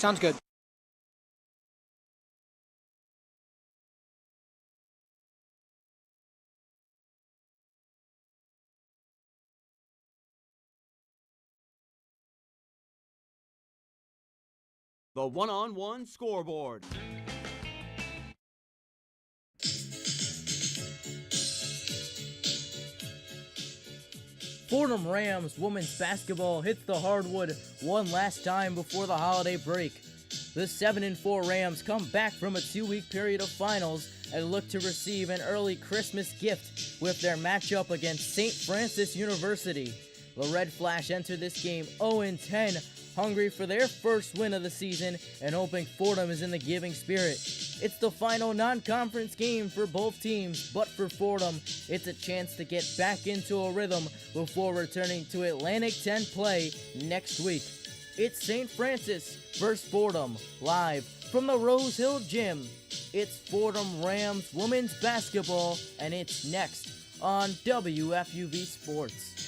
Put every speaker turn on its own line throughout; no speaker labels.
Sounds good.
The one-on-one scoreboard.
Fordham Rams women's basketball hits the hardwood one last time before the holiday break. The 7-4 Rams come back from a 2-week period of finals and look to receive an early Christmas gift with their matchup against St. Francis University. The Red Flash enter this game 0-10, hungry for their first win of the season and hoping Fordham is in the giving spirit. It's the final non-conference game for both teams, but for Fordham, it's a chance to get back into a rhythm before returning to Atlantic 10 play next week. It's St. Francis versus Fordham, live from the Rose Hill Gym. It's Fordham Rams women's basketball, and it's next on WFUV Sports.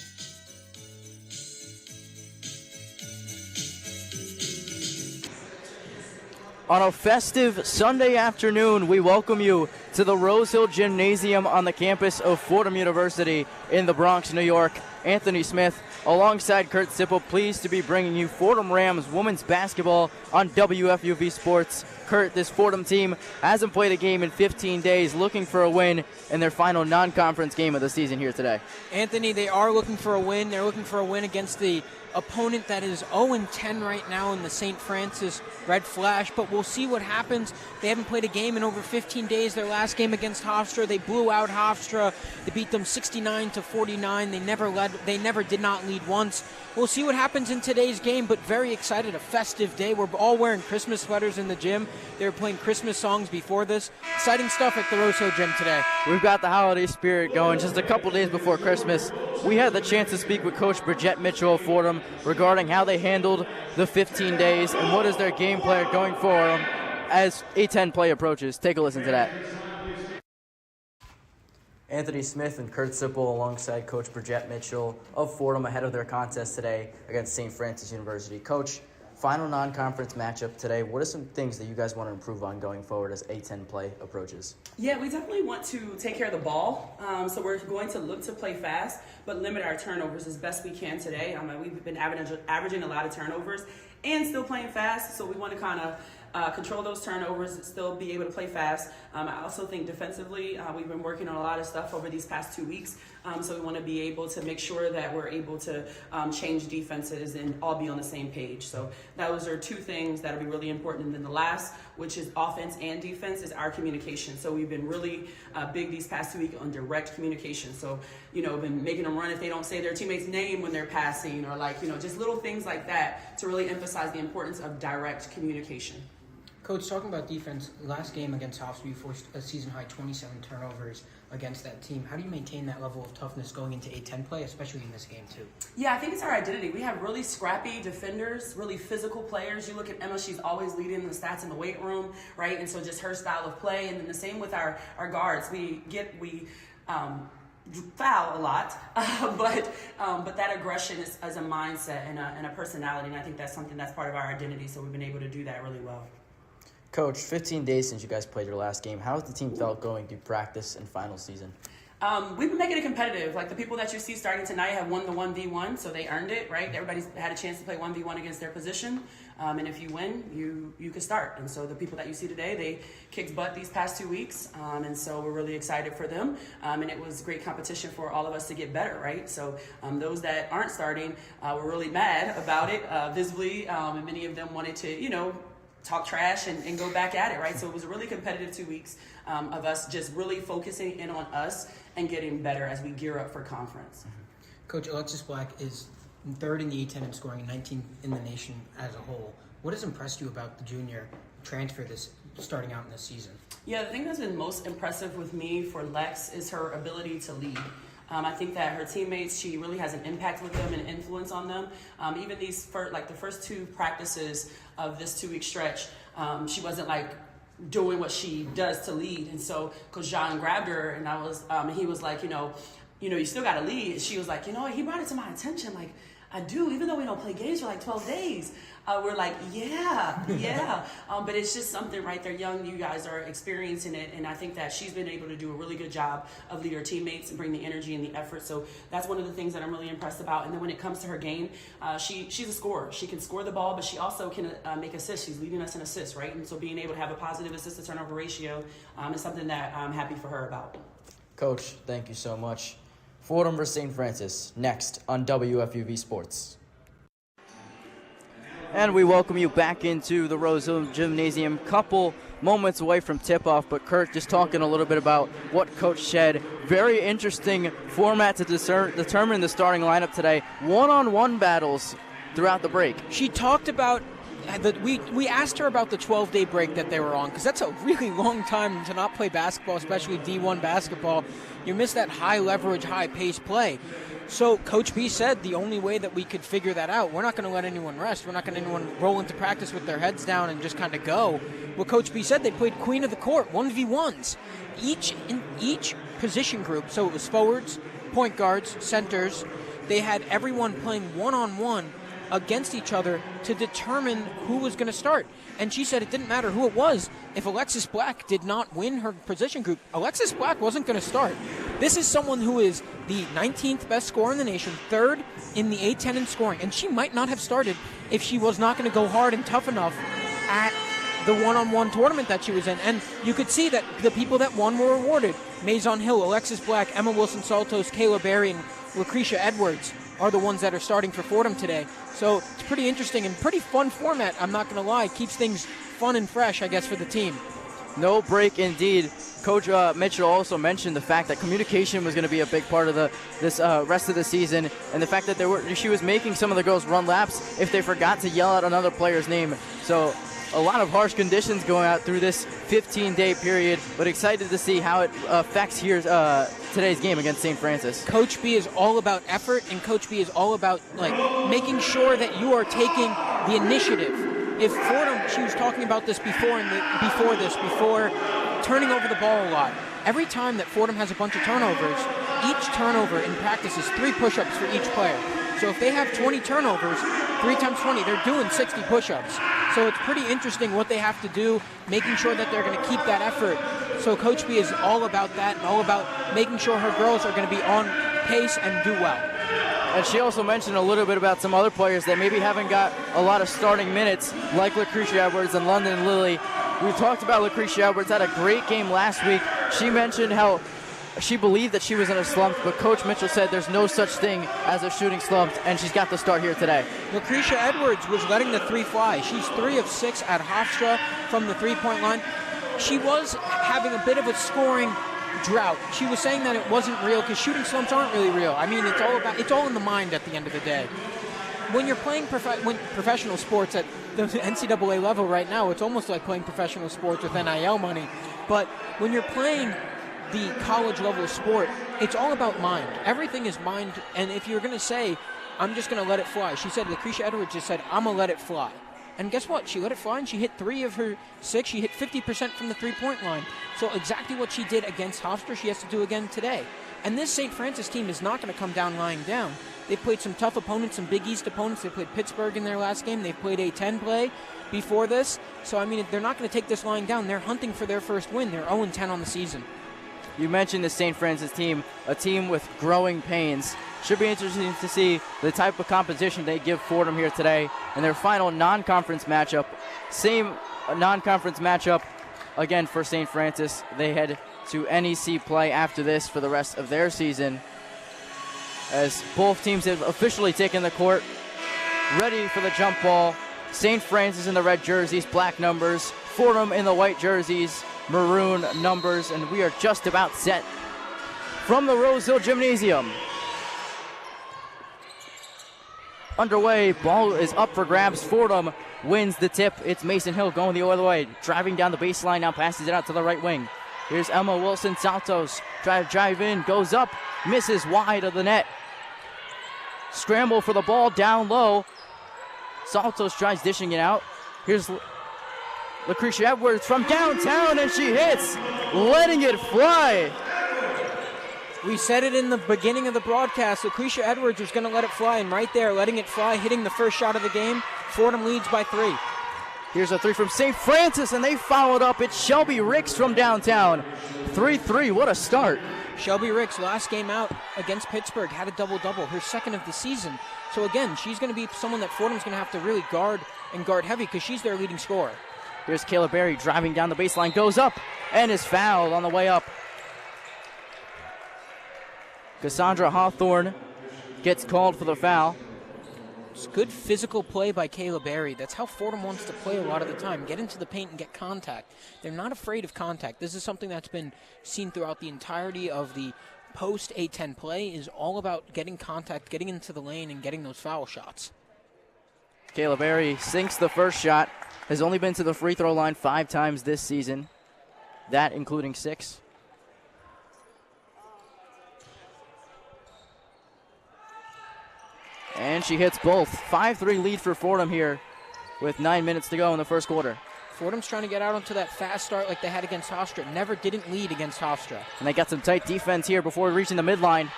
On a festive Sunday afternoon, we welcome you to the Rose Hill Gymnasium on the campus of Fordham University in the Bronx, New York. Anthony Smith, alongside Kurt Sipple, pleased to be bringing you Fordham Rams women's basketball on WFUV Sports. Kurt, this Fordham team hasn't played a game in 15 days, looking for a win in their final non-conference game of the season here today.
Anthony, they are looking for a win. They're looking for a win against the opponent that is 0-10 right now in the St. Francis Red Flash, but we'll see what happens. They haven't played a game in over 15 days. Their last game against Hofstra, they blew out Hofstra. They beat them 69-49. They never did not lead once. We'll see what happens in today's game, but very excited. A festive day. We're all wearing Christmas sweaters in the gym. They were playing Christmas songs before this. Exciting stuff at the Rose Hill Gym today.
We've got the holiday spirit going. Just a couple days before Christmas, we had the chance to speak with Coach Bridgette Mitchell of Fordham regarding how they handled the 15 days and what is their game plan going forward as A10 play approaches. Take a listen to that. Anthony Smith and Kurt Sipple alongside Coach Bridgette Mitchell of Fordham ahead of their contest today against St. Francis University. Coach, final non-conference matchup today. What are some things that you guys want to improve on going forward as A10 play approaches?
Yeah, we definitely want to take care of the ball. So we're going to look to play fast, but limit our turnovers as best we can today. We've been averaging a lot of turnovers and still playing fast, so we want to kind of control those turnovers and still be able to play fast. I also think defensively, we've been working on a lot of stuff over these past 2 weeks, so we want to be able to make sure that we're able to change defenses and all be on the same page. So those are two things that will be really important. And then the last, which is offense and defense, is our communication. So we've been really big these past 2 weeks on direct communication. So, been making them run if they don't say their teammate's name when they're passing, or just little things like that to really emphasize the importance of direct communication.
Coach, talking about defense, last game against Hofstra, you forced a season-high 27 turnovers against that team. How do you maintain that level of toughness going into A10 play, especially in this game, too?
Yeah, I think it's our identity. We have really scrappy defenders, really physical players. You look at Emma, she's always leading the stats in the weight room, right? And so just her style of play. And then the same with our guards. We foul a lot, but that aggression is a mindset and a personality. And I think that's something that's part of our identity. So we've been able to do that really well.
Coach, 15 days since you guys played your last game. How has the team felt going through practice and final season?
We've been making it competitive. Like the people that you see starting tonight have won the 1v1, so they earned it, right? Everybody's had a chance to play 1v1 against their position, and if you win, you can start. And so the people that you see today, they kicked butt these past 2 weeks, and so we're really excited for them. And it was great competition for all of us to get better, right? So those that aren't starting were really mad about it visibly, and many of them wanted to, talk trash and go back at it, right? So it was a really competitive 2 weeks of us just really focusing in on us and getting better as we gear up for conference.
Coach, Alexis Black is third in the A10 in scoring and 19th in the nation as a whole. What has impressed you about the junior transfer starting out in this season? Yeah,
the thing that's been most impressive with me for Lex is her ability to lead. I think that her teammates, she really has an impact with them and influence on them. Even the first two practices of this 2 week stretch, she wasn't doing what she does to lead. And so Coach John grabbed her and he was like, you still got to lead. She was like, he brought it to my attention. I do, even though we don't play games for like 12 days. We're like, yeah. But it's just something, right? They're young. You guys are experiencing it. And I think that she's been able to do a really good job of lead her teammates and bring the energy and the effort. So that's one of the things that I'm really impressed about. And then when it comes to her game, she's a scorer. She can score the ball, but she also can make assists. She's leading us in assists, right? And so being able to have a positive assist to turnover ratio is something that I'm happy for her about.
Coach, thank you so much. Fordham vs. St. Francis, next on WFUV Sports. And we welcome you back into the Rosehill Gymnasium. Couple moments away from tip-off, but Kurt, just talking a little bit about what Coach said. Very interesting format to determine the starting lineup today. One-on-one battles throughout the break.
She talked about we asked her about the 12-day break that they were on, because that's a really long time to not play basketball, especially D1 basketball. You miss that high leverage, high pace play. So Coach B said the only way that we could figure that out, we're not going to let anyone rest. We're not going to let anyone roll into practice with their heads down and just kind of go. What Coach B said, they played queen of the court, 1v1s. In each position group, so it was forwards, point guards, centers, they had everyone playing one-on-one against each other to determine who was going to start. And she said it didn't matter who it was. If Alexis Black did not win her position group, Alexis Black wasn't going to start. This is someone who is the 19th best scorer in the nation, third in the A10 in scoring, and she might not have started if she was not going to go hard and tough enough at the one-on-one tournament that she was in. And you could see that the people that won were rewarded. Maison Hill, Alexis Black, Emma Wilson-Saltos, Kayla Berry, and Lucretia Edwards are the ones that are starting for Fordham today. So it's pretty interesting and pretty fun format, I'm not going to lie. Keeps things fun and fresh, I guess, for the team.
No break indeed. Coach Mitchell also mentioned the fact that communication was going to be a big part of this rest of the season, and the fact that she was making some of the girls run laps if they forgot to yell out another player's name. So a lot of harsh conditions going out through this 15-day period, but excited to see how it affects today's game against St. Francis.
Coach B is all about effort, and Coach B is all about making sure that you are taking the initiative. If Fordham, she was talking about this before turning over the ball a lot. Every time that Fordham has a bunch of turnovers, each turnover in practice is 3 push-ups for each player. So if they have 20 turnovers, 3 times 20, they're doing 60 push-ups. So it's pretty interesting what they have to do, making sure that they're going to keep that effort. So Coach B is all about that and all about making sure her girls are going to be on pace and do well.
And she also mentioned a little bit about some other players that maybe haven't got a lot of starting minutes, like Lucretia Edwards and London Lilly. We talked about Lucretia Edwards, had a great game last week. She mentioned how she believed that she was in a slump, but Coach Mitchell said there's no such thing as a shooting slump, and she's got the start here today.
Lucretia Edwards was letting the 3 fly. She's 3 of 6 at Hofstra from the 3-point line. She was having a bit of a scoring drought. She was saying that it wasn't real because shooting slumps aren't really real. I mean, it's all in the mind at the end of the day. When you're playing professional sports at the NCAA level right now, it's almost like playing professional sports with NIL money. But when you're playing the college level sport, it's all about mind. Everything is mind. And if you're going to say, I'm just going to let it fly, she said, Lucretia Edwards just said, I'm going to let it fly. And guess what? She let it fly, and she hit 3 of her 6. She hit 50% from the 3-point line. So exactly what she did against Hofstra, she has to do again today. And this St. Francis team is not going to come down lying down. They played some tough opponents, some Big East opponents. They played Pittsburgh in their last game. They played a 10 play before this. So, I mean, they're not going to take this lying down. They're hunting for their first win. They're 0-10 on the season.
You mentioned the St. Francis team, a team with growing pains. Should be interesting to see the type of composition they give Fordham here today in their final non-conference matchup. Same non-conference matchup again for St. Francis. They head to NEC play after this for the rest of their season, as both teams have officially taken the court, ready for the jump ball. St. Francis in the red jerseys, black numbers. Fordham in the white jerseys, maroon numbers, and we are just about set from the Rosehill Gymnasium. Underway, ball is up for grabs. Fordham wins the tip. It's Mason Hill going the other way, driving down the baseline, now passes it out to the right wing. Here's Emma Wilson-Saltos, drive in, goes up, misses wide of the net. Scramble for the ball down low. Saltos tries dishing it out. Here's Lucretia Edwards from downtown, and she hits, letting it fly.
We said it in the beginning of the broadcast. Lucretia Edwards was going to let it fly, and right there, letting it fly, hitting the first shot of the game. Fordham leads by 3.
Here's a 3 from St. Francis, and they followed up. It's Shelby Ricks from downtown. 3-3, what a start.
Shelby Ricks, last game out against Pittsburgh, had a double-double, her second of the season. So again, she's going to be someone that Fordham's going to have to really guard and guard heavy because she's their leading scorer.
Here's Kayla Berry driving down the baseline, goes up, and is fouled on the way up. Cassandra Hawthorne gets called for the foul.
It's good physical play by Kayla Berry. That's how Fordham wants to play a lot of the time. Get into the paint and get contact. They're not afraid of contact. This is something that's been seen throughout the entirety of the post A10 play, is all about getting contact, getting into the lane, and getting those foul shots.
Kayla Berry sinks the first shot. Has only been to the free throw line 5 times this season. That including 6. And she hits both. 5-3 lead for Fordham here with 9 minutes to go in the first quarter.
Fordham's trying to get out onto that fast start like they had against Hofstra. Never didn't lead against Hofstra.
And they got some tight defense here before reaching the midline.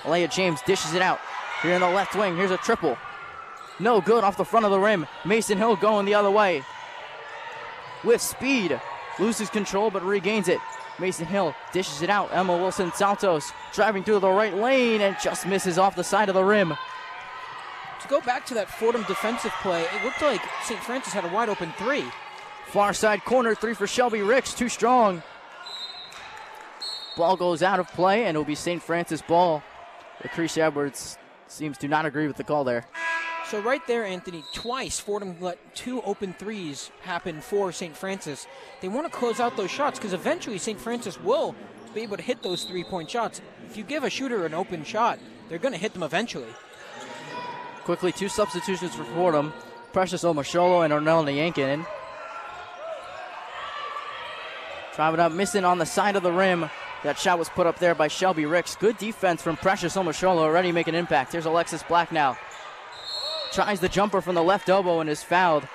Alea James dishes it out. Here in the left wing, here's a triple. No good off the front of the rim. Mason Hill going the other way. With speed. Loses control but regains it. Mason Hill dishes it out. Emma Wilson-Santos driving through the right lane and just misses off the side of the rim.
To go back to that Fordham defensive play, it looked like St. Francis had a wide open 3.
Far side corner 3 for Shelby Ricks. Too strong. Ball goes out of play and it'll be St. Francis ball. Lucretia Edwards seems to not agree with the call there.
So right there, Anthony, twice Fordham let 2 open 3s happen for St. Francis. They want to close out those shots because eventually St. Francis will be able to hit those 3-point shots. If you give a shooter an open shot, they're going to hit them eventually.
Quickly, 2 substitutions for Fordham. Precious Omasholo and Ornella Yankinen. Driving up, missing on the side of the rim. That shot was put up there by Shelby Ricks. Good defense from Precious Omasholo, already making an impact. Here's Alexis Black now. Tries the jumper from the left elbow and is fouled.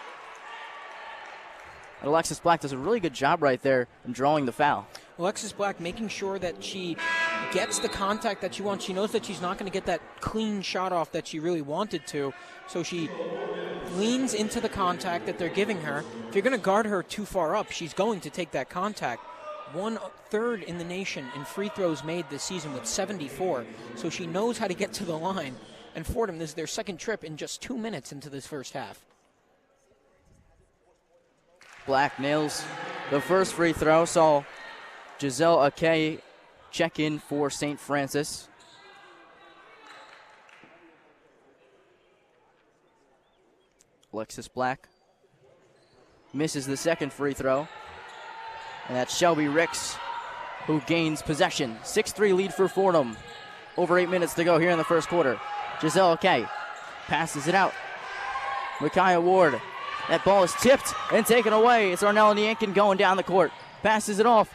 And Alexis Black does a really good job right there in drawing the foul.
Alexis Black making sure that she gets the contact that she wants. She knows that she's not going to get that clean shot off that she really wanted to. So she leans into the contact that they're giving her. If you're going to guard her too far up, she's going to take that contact. 1/3 in the nation in free throws made this season with 74. So she knows how to get to the line. And Fordham, this is their second trip in just 2 minutes into this first half.
Black nails the first free throw. Saw Giselle Akay check in for St. Francis. Alexis Black misses the second free throw. And that's Shelby Ricks who gains possession. 6-3 lead for Fordham. Over 8 minutes to go here in the first quarter. Giselle Akay passes it out. Micaiah Ward. That ball is tipped and taken away. It's Ornella Yankin going down the court. Passes it off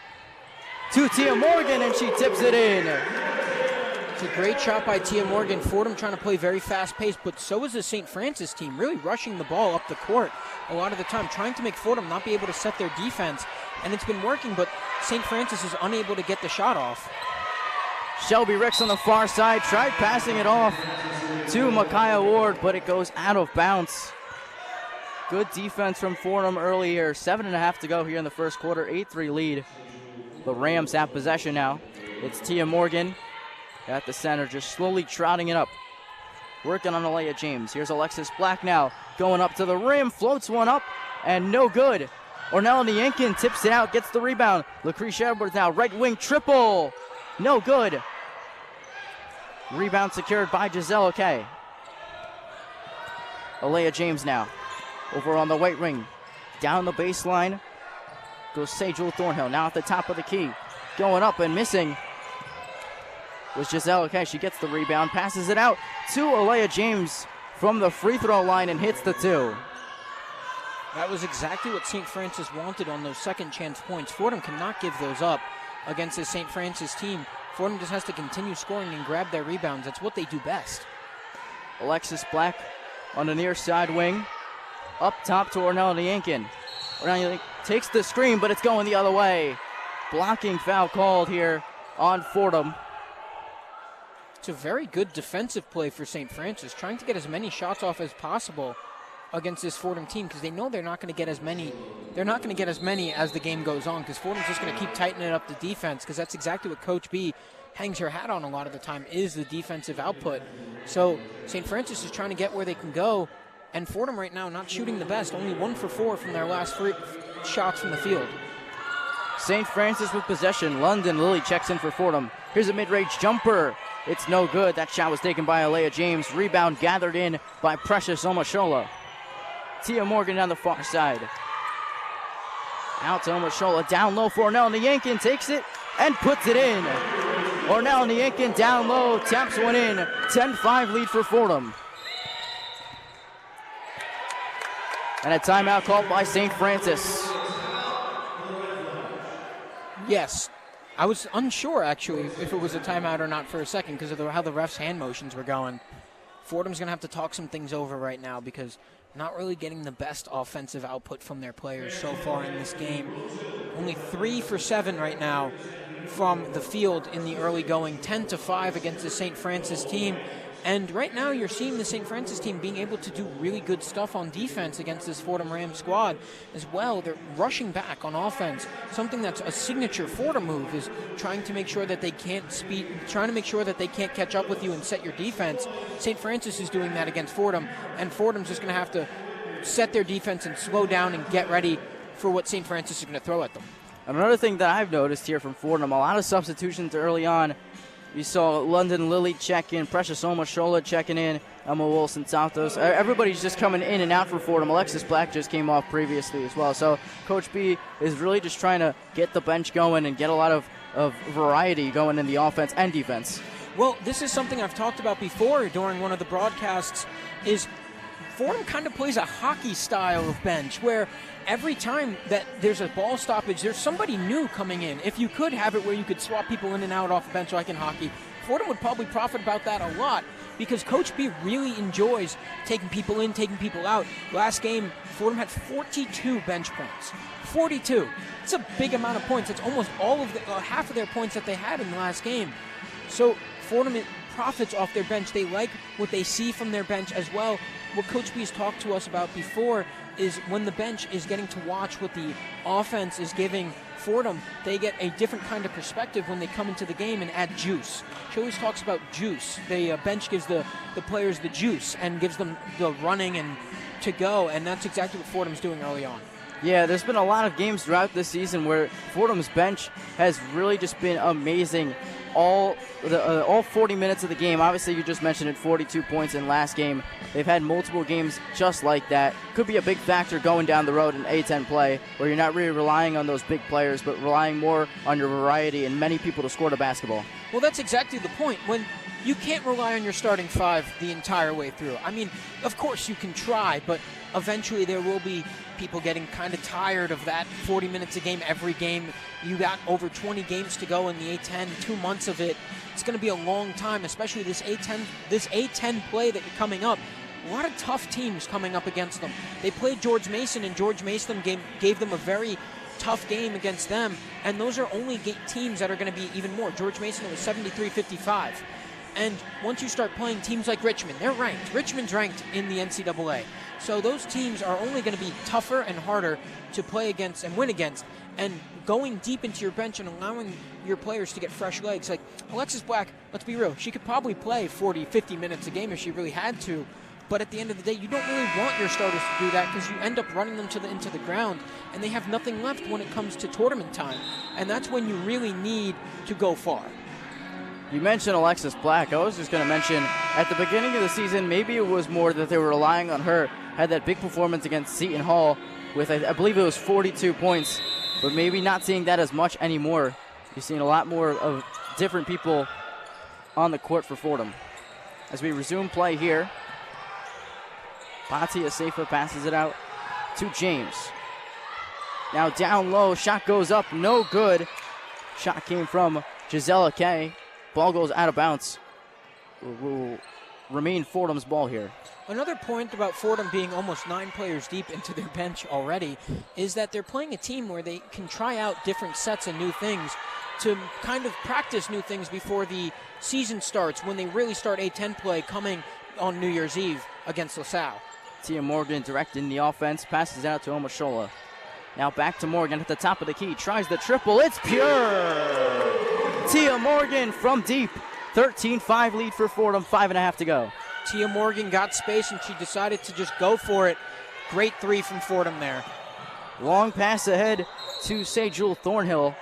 to Tia Morgan, and she tips it in.
It's a great shot by Tia Morgan. Fordham trying to play very fast-paced, but so is the St. Francis team, really rushing the ball up the court a lot of the time, trying to make Fordham not be able to set their defense. And it's been working, but St. Francis is unable to get the shot off.
Shelby Ricks on the far side tried passing it off to Micaiah Ward, but it goes out of bounds. Good defense from Fordham early here. 7.5 to go here in the first quarter. 8-3 lead. The Rams have possession now. It's Tia Morgan at the center, just slowly trotting it up. Working on Alea James. Here's Alexis Black now, going up to the rim, floats one up, and no good. Ornella Yankin tips it out, gets the rebound. Lucretia Edwards now, right wing triple. No good. Rebound secured by Giselle Akay. Alea James now. Over on the right wing. Down the baseline goes Sejul Thornhill. Now at the top of the key. Going up and missing was Giselle Akay. She gets the rebound. Passes it out to Alea James from the free throw line and hits the 2.
That was exactly what St. Francis wanted on those second chance points. Fordham cannot give those up against this St. Francis team. Fordham just has to continue scoring and grab their rebounds. That's what they do best.
Alexis Black on the near side wing. Up top to Ornella Yankin. Ornella takes the screen, but it's going the other way. Blocking foul called here on Fordham.
It's a very good defensive play for St. Francis, trying to get as many shots off as possible against this Fordham team because they know they're not going to get as many. They're not going to get as many as the game goes on because Fordham's just going to keep tightening up the defense because that's exactly what Coach B hangs her hat on a lot of the time is the defensive output. So St. Francis is trying to get where they can go, and Fordham right now not shooting the best, only 1 for 4 from their last 3 shots from the field.
St. Francis with possession. London Lily checks in for Fordham. Here's a mid-range jumper. It's no good. That shot was taken by Alea James. Rebound gathered in by Precious Omashola. Tia Morgan down the far side. Out to Omashola. Down low for Ornell Niankin. Takes it and puts it in. Ornell Niankin down low. Taps one in. 10-5 lead for Fordham. And a timeout called by St. Francis.
Yes. I was unsure, actually, if it was a timeout or not for a second because of how the refs' hand motions were going. Fordham's going to have to talk some things over right now because not really getting the best offensive output from their players so far in this game. Only 3 for 7 right now from the field in the early going, 10-5 against the St. Francis team. And right now you're seeing the St. Francis team being able to do really good stuff on defense against this Fordham Rams squad as well. They're rushing back on offense. Something that's a signature Fordham move is trying to make sure that they can't catch up with you and set your defense. St. Francis is doing that against Fordham, and Fordham's just going to have to set their defense and slow down and get ready for what St. Francis is going to throw at them.
Another thing that I've noticed here from Fordham, a lot of substitutions early on. You saw London Lily check in, Precious Omashola checking in, Emma Wilson Santos. Everybody's just coming in and out for Fordham. Alexis Black just came off previously as well. So Coach B is really just trying to get the bench going and get a lot of variety going in the offense and defense.
Well, this is something I've talked about before during one of the broadcasts, is Fordham kind of plays a hockey style of bench where every time that there's a ball stoppage, there's somebody new coming in. If you could have it where you could swap people in and out off the bench like in hockey, Fordham would probably profit about that a lot because Coach B really enjoys taking people in, taking people out. Last game, Fordham had 42 bench points. 42. It's a big amount of points. It's almost all of half of their points that they had in the last game. So Fordham profits off their bench. They like what they see from their bench as well. What Coach B has talked to us about before is when the bench is getting to watch what the offense is giving Fordham, they get a different kind of perspective when they come into the game and add juice. She always talks about juice. The bench gives the players the juice and gives them the running and to go, and that's exactly what Fordham's doing early on.
Yeah, there's been a lot of games throughout this season where Fordham's bench has really just been amazing. All 40 minutes of the game. Obviously, you just mentioned it, 42 points in last game. They've had multiple games just like that. Could be a big factor going down the road in A10 play, where you're not really relying on those big players, but relying more on your variety and many people to score the basketball.
Well, that's exactly the point. When you can't rely on your starting 5 the entire way through. I mean, of course you can try, but eventually there will be people getting kind of tired of that 40 minutes a game every game. You got over 20 games to go in the A10, 2 months of it. It's going to be a long time, especially this A10 play that you're coming up. A lot of tough teams coming up against them. They played George Mason, and George Mason gave them a very tough game against them, and those are only teams that are going to be even more. George Mason was 73-55. And once you start playing teams like Richmond, they're ranked. Richmond's ranked in the NCAA. So those teams are only going to be tougher and harder to play against and win against. And going deep into your bench and allowing your players to get fresh legs. Like Alexis Black, let's be real, she could probably play 40, 50 minutes a game if she really had to. But at the end of the day, you don't really want your starters to do that because you end up running them into the ground, and they have nothing left when it comes to tournament time. And that's when you really need to go far.
You mentioned Alexis Black. I was just going to mention, at the beginning of the season, maybe it was more that they were relying on her. Had that big performance against Seton Hall with, I believe it was 42 points, but maybe not seeing that as much anymore. You're seeing a lot more of different people on the court for Fordham. As we resume play here, Batia Seifa passes it out to James. Now down low, shot goes up, no good. Shot came from Gisela Kay. Ball goes out of bounds. Will remain Fordham's ball here.
Another point about Fordham being almost 9 players deep into their bench already is that they're playing a team where they can try out different sets and new things. to kind of practice new things before the season starts, when they really start A-10 play coming on New Year's Eve against LaSalle.
Tia Morgan directing the offense, passes out to Omashola. Now back to Morgan at the top of the key, tries the triple, it's pure! Tia Morgan from deep, 13-5 lead for Fordham, 5.5 to go.
Tia Morgan got space and she decided to just go for it. Great three from Fordham there.
Long pass ahead to Sejul Thornhill.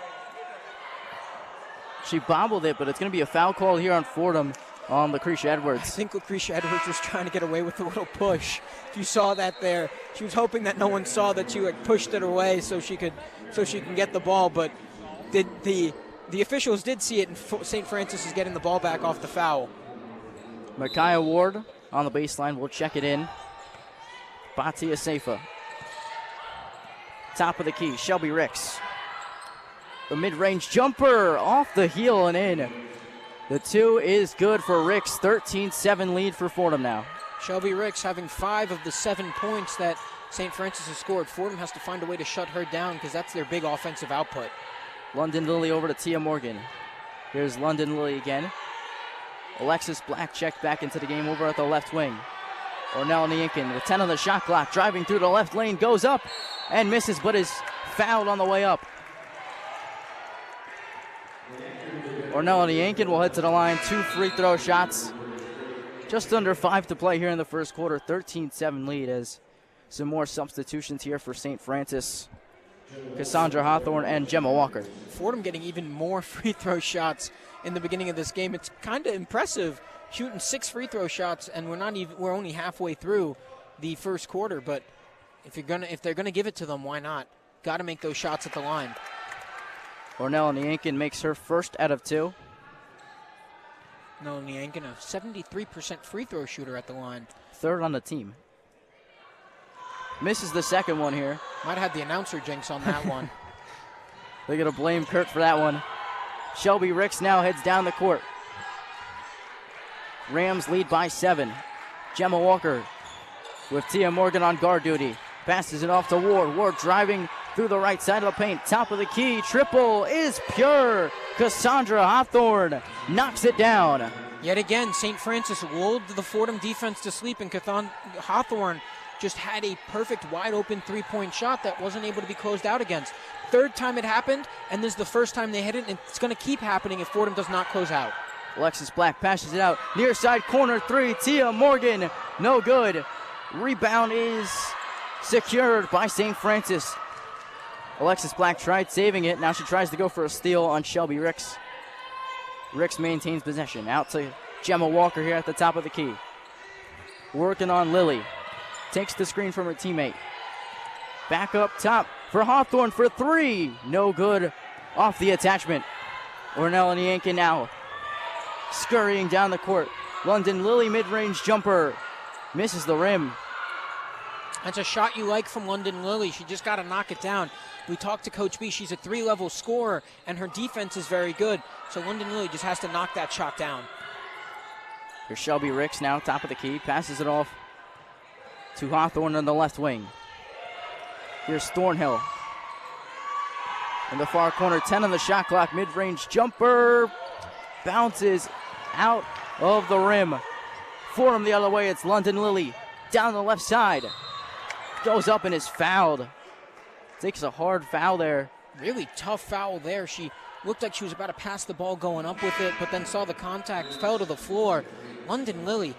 She bobbled it, but it's going to be a foul call here on Fordham on Lucretia Edwards.
I think Lucretia Edwards was trying to get away with a little push. If you saw that there, she was hoping that no one saw that she pushed it away so she can get the ball. But the officials did see it, and St. Francis is getting the ball back off the foul.
Micaiah Ward on the baseline will check it in. Batia Seifa. Top of the key, Shelby Ricks. The mid-range jumper off the heel and in. The two is good for Ricks. 13-7 lead for Fordham now.
Shelby Ricks having 5 of the 7 points that St. Francis has scored. Fordham has to find a way to shut her down because that's their big offensive output.
London Lily over to Tia Morgan. Here's London Lily again. Alexis Black checked back into the game over at the left wing. Ornell Nienken with 10 on the shot clock, driving through the left lane, goes up and misses, but is fouled on the way up. Ornell Nienken will head to the line, 2 free throw shots. Just under 5 to play here in the first quarter, 13-7 lead as some more substitutions here for St. Francis. Cassandra Hawthorne and Gemma Walker.
Fordham getting even more free throw shots in the beginning of this game. It's kind of impressive, shooting 6 free throw shots, and we're only halfway through the first quarter. But if they're gonna give it to them, why not? Got to make those shots at the line.
Ornella Nienken makes her first out of 2.
No, Nienken, a 73% free throw shooter at the line.
3rd on the team. Misses the second one here.
Might have had the announcer jinx on that one.
They're going to blame Kurt for that one. Shelby Ricks now heads down the court. Rams lead by 7. Gemma Walker with Tia Morgan on guard duty. Passes it off to Ward. Ward driving through the right side of the paint. Top of the key. Triple is pure. Cassandra Hawthorne knocks it down.
Yet again, St. Francis lulled the Fordham defense to sleep, and Hawthorne just had a perfect wide-open three-point shot that wasn't able to be closed out against. 3rd time it happened, and this is the first time they hit it, and it's going to keep happening if Fordham does not close out.
Alexis Black passes it out. Near side corner 3. Tia Morgan, no good. Rebound is secured by St. Francis. Alexis Black tried saving it. Now she tries to go for a steal on Shelby Ricks. Ricks maintains possession. Out to Gemma Walker here at the top of the key. Working on Lily. Takes the screen from her teammate. Back up top for Hawthorne for 3. No good off the attachment. Ornella Nienken now scurrying down the court. London Lily mid-range jumper. Misses the rim.
That's a shot you like from London Lily. She just got to knock it down. We talked to Coach B. She's a 3-level scorer, and her defense is very good. So London Lily just has to knock that shot down.
Here's Shelby Ricks now, top of the key. Passes it off to Hawthorne on the left wing. Here's Thornhill. In the far corner, 10 on the shot clock. Mid-range jumper. Bounces out of the rim. Fordham the other way, it's London Lily. Down the left side. Goes up and is fouled. Takes a hard foul there.
Really tough foul there. She looked like she was about to pass the ball going up with it, but then saw the contact, fell to the floor. London Lily,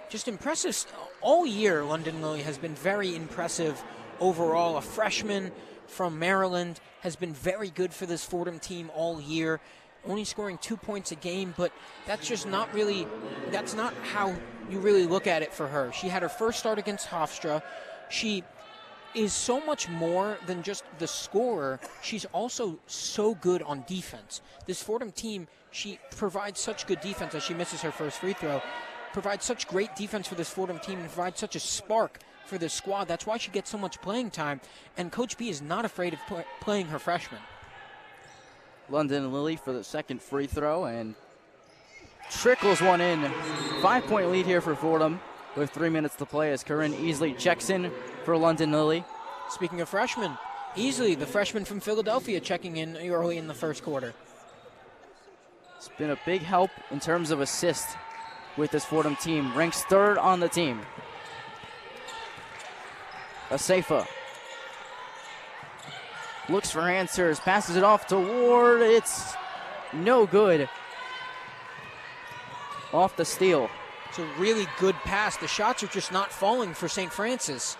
just impressive. All year, London Lily has been very impressive overall. A freshman from Maryland, has been very good for this Fordham team all year. Only scoring 2 points a game, but that's just not really, that's not how you really look at it for her. She had her first start against Hofstra. She is so much more than just the scorer. She's also so good on defense. This Fordham team, she provides such good defense as she misses her first free throw, provides such great defense for this Fordham team and provides such a spark for this squad. That's why she gets so much playing time, and Coach B is not afraid of playing her freshmen.
London Lily for the second free throw and trickles one in. 5-point lead here for Fordham with 3 minutes to play as Corinne Easley checks in for London Lily.
Speaking of freshmen, Easley, the freshman from Philadelphia, checking in early in the first quarter.
It's been a big help in terms of assist with this Fordham team. Ranks 3rd on the team. Asafa looks for answers, passes it off to Ward. It's no good. Off the steal.
It's a really good pass. The shots are just not falling for St. Francis.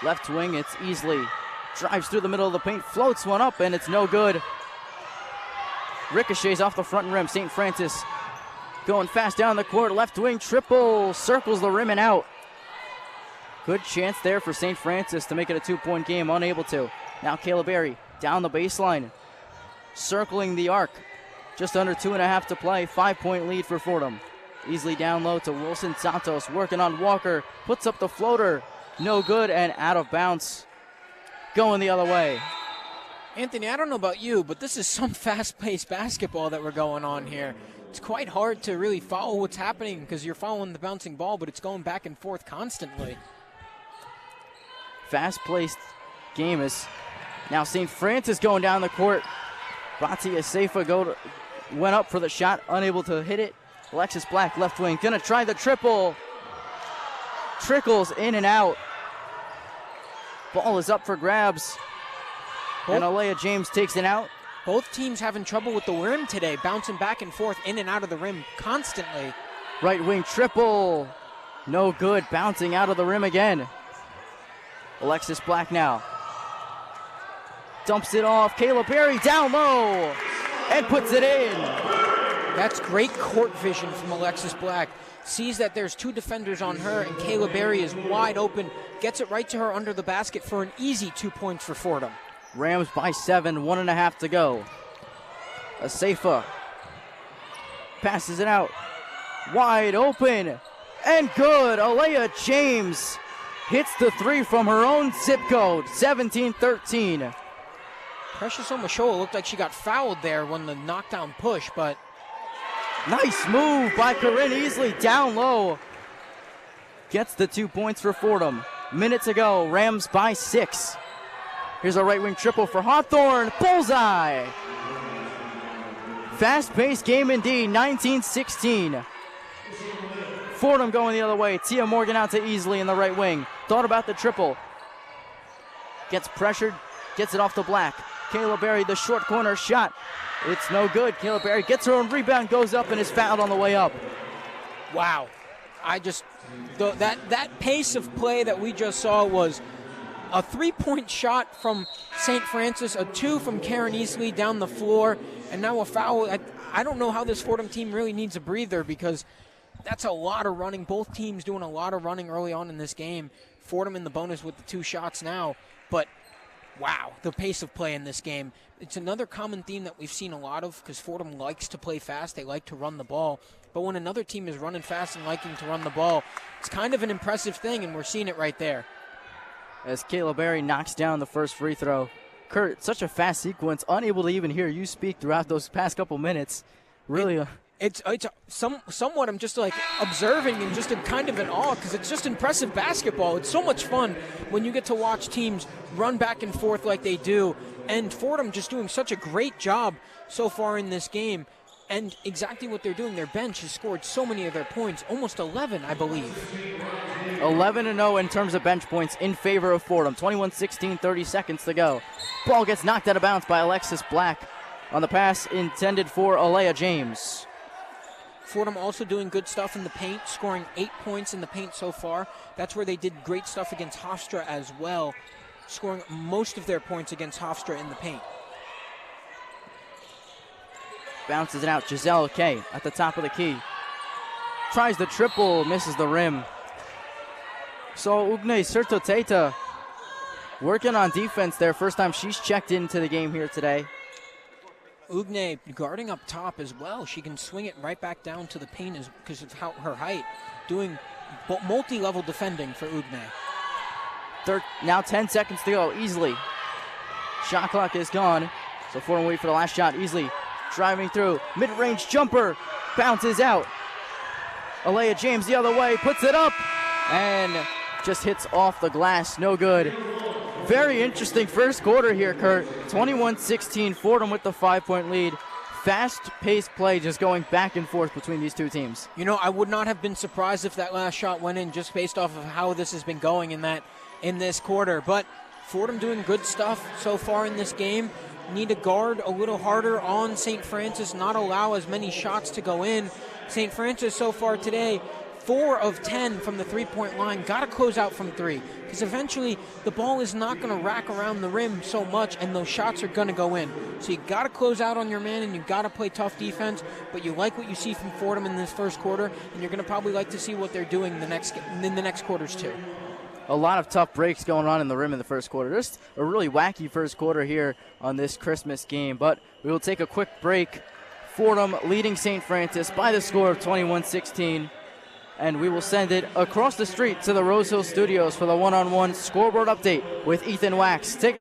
Left wing, it's Easley. Drives through the middle of the paint, floats one up, and it's no good. Ricochets off the front rim. St. Francis going fast down the court. Left wing triple, circles the rim and out. Good chance there for St. Francis to make it a 2-point game, unable to. Now Kayla Berry down the baseline, circling the arc. Just under 2.5 to play, 5-point lead for Fordham. Easily down low to Wilson Santos, working on Walker, puts up the floater. No good and out of bounds. Going the other way.
Anthony, I don't know about you, but this is some fast-paced basketball that we're going on here. It's quite hard to really follow what's happening because you're following the bouncing ball, but it's going back and forth constantly.
Fast-paced game is now St. Francis going down the court. Bati Asafa went up for the shot, unable to hit it. Alexis Black, left wing, gonna try the triple. Trickles in and out. Ball is up for grabs. And Alea James takes it out.
Both teams having trouble with the rim today, bouncing back and forth in and out of the rim constantly.
Right wing triple. No good, bouncing out of the rim again. Alexis Black now. Dumps it off. Kayla Berry down low and puts it in.
That's great court vision from Alexis Black. Sees that there's 2 defenders on her, and Kayla Berry is wide open. Gets it right to her under the basket for an easy 2 points for Fordham.
Rams by 7, 1.5 to go. Asafa passes it out. Wide open and good. Alea James hits the 3 from her own zip code, 17-13.
Precious Omashoa looked like she got fouled there when the knockdown push, but
nice move by Corinne Easley down low. Gets the 2 points for Fordham. Minute to go, Rams by 6. Here's a right wing triple for Hawthorne. Bullseye. Fast-paced game indeed, 19-16. Fordham going the other way. Tia Morgan out to Easley in the right wing. Thought about the triple. Gets pressured, gets it off to Black. Kayla Berry, the short corner shot. It's no good. Kayla Berry gets her own rebound, goes up, and is fouled on the way up.
Wow. That pace of play that we just saw was a 3-point shot from St. Francis, a 2 from Karen Easley down the floor, and now a foul. I don't know how this Fordham team really needs a breather because that's a lot of running. Both teams doing a lot of running early on in this game. Fordham in the bonus with the 2 shots now, but wow, the pace of play in this game. It's another common theme that we've seen a lot of because Fordham likes to play fast. They like to run the ball. But when another team is running fast and liking to run the ball, it's kind of an impressive thing, and we're seeing it right there.
As Kayla Berry knocks down the first free throw. Kurt, such a fast sequence, unable to even hear you speak throughout those past couple minutes. Really.
It's somewhat I'm just like observing and just in kind of in awe because it's just impressive basketball. It's so much fun when you get to watch teams run back and forth like they do. And Fordham just doing such a great job so far in this game. And exactly what they're doing, their bench has scored so many of their points, almost 11, I believe.
11-0 in terms of bench points in favor of Fordham. 21-16, 30 seconds to go. Ball gets knocked out of bounds by Alexis Black on the pass intended for Alea James.
Fordham also doing good stuff in the paint, scoring 8 points in the paint so far. That's where they did great stuff against Hofstra as well, scoring most of their points against Hofstra in the paint.
Bounces it out, Giselle Kay at the top of the key. Tries the triple, misses the rim. So Ugne Sertoteta working on defense there. First time she's checked into the game here today.
Ugne guarding up top as well. She can swing it right back down to the paint because of her height. Doing multi-level defending for Ugne.
Now 10 seconds to go, easily. Shot clock is gone. So Fordham wait for the last shot, easily. Driving through, mid-range jumper, bounces out. Alea James the other way, puts it up, and just hits off the glass, no good. Very interesting first quarter here, Kurt. 21-16, Fordham with the 5-point lead. fast-paced play just going back and forth between these two teams.
You know, I would not have been surprised if that last shot went in just based off of how this has been going in this quarter. But Fordham doing good stuff so far in this game. Need to guard a little harder on St. Francis, not allow as many shots to go in. St. Francis so far today, 4 of 10 from the three-point line. Got to close out from 3 because eventually the ball is not going to rack around the rim so much and those shots are going to go in. So you got to close out on your man and you got to play tough defense, but you like what you see from Fordham in this first quarter, and you're going to probably like to see what they're doing in the next quarters too.
A lot of tough breaks going on in the rim in the first quarter. Just a really wacky first quarter here on this Christmas game, but we will take a quick break. Fordham leading St. Francis by the score of 21-16. And we will send it across the street to the Rose Hill Studios for the one-on-one scoreboard update with Ethan Wax.
The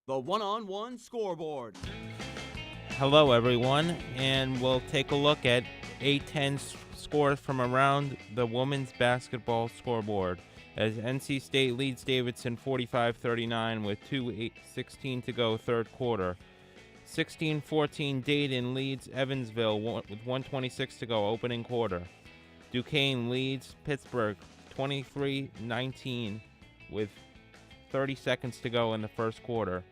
one-on-one scoreboard.
Hello, everyone, and we'll take a look at A10 scores from around the women's basketball scoreboard as NC State leads Davidson 45-39 with 2:16 to go third quarter. 16-14 Dayton leads Evansville with 1:26 to go opening quarter. Duquesne leads Pittsburgh 23-19 with 30 seconds to go in the first quarter.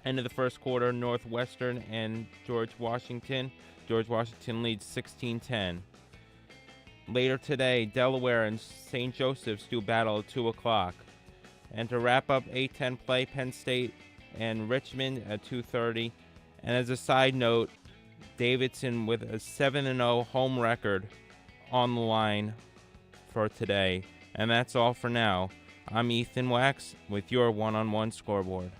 End of the first quarter, Northwestern and George Washington. George Washington leads 16-10. Later today, Delaware and St. Joseph's do battle at 2 o'clock. And to wrap up A10 play, Penn State and Richmond at 2:30. And as a side note, Davidson with a 7-0 home record on the line for today. And that's all for now. I'm Ethan Wax with your one-on-one scoreboard.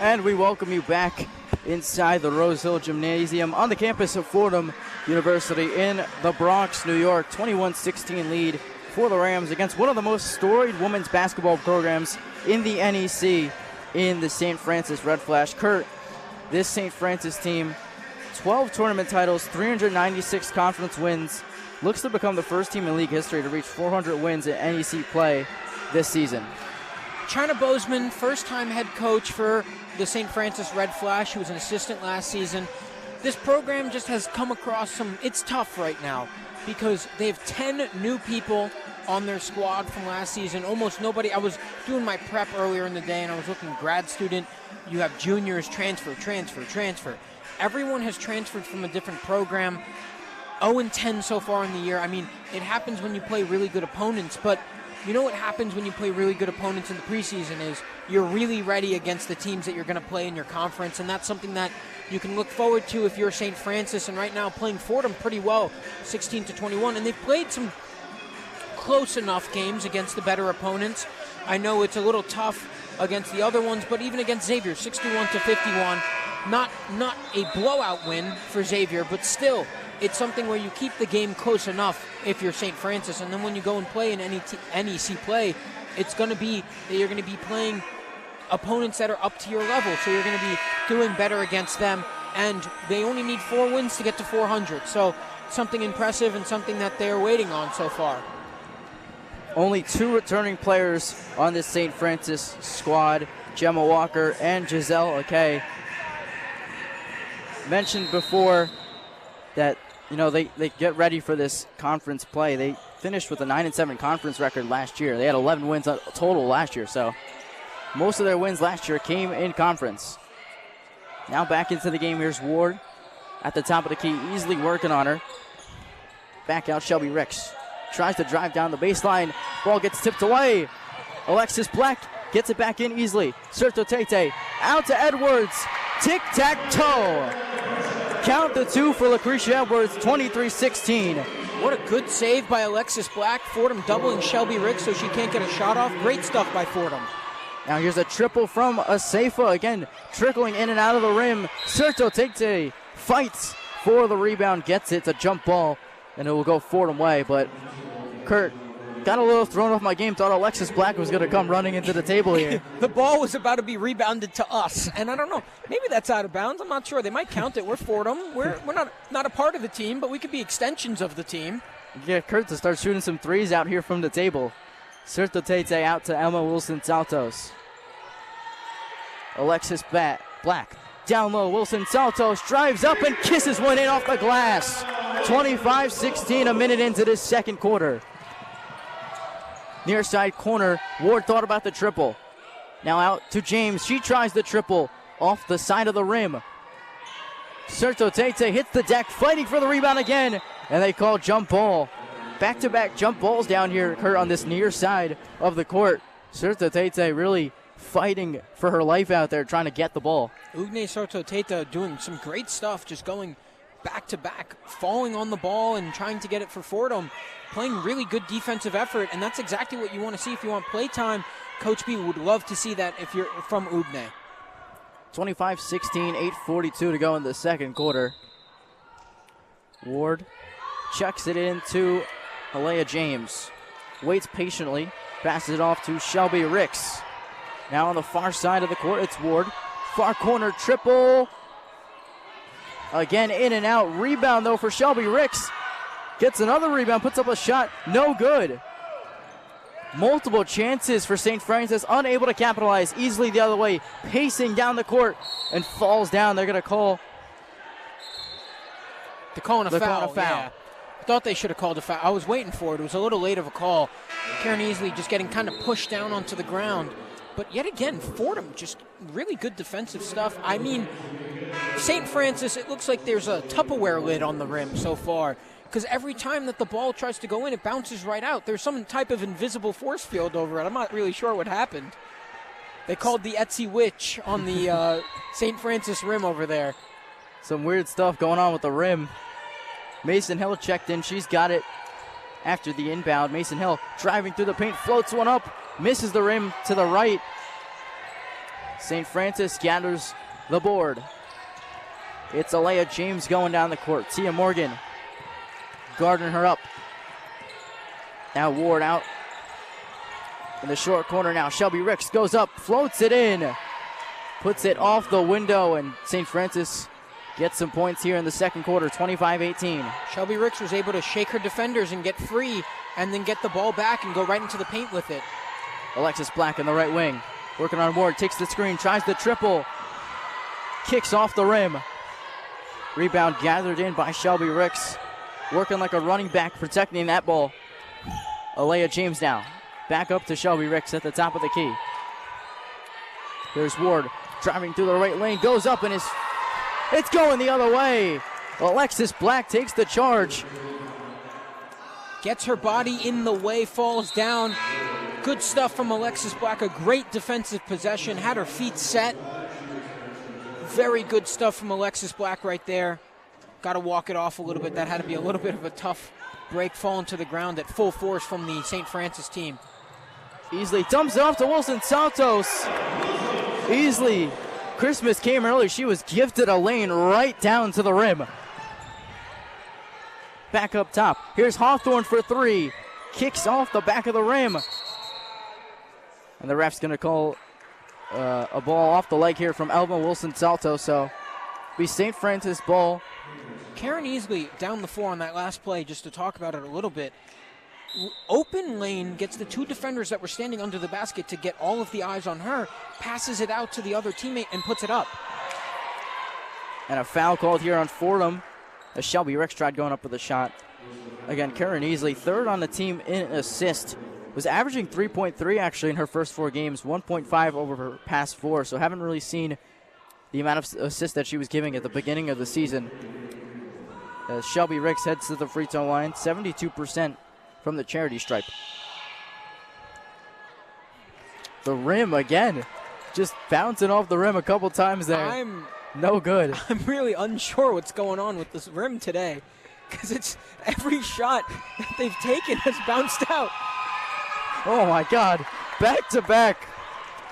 And we welcome you back inside the Rose Hill Gymnasium on the campus of Fordham University in the Bronx, New York. 21-16 lead for the Rams against one of the most storied women's basketball programs in the NEC in the St. Francis Red Flash. Kurt, this St. Francis team, 12 tournament titles, 396 conference wins, looks to become the first team in league history to reach 400 wins in NEC play this season.
China Bozeman, first-time head coach for the St. Francis Red Flash, who was an assistant last season. This program just has come across it's tough right now because they have 10 new people on their squad from last season. Almost nobody. I was doing my prep earlier in the day, and I was looking grad student. You have juniors, transfer. Everyone has transferred from a different program. 0-10 so far in the year. I mean, it happens when you play really good opponents, but you know what happens when you play really good opponents in the preseason is you're really ready against the teams that you're going to play in your conference, and that's something that you can look forward to if you're St. Francis, and right now playing Fordham pretty well, 16-21, and they've played some close enough games against the better opponents. I know it's a little tough against the other ones, but even against Xavier, 61-51, not a blowout win for Xavier, but still, it's something where you keep the game close enough if you're St. Francis, and then when you go and play in NEC play, it's going to be that you're going to be playing opponents that are up to your level, so you're going to be doing better against them, and they only need 4 wins to get to 400, so something impressive and something that they're waiting on so far.
Only 2 returning players on this St. Francis squad, Gemma Walker and Giselle Akay. Mentioned before that, you know, they get ready for this conference play. They finished with a 9-7 conference record last year. They had 11 wins total last year, so most of their wins last year came in conference. Now back into the game. Here's Ward at the top of the key, easily working on her. Back out Shelby Ricks. Tries to drive down the baseline. Ball gets tipped away. Alexis Black gets it back in easily. Serto Tete out to Edwards. Tic-tac-toe. Count the 2 for Lucretia Edwards, 23-16.
What a good save by Alexis Black. Fordham doubling Shelby Ricks so she can't get a shot off. Great stuff by Fordham.
Now here's a triple from Asaifa. Again, trickling in and out of the rim. Serto Tete fights for the rebound. Gets it. It's a jump ball, and it will go Fordham way. But Kurt, got a little thrown off my game. Thought Alexis Black was going to come running into the table here.
The ball was about to be rebounded to us, and I don't know. Maybe that's out of bounds. I'm not sure. They might count it. We're Fordham. We're not a part of the team, but we could be extensions of the team.
Get Kurt to start shooting some threes out here from the table. Serto Tete out to Emma Wilson-Saltos. Alexis Black. Down low, Wilson-Saltos drives up and kisses one in off the glass. 25-16, a minute into this second quarter. Near side corner, Ward thought about the triple. Now out to James. She tries the triple off the side of the rim. Serto Tete hits the deck, fighting for the rebound again, and they call jump ball. Back-to-back jump balls down here, Kurt, on this near side of the court. Serto Tete really fighting for her life out there, trying to get the ball.
Ugne Serto Tete doing some great stuff, just going back-to-back, falling on the ball and trying to get it for Fordham, playing really good defensive effort, and that's exactly what you want to see if you want playtime. Coach B would love to see that if you're from Ugne.
25-16, 8:42 to go in the second quarter. Ward checks it into Alea James. Waits patiently, passes it off to Shelby Ricks. Now on the far side of the court, it's Ward. Far corner triple. Again, in and out. Rebound, though, for Shelby Ricks. Gets another rebound, puts up a shot. No good. Multiple chances for St. Francis, unable to capitalize. Easily the other way, pacing down the court and falls down. They're going to call.
They're calling a foul.
Calling a foul.
Yeah. I thought they should have called a foul. I was waiting for it. It was a little late of a call. Karen Easley just getting kind of pushed down onto the ground. But yet again, Fordham, just really good defensive stuff. I mean, St. Francis, it looks like there's a Tupperware lid on the rim so far, because every time that the ball tries to go in, it bounces right out. There's some type of invisible force field over it. I'm not really sure what happened. They called the Etsy Witch on the St. Francis rim over there.
Some weird stuff going on with the rim. Mason Hill checked in. She's got it after the inbound. Mason Hill driving through the paint, floats one up, misses the rim to the right. St. Francis gathers the board. It's Alea James going down the court. Tia Morgan guarding her up. Now Ward out in the short corner now. Shelby Ricks goes up, floats it in, puts it off the window, and St. Francis gets some points here in the second quarter, 25-18.
Shelby Ricks was able to shake her defenders and get free and then get the ball back and go right into the paint with it.
Alexis Black in the right wing, working on Ward, takes the screen, tries the triple, kicks off the rim. Rebound gathered in by Shelby Ricks, working like a running back, protecting that ball. Alea James now, back up to Shelby Ricks at the top of the key. There's Ward, driving through the right lane, goes up and it's going the other way. Alexis Black takes the charge.
Gets her body in the way, falls down. Good stuff from Alexis Black, a great defensive possession, had her feet set. Very good stuff from Alexis Black right there. Got to walk it off a little bit. That had to be a little bit of a tough break, falling to the ground at full force from the St. Francis team.
Easily dumps it off to Wilson-Saltos. Easily. Christmas came early. She was gifted a lane right down to the rim. Back up top. Here's Hawthorne for three. Kicks off the back of the rim. And the ref's going to call a ball off the leg here from Elma Wilson-Saltos. So be St. Francis ball.
Karen Easley down the floor on that last play, just to talk about it a little bit. Open lane, gets the two defenders that were standing under the basket to get all of the eyes on her, passes it out to the other teammate and puts it up.
And a foul called here on Fordham as Shelby Ricks tried going up with a shot. Again, Karen Easley, third on the team in assist. Was averaging 3.3 actually in her first four games, 1.5 over her past four, so haven't really seen the amount of assists that she was giving at the beginning of the season. As Shelby Ricks heads to the free throw line, 72% from the charity stripe. The rim again, just bouncing off the rim a couple times there. No good.
I'm really unsure what's going on with this rim today, because it's every shot that they've taken has bounced out.
Oh my God, back to back,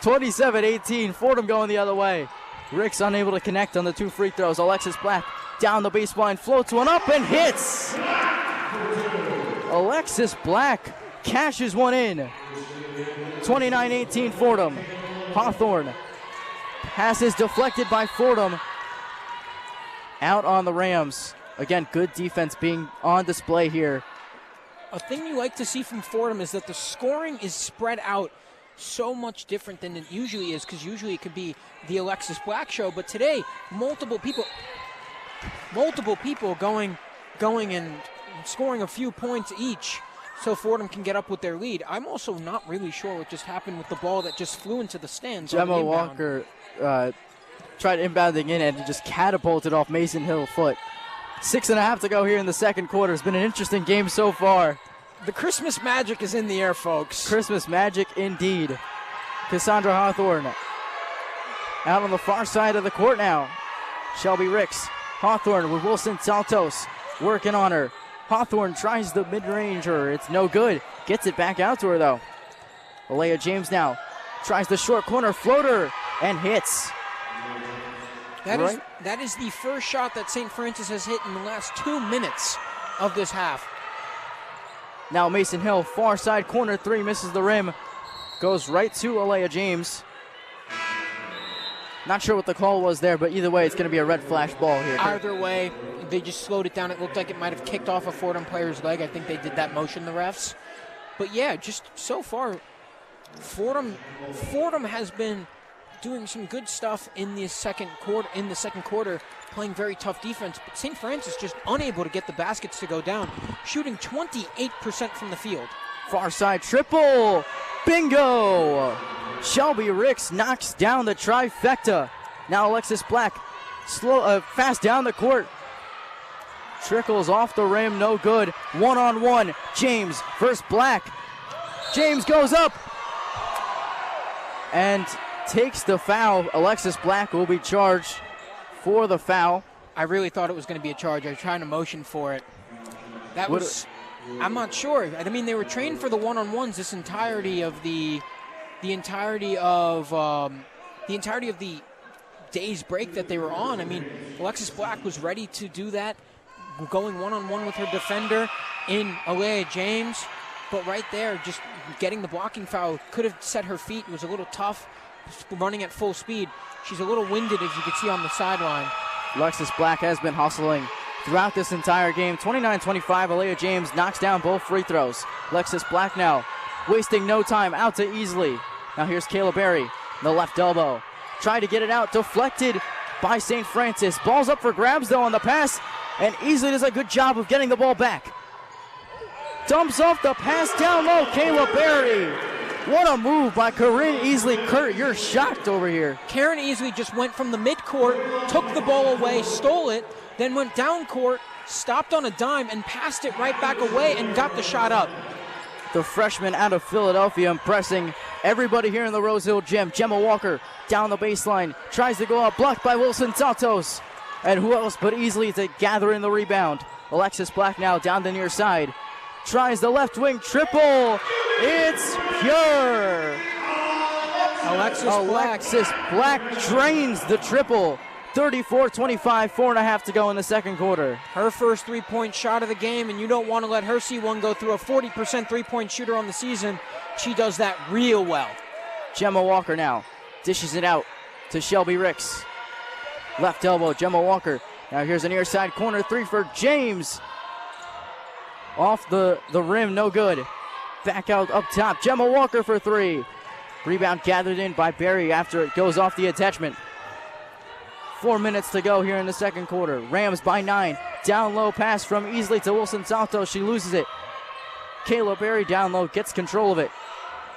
27-18, Fordham going the other way. Ricks unable to connect on the two free throws. Alexis Black down the baseline, floats one up and hits. Alexis Black cashes one in. 29-18 Fordham. Hawthorne. Pass is deflected by Fordham. Out on the Rams. Again, good defense being on display here
a thing you like to see from Fordham is that the scoring is spread out so much different than it usually is, because usually it could be the Alexis Black show, but today multiple people going and scoring a few points each so Fordham can get up with their lead. I'm also not really sure what just happened with the ball that just flew into the stands.
Gemma Walker tried inbounding in and just catapulted off Mason Hill's foot. 6.5 to go here in the second quarter. It's been an interesting game so far.
The Christmas magic is in the air, folks.
Christmas magic indeed. Cassandra Hawthorne out on the far side of the court now. Shelby Ricks. Hawthorne with Wilson Saltos working on her. Hawthorne tries the mid-ranger. It's no good. Gets it back out to her, though. Alea James now tries the short corner floater and hits.
That is the first shot that St. Francis has hit in the last 2 minutes of this half.
Now Mason Hill, far side corner three, misses the rim. Goes right to Alea James. Not sure what the call was there, but either way, it's going to be a red flash ball here.
Either way, they just slowed it down. It looked like it might have kicked off a Fordham player's leg. I think they did that motion, the refs. But yeah, just so far, Fordham has been doing some good stuff in the second quarter, playing very tough defense. But St. Francis just unable to get the baskets to go down, shooting 28% from the field.
Far side triple. Bingo! Shelby Ricks knocks down the trifecta. Now Alexis Black fast down the court. Trickles off the rim, no good. One-on-one, James versus Black. James goes up and takes the foul. Alexis Black will be charged for the foul.
I really thought it was going to be a charge. I was trying to motion for it. I'm not sure. I mean, they were trained for the one-on-ones this entirety of the entirety of the day's break that they were on. I mean, Alexis Black was ready to do that, going one-on-one with her defender in Alea James, but right there, just getting the blocking foul could have set her feet. It was a little tough, running at full speed. She's a little winded, as you can see on the sideline.
Alexis Black has been hustling throughout this entire game. 29-25, Alea James knocks down both free throws. Alexis Black now wasting no time, out to Easley. Now here's Kayla Berry, the left elbow. Tried to get it out, deflected by St. Francis. Ball's up for grabs though on the pass, and Easley does a good job of getting the ball back. Dumps off the pass down low, Kayla Berry. What a move by Corinne Easley. Kurt, you're shocked over here.
Karen Easley just went from the midcourt, took the ball away, stole it, then went down court, stopped on a dime, and passed it right back away and got the shot up.
The freshman out of Philadelphia impressing everybody here in the Rose Hill Gym. Gemma Walker down the baseline, tries to go up, blocked by Wilson Santos. And who else but Easley to gather in the rebound. Alexis Black now down the near side. Tries the left wing triple. It's pure. Alexis Black drains the triple. 34-25, 4.5 to go in the second quarter.
Her first three-point shot of the game, and you don't want to let her see one go through. A 40% three-point shooter on the season. She does that real well.
Gemma Walker now dishes it out to Shelby Ricks. Left elbow, Gemma Walker. Now here's a near side corner three for James. Off the rim, no good. Back out up top, Gemma Walker for three. Rebound gathered in by Berry after it goes off the attachment. 4 minutes to go here in the second quarter. Rams by 9. Down low pass from Easley to Wilson Santos. She loses it. Kayla Berry down low, gets control of it.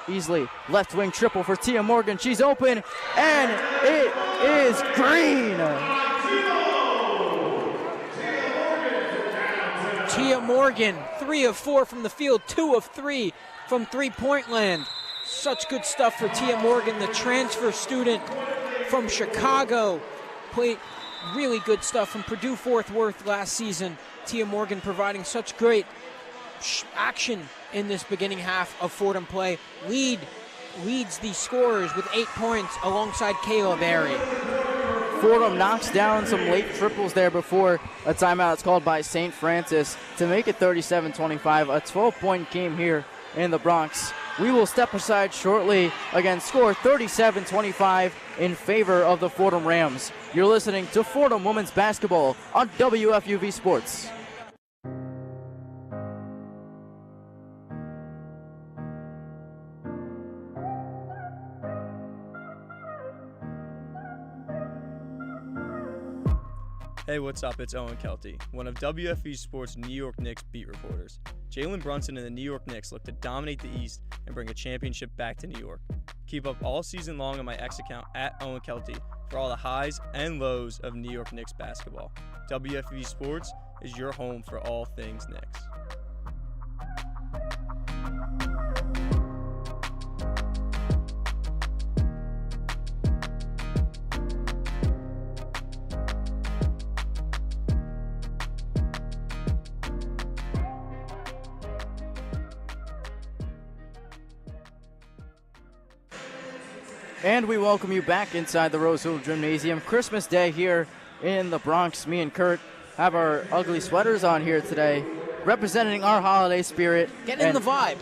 Easley, left wing triple for Tia Morgan. She's open, and it is green.
Tia Morgan, 3 of 4 from the field, 2 of 3 from three-point land. Such good stuff for Tia Morgan, the transfer student from Chicago. Played really good stuff from Purdue Fort Worth last season. Tia Morgan providing such great action in this beginning half of Fordham play. Leads the scorers with 8 points alongside Kayla Berry.
Fordham knocks down some late triples there before a timeout is called by St. Francis to make it 37-25, a 12-point game here in the Bronx. We will step aside shortly. Again, score 37-25 in favor of the Fordham Rams. You're listening to Fordham Women's Basketball on WFUV Sports.
Hey, what's up? It's Owen Kelty, one of WFUV Sports' New York Knicks beat reporters. Jalen Brunson and the New York Knicks look to dominate the East and bring a championship back to New York. Keep up all season long on my X account at Owen Kelty for all the highs and lows of New York Knicks basketball. WFUV Sports is your home for all things Knicks.
And we welcome you back inside the Rose Hill Gymnasium. Christmas Day here in the Bronx. Me and Kurt have our ugly sweaters on here today, representing our holiday spirit.
Getting in the vibe.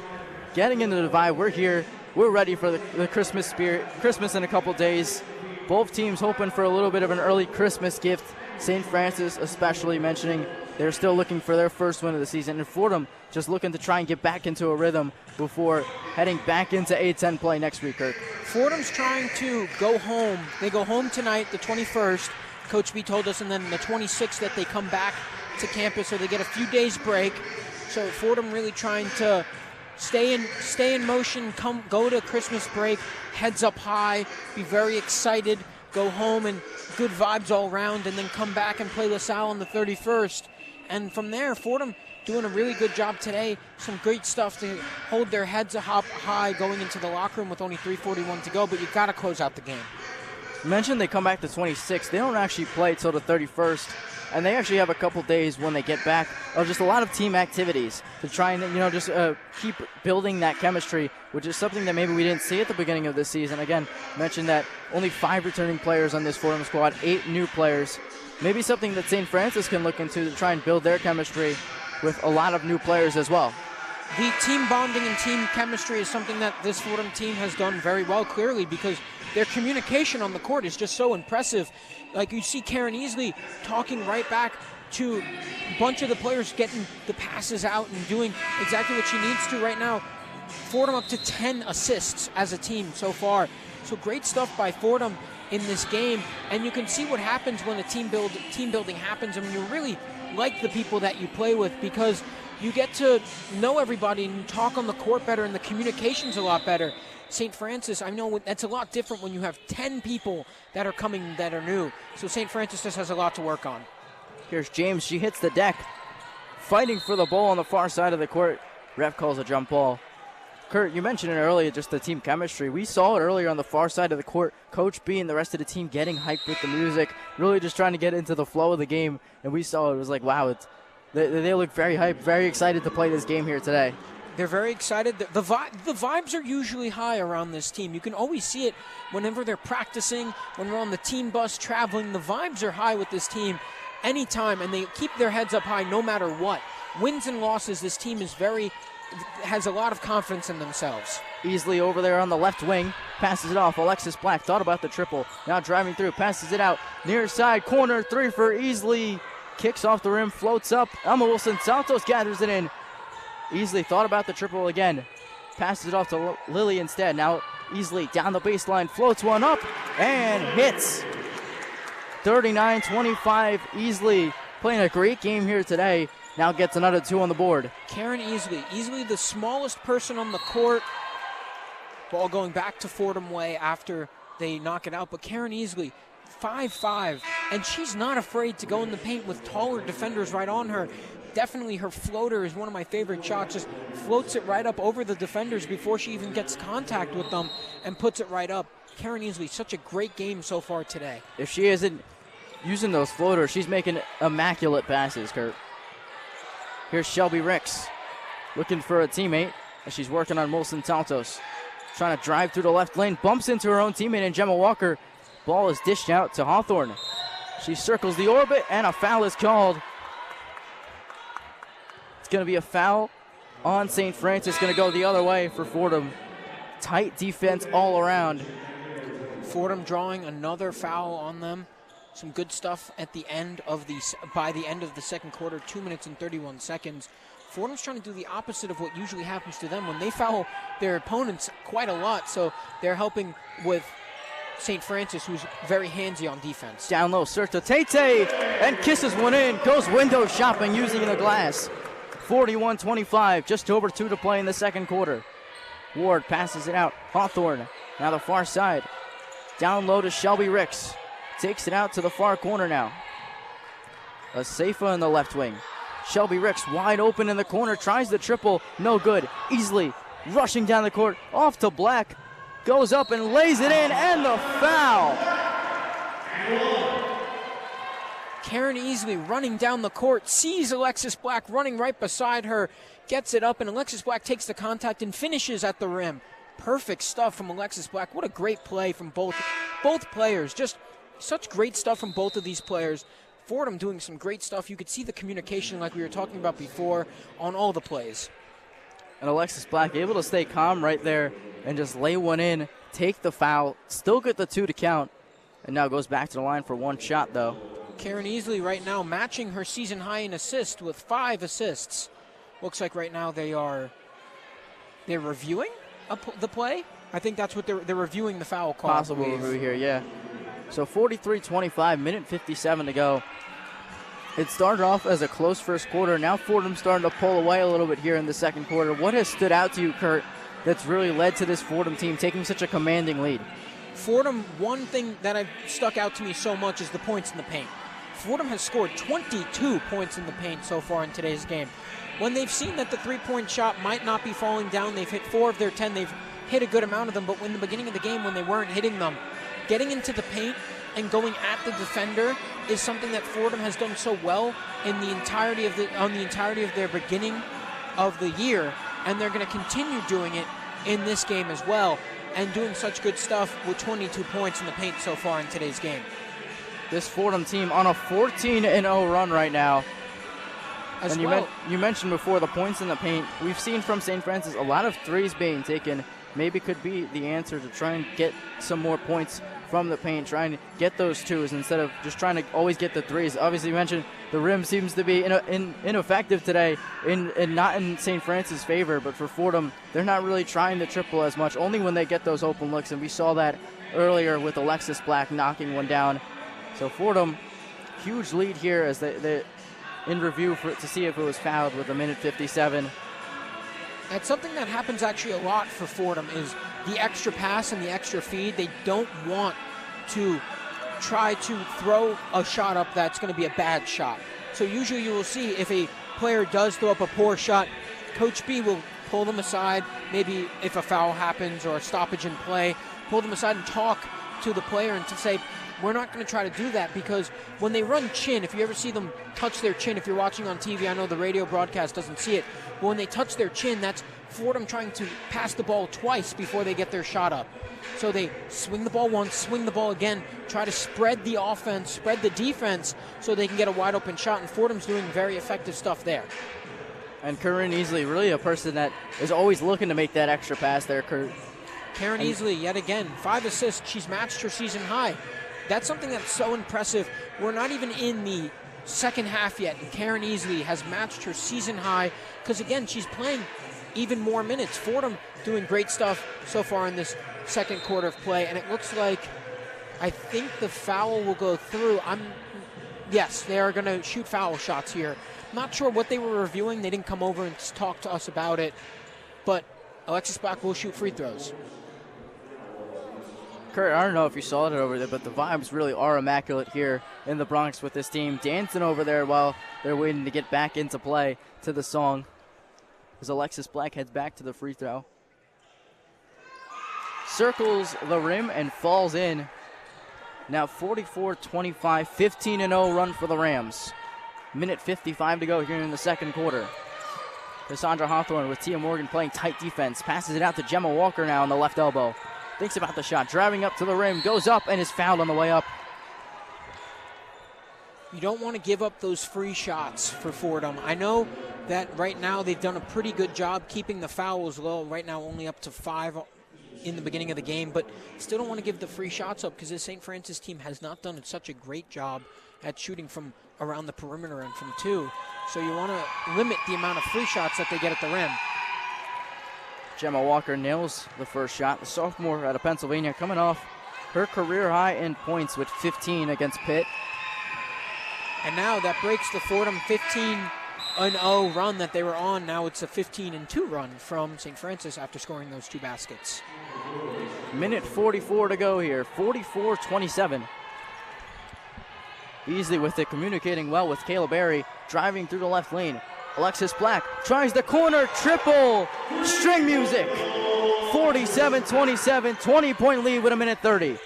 Getting into the vibe. We're here. We're ready for the Christmas spirit. Christmas in a couple days. Both teams hoping for a little bit of an early Christmas gift. St. Francis especially mentioning they're still looking for their first win of the season. And Fordham just looking to try and get back into a rhythm before heading back into A-10 play next week, Kirk.
Fordham's trying to go home. They go home tonight, the 21st. Coach B told us, and then the 26th that they come back to campus, so they get a few days break. So Fordham really trying to stay in motion, go to Christmas break, heads up high, be very excited, go home and good vibes all around, and then come back and play LaSalle on the 31st. And from there, Fordham doing a really good job today. Some great stuff to hold their heads high going into the locker room with only 3:41 to go, but you've got to close out the game.
You mentioned they come back the 26th. They don't actually play till the 31st, and they actually have a couple days when they get back of just a lot of team activities to try and, just keep building that chemistry, which is something that maybe we didn't see at the beginning of this season. Again, mentioned that only 5 returning players on this Fordham squad, 8 new players. Maybe something that St. Francis can look into to try and build their chemistry with a lot of new players as well.
The team bonding and team chemistry is something that this Fordham team has done very well, clearly, because their communication on the court is just so impressive. Like, you see Karen Easley talking right back to a bunch of the players, getting the passes out and doing exactly what she needs to right now. Fordham up to 10 assists as a team so far. So great stuff by Fordham in this game, and you can see what happens when a team building happens, and you really like the people that you play with, because you get to know everybody and you talk on the court better, and the communication's a lot better. St. Francis, I know that's a lot different when you have 10 people that are coming that are new. So St. Francis just has a lot to work on.
Here's James. She hits the deck, fighting for the ball on the far side of the court. Ref calls a jump ball. Kurt, you mentioned it earlier, just the team chemistry. We saw it earlier on the far side of the court. Coach B and the rest of the team getting hyped with the music, really just trying to get into the flow of the game. And we saw it was like, wow, they look very hyped, very excited to play this game here today.
They're very excited. The vibes are usually high around this team. You can always see it whenever they're practicing, when we're on the team bus traveling. The vibes are high with this team anytime, and they keep their heads up high no matter what. Wins and losses, this team has a lot of confidence in themselves.
Easily over there on the left wing, passes it off. Alexis Black thought about the triple. Now driving through, passes it out. Near side corner, 3 for Easley. Kicks off the rim, floats up. Emma Wilson Santos gathers it in. Easley thought about the triple again. Passes it off to Lily instead. Now Easley down the baseline, floats one up, and hits. 39-25, Easley playing a great game here today. Now gets another 2 on the board.
Karen Easley the smallest person on the court. Ball going back to Fordham way after they knock it out. But Karen Easley, 5'5", and she's not afraid to go in the paint with taller defenders right on her. Definitely her floater is one of my favorite shots. Just floats it right up over the defenders before she even gets contact with them and puts it right up. Karen Easley, such a great game so far today.
If she isn't using those floaters, she's making immaculate passes, Kurt. Here's Shelby Ricks looking for a teammate as she's working on Wilson Santos. Trying to drive through the left lane, bumps into her own teammate and Gemma Walker. Ball is dished out to Hawthorne. She circles the orbit and a foul is called. It's going to be a foul on St. Francis. Going to go the other way for Fordham. Tight defense all around.
Fordham drawing another foul on them. Some good stuff at the end of by the end of the second quarter, 2 minutes and 31 seconds. Fordham's trying to do the opposite of what usually happens to them when they foul their opponents quite a lot. So they're helping with St. Francis, who's very handsy on defense.
Down low, search to Tate, and kisses one in. Goes window shopping using the glass. 41-25, just over 2 to play in the second quarter. Ward passes it out. Hawthorne, now the far side. Down low to Shelby Ricks. Takes it out to the far corner now. Asafa in the left wing. Shelby Ricks wide open in the corner, tries the triple, no good. Easily rushing down the court, off to Black. Goes up and lays it in, and the foul.
Karen Easley running down the court, sees Alexis Black running right beside her, gets it up, and Alexis Black takes the contact and finishes at the rim. Perfect stuff from Alexis Black. What a great play from both players. Just such great stuff from both of these players. Fordham doing some great stuff. You could see the communication like we were talking about before on all the plays.
And Alexis Black able to stay calm right there and just lay one in, take the foul, still get the 2 to count, and now goes back to the line for 1 shot though.
Karen Easley right now matching her season high in assists with 5 assists. Looks like right now they're reviewing the play. I think that's what they're reviewing the foul call.
Possible review here, yeah. So 43-25, minute 57 to go. It started off as a close first quarter. Now Fordham's starting to pull away a little bit here in the second quarter. What has stood out to you, Kurt, that's really led to this Fordham team taking such a commanding lead?
Fordham, one thing that have stuck out to me so much is the points in the paint. Fordham has scored 22 points in the paint so far in today's game. When they've seen that the three-point shot might not be falling down, they've hit 4 of their 10. They've hit a good amount of them, but in the beginning of the game when they weren't hitting them, getting into the paint and going at the defender is something that Fordham has done so well in the entirety of their beginning of the year, and they're going to continue doing it in this game as well, and doing such good stuff with 22 points in the paint so far in today's game.
This Fordham team on a 14-0 run right now. And you mentioned before the points in the paint. We've seen from St. Francis a lot of threes being taken. Maybe could be the answer to try and get some more points from the paint, trying to get those 2s instead of just trying to always get the 3s. Obviously, you mentioned the rim seems to be ineffective today, not in St. Francis' favor, but for Fordham, they're not really trying to triple as much, only when they get those open looks, and we saw that earlier with Alexis Black knocking one down. So Fordham, huge lead here as they in review to see if it was fouled with 1:57.
That's something that happens actually a lot for Fordham is the extra pass and the extra feed. They don't want to try to throw a shot up that's going to be a bad shot. So usually you will see if a player does throw up a poor shot, Coach B will pull them aside, maybe if a foul happens or a stoppage in play, pull them aside and talk to the player and to say, we're not going to try to do that, because when they run chin, if you ever see them touch their chin, if you're watching on TV, I know the radio broadcast doesn't see it, but when they touch their chin, that's Fordham trying to pass the ball twice before they get their shot up. So they swing the ball once, swing the ball again, try to spread the offense, spread the defense so they can get a wide open shot, and Fordham's doing very effective stuff there.
And Karen Easley, really a person that is always looking to make that extra pass there, Kurt.
Karen Easley, yet again, 5 assists. She's matched her season high. That's something that's so impressive. We're not even in the second half yet, and Karen Easley has matched her season high because, again, she's playing even more minutes. Fordham doing great stuff so far in this second quarter of play, and it looks like I think the foul will go through. Yes, they are going to shoot foul shots here. Not sure what they were reviewing. They didn't come over and talk to us about it, but Alexis Black will shoot free throws.
Kurt, I don't know if you saw it over there, but the vibes really are immaculate here in the Bronx with this team dancing over there while they're waiting to get back into play to the song. As Alexis Black heads back to the free throw. Circles the rim and falls in. Now 44-25, 15-0 run for the Rams. 1:55 to go here in the second quarter. Cassandra Hawthorne with Tia Morgan playing tight defense. Passes it out to Gemma Walker now on the left elbow. Thinks about the shot, driving up to the rim, goes up and is fouled on the way up.
You don't want to give up those free shots for Fordham. I know that right now they've done a pretty good job keeping the fouls low. Right now only up to 5 in the beginning of the game, but still don't want to give the free shots up because this St. Francis team has not done such a great job at shooting from around the perimeter and from 2. So you want to limit the amount of free shots that they get at the rim.
Gemma Walker nails the first shot. The sophomore out of Pennsylvania coming off her career high in points with 15 against Pitt.
And now that breaks the Fordham 15-0 run that they were on. Now it's a 15-2 run from St. Francis after scoring those 2 baskets.
Minute 44 to go here, 44-27. Beasley with it, communicating well with Kayla Berry, driving through the left lane. Alexis Black tries the corner, triple, string music. 47-27, 20-point lead with a minute 30.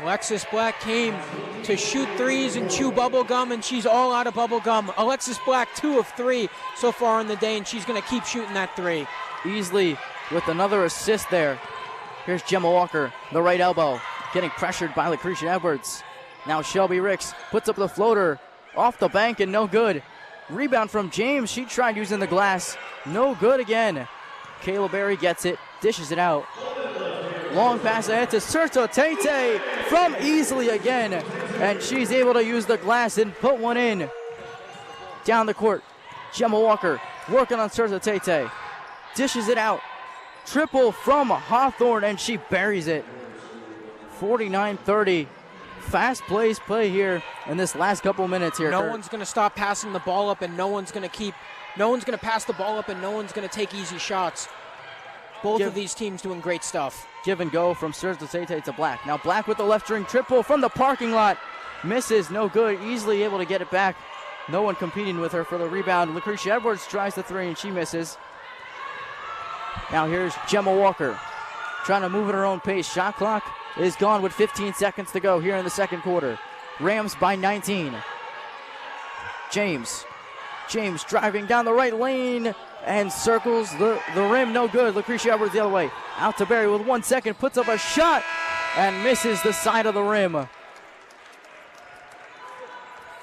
Alexis Black came to shoot threes and chew bubble gum, and she's all out of bubble gum. Alexis Black, 2 of 3 so far in the day, and she's going to keep shooting that 3.
Beasley with another assist there. Here's Gemma Walker, the right elbow, getting pressured by Lucretia Edwards. Now Shelby Ricks puts up the floater off the bank and no good. Rebound from James. She tried using the glass. No good again. Kayla Berry gets it, dishes it out. Long pass ahead to Serta Tate from easily again. And she's able to use the glass and put one in. Down the court, Gemma Walker working on Serta Tate. Dishes it out. Triple from Hawthorne, and she buries it. 49-30. Fast play here in this last couple minutes here.
No one's going to stop passing the ball up, and no one's going to pass the ball up, and no one's going to take easy shots. Both of these teams doing great stuff.
Give and go from Serta Tate to Black. Now Black with the left ring triple from the parking lot. Misses, no good. Easily able to get it back. No one competing with her for the rebound. Lucretia Edwards tries the 3 and she misses. Now here's Gemma Walker trying to move at her own pace. Shot clock is gone with 15 seconds to go here in the second quarter. Rams by 19. James driving down the right lane and circles the rim, no good. Lucretia Edwards the other way. Out to Berry with 1 second, puts up a shot and misses the side of the rim.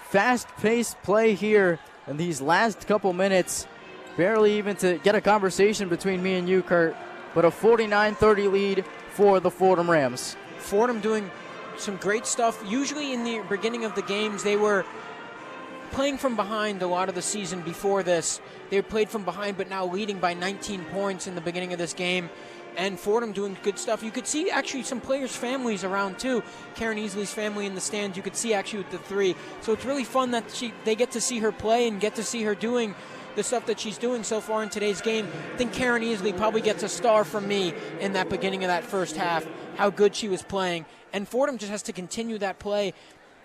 Fast-paced play here in these last couple minutes. Barely even to get a conversation between me and you, Kurt, but a 49-30 lead for the Fordham Rams.
Fordham doing some great stuff. Usually in the beginning of the games, they were playing from behind a lot of the season before this. They played from behind, but now leading by 19 points in the beginning of this game. And Fordham doing good stuff. You could see actually some players' families around too. Karen Easley's family in the stands. You could see actually with the 3. So it's really fun that they get to see her play and get to see her doing the stuff that she's doing so far in today's game. I think Karen Easley probably gets a star from me in that beginning of that first half, how good she was playing. And Fordham just has to continue that play.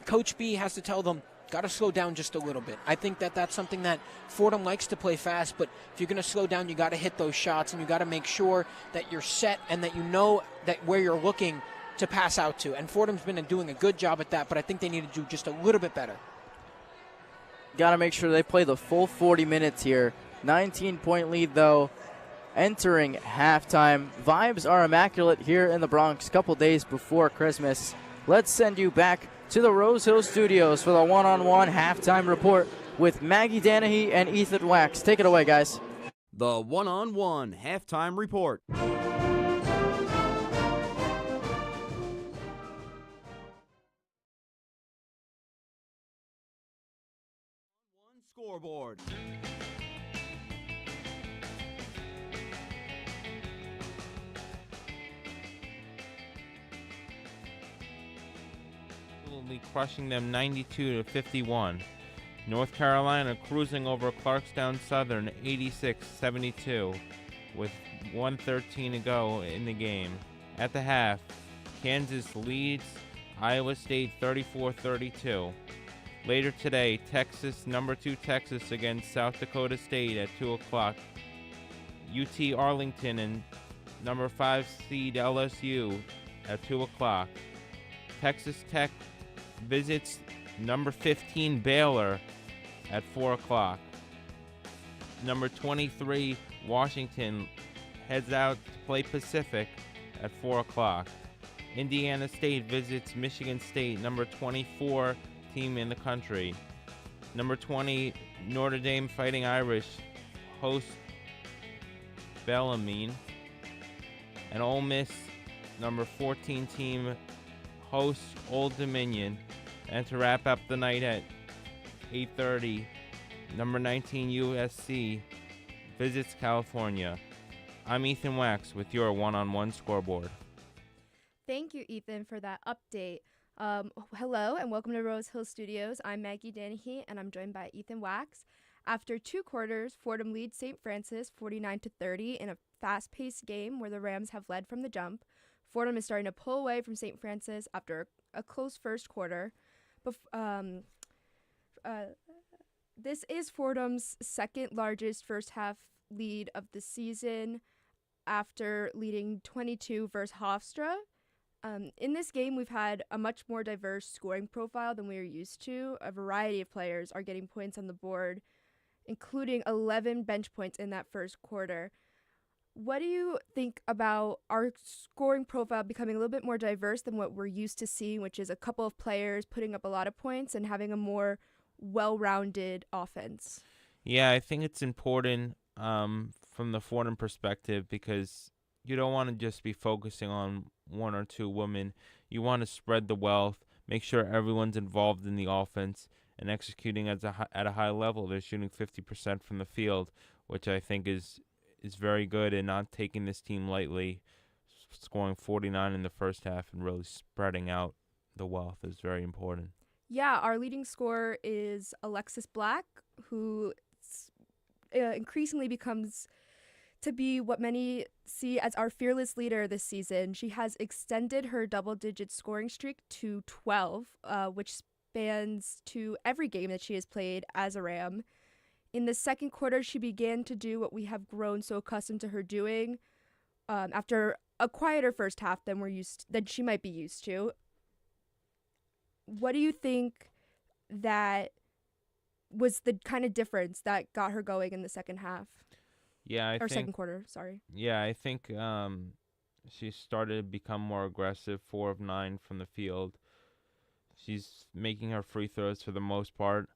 Coach B has to tell them, got to slow down just a little bit. I think that that's something that Fordham likes to play fast, but if you're going to slow down, you got to hit those shots, and you got to make sure that you're set and that you know that where you're looking to pass out to. And Fordham's been doing a good job at that, but I think they need to do just a little bit better.
Got to make sure they play the full 40 minutes here. 19-point lead, though, entering halftime. Vibes are immaculate here in the Bronx, couple days before Christmas. Let's send you back to the Rose Hill Studios for the one-on-one halftime report with Maggie Danahy and Ethan Wax. Take it away, guys.
The one-on-one halftime report. Scoreboard.
Crushing them 92-51. North Carolina cruising over Clarkstown Southern 86-72 with 1:13 to go in the game. At the half, Kansas leads Iowa State 34-32. Later today, number 2 Texas against South Dakota State at 2 o'clock. UT Arlington and number 5 seed LSU at 2 o'clock. Texas Tech visits number 15 Baylor at 4 o'clock. Number 23 Washington heads out to play Pacific at 4 o'clock. Indiana State visits Michigan State, number 24 team in the country. Number 20 Notre Dame Fighting Irish host Bellarmine. And Ole Miss, number 14 team, hosts Old Dominion. And to wrap up the night at 8:30, number 19 USC visits California. I'm Ethan Wax with your one-on-one scoreboard.
Thank you, Ethan, for that update. Hello and welcome to Rose Hill Studios. I'm Maggie Danahy and I'm joined by Ethan Wax. After 2 quarters, Fordham leads St. Francis 49-30 in a fast-paced game where the Rams have led from the jump. Fordham is starting to pull away from St. Francis after a close first quarter. This is Fordham's second largest first half lead of the season after leading 22 versus Hofstra. In this game, we've had a much more diverse scoring profile than we are used to. A variety of players are getting points on the board, including 11 bench points in that first quarter. What do you think about our scoring profile becoming a little bit more diverse than what we're used to seeing, which is a couple of players putting up a lot of points and having a more well-rounded offense?
Yeah, I think it's important from the Fordham perspective because you don't want to just be focusing on one or two women. You want to spread the wealth, make sure everyone's involved in the offense and executing at a high level. They're shooting 50% from the field, which I think is very good, and not taking this team lightly. Scoring 49 in the first half and really spreading out the wealth is very important.
Yeah, our leading scorer is Alexis Black, who increasingly becomes to be what many see as our fearless leader this season. She has extended her double-digit scoring streak to 12, which spans to every game that she has played as a Ram. In the second quarter, she began to do what we have grown so accustomed to her doing after a quieter first half than she might be used to. What do you think that was the kind of difference that got her going in the second half? Second quarter, sorry.
Yeah, I think she started to become more aggressive, 4 of 9 from the field. She's making her free throws for the most part,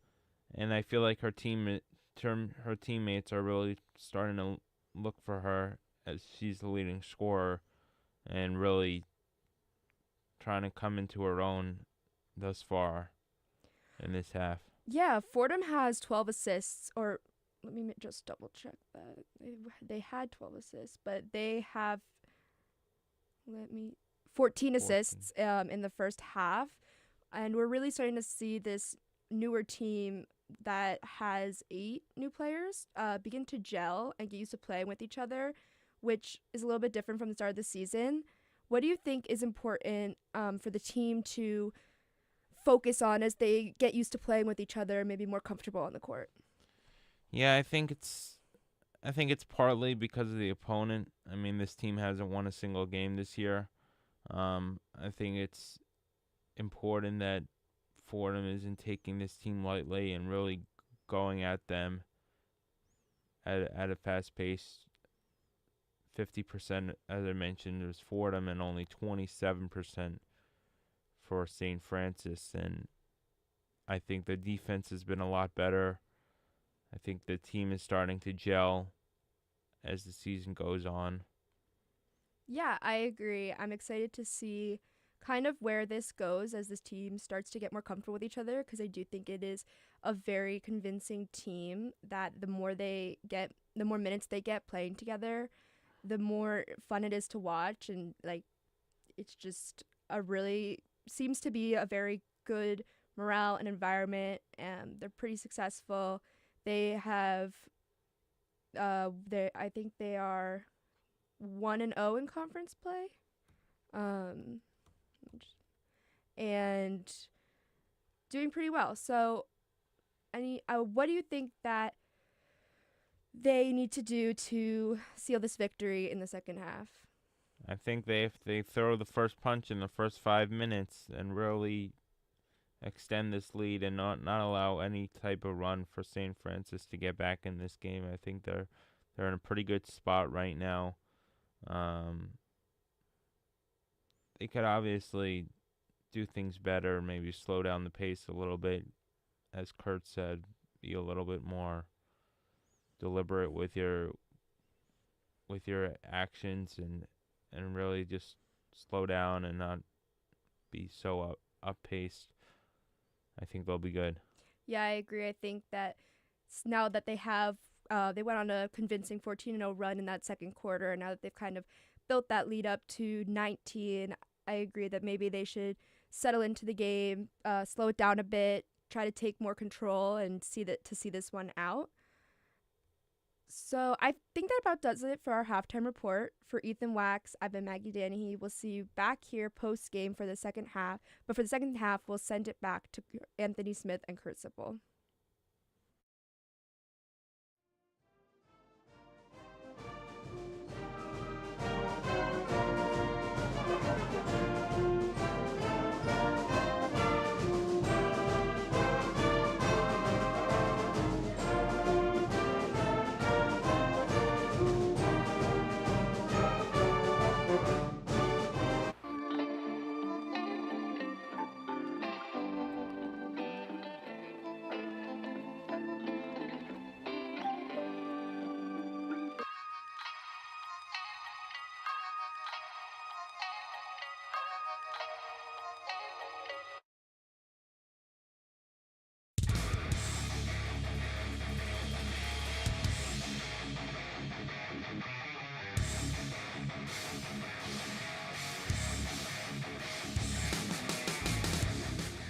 and I feel like her teammates are really starting to look for her as she's the leading scorer and really trying to come into her own thus far in this half.
Yeah, Fordham has 12 assists, or let me just double check that. They had 12 assists, but they have 14 assists in the first half. And we're really starting to see this newer team that has 8 new players begin to gel and get used to playing with each other, which is a little bit different from the start of the season. What do you think is important for the team to focus on as they get used to playing with each other and maybe more comfortable on the court?
Yeah, I think it's partly because of the opponent. I mean, this team hasn't won a single game this year. I think it's important that Fordham isn't taking this team lightly and really going at them at a fast pace. 50%, as I mentioned, was Fordham, and only 27% for St. Francis. And I think the defense has been a lot better. I think the team is starting to gel as the season goes on.
Yeah, I agree. I'm excited to see kind of where this goes as this team starts to get more comfortable with each other, because I do think it is a very convincing team that the more minutes they get playing together, the more fun it is to watch. And it's just seems to be a very good morale and environment, and they're pretty successful. They have I think they are 1-0 in conference play. And doing pretty well. So what do you think that they need to do to seal this victory in the second half?
I think if they throw the first punch in the first 5 minutes and really extend this lead and not allow any type of run for St. Francis to get back in this game, I think they're in a pretty good spot right now. They could obviously do things better, maybe slow down the pace a little bit. As Kurt said, be a little bit more deliberate with your actions and really just slow down and not be so up-paced. I think they'll be good.
Yeah, I agree. I think that now that they have, they went on a convincing 14-0 run in that second quarter, and now that they've kind of built that lead up to 19, I agree that maybe they should settle into the game, slow it down a bit, try to take more control and see this one out. So I think that about does it for our halftime report. For Ethan Wax, I've been Maggie Danahy. We'll see you back here post-game for the second half. But for the second half, we'll send it back to Anthony Smith and Kurt Sipple.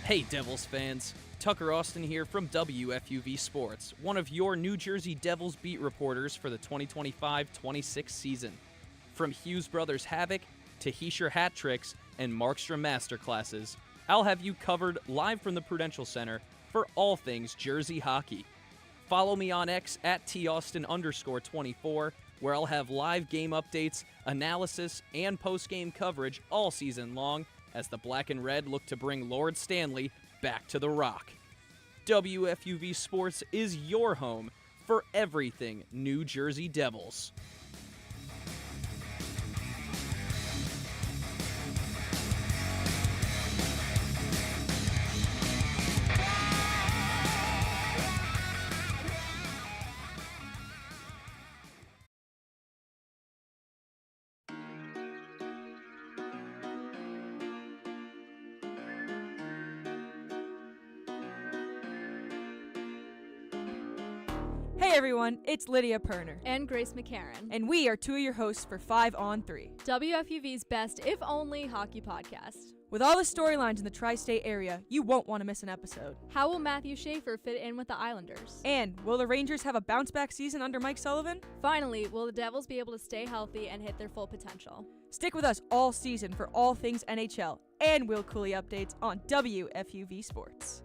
Hey Devils fans, Tucker Austin here from WFUV Sports, one of your New Jersey Devils beat reporters for the 2025-26 season. From Hughes Brothers Havoc to Heischer hat tricks and Markstrom masterclasses, I'll have you covered live from the Prudential Center for all things Jersey hockey. Follow me on X at @Taustin_24, where I'll have live game updates, analysis, and post-game coverage all season long as the Black and Red look to bring Lord Stanley back to the Rock. WFUV Sports is your home for everything New Jersey Devils.
Hey everyone, it's Lydia Perner.
And Grace McCarran.
And we are two of your hosts for 5 on 3.
WFUV's best, if only, hockey podcast.
With all the storylines in the tri-state area, you won't want to miss an episode.
How will Matthew Schaefer fit in with the Islanders?
And will the Rangers have a bounce-back season under Mike Sullivan?
Finally, will the Devils be able to stay healthy and hit their full potential?
Stick with us all season for all things NHL and Will Cooley updates on WFUV Sports.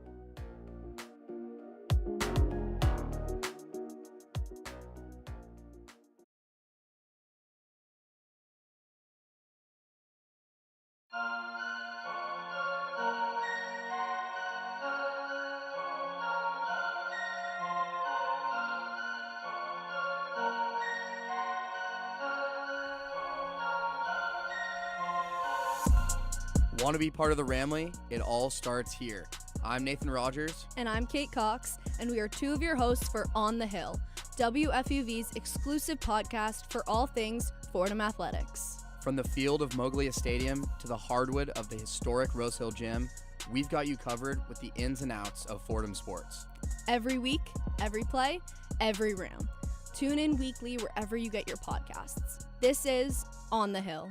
Want to be part of the Ramley? It all starts here. I'm Nathan Rogers.
And I'm Kate Cox, and we are two of your hosts for On the Hill, WFUV's exclusive podcast for all things Fordham athletics.
From the field of Moglia Stadium to the hardwood of the historic Rose Hill Gym, we've got you covered with the ins and outs of Fordham sports.
Every week, every play, every round. Tune in weekly wherever you get your podcasts. This is On the Hill.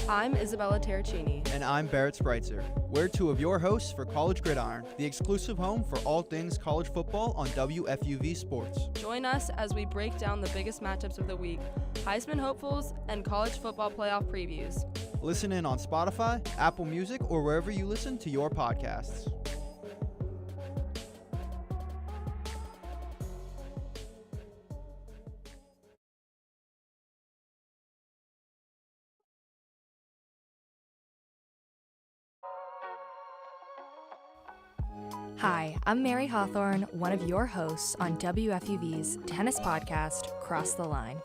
I'm Isabella Terracini.
And I'm Barrett Spreitzer. We're two of your hosts for College Gridiron, the exclusive home for all things college football on WFUV Sports.
Join us as we break down the biggest matchups of the week, Heisman hopefuls, and college football playoff previews.
Listen in on Spotify, Apple Music, or wherever you listen to your podcasts.
Hi, I'm Mary Hawthorne, one of your hosts on WFUV's tennis podcast, Cross the Line.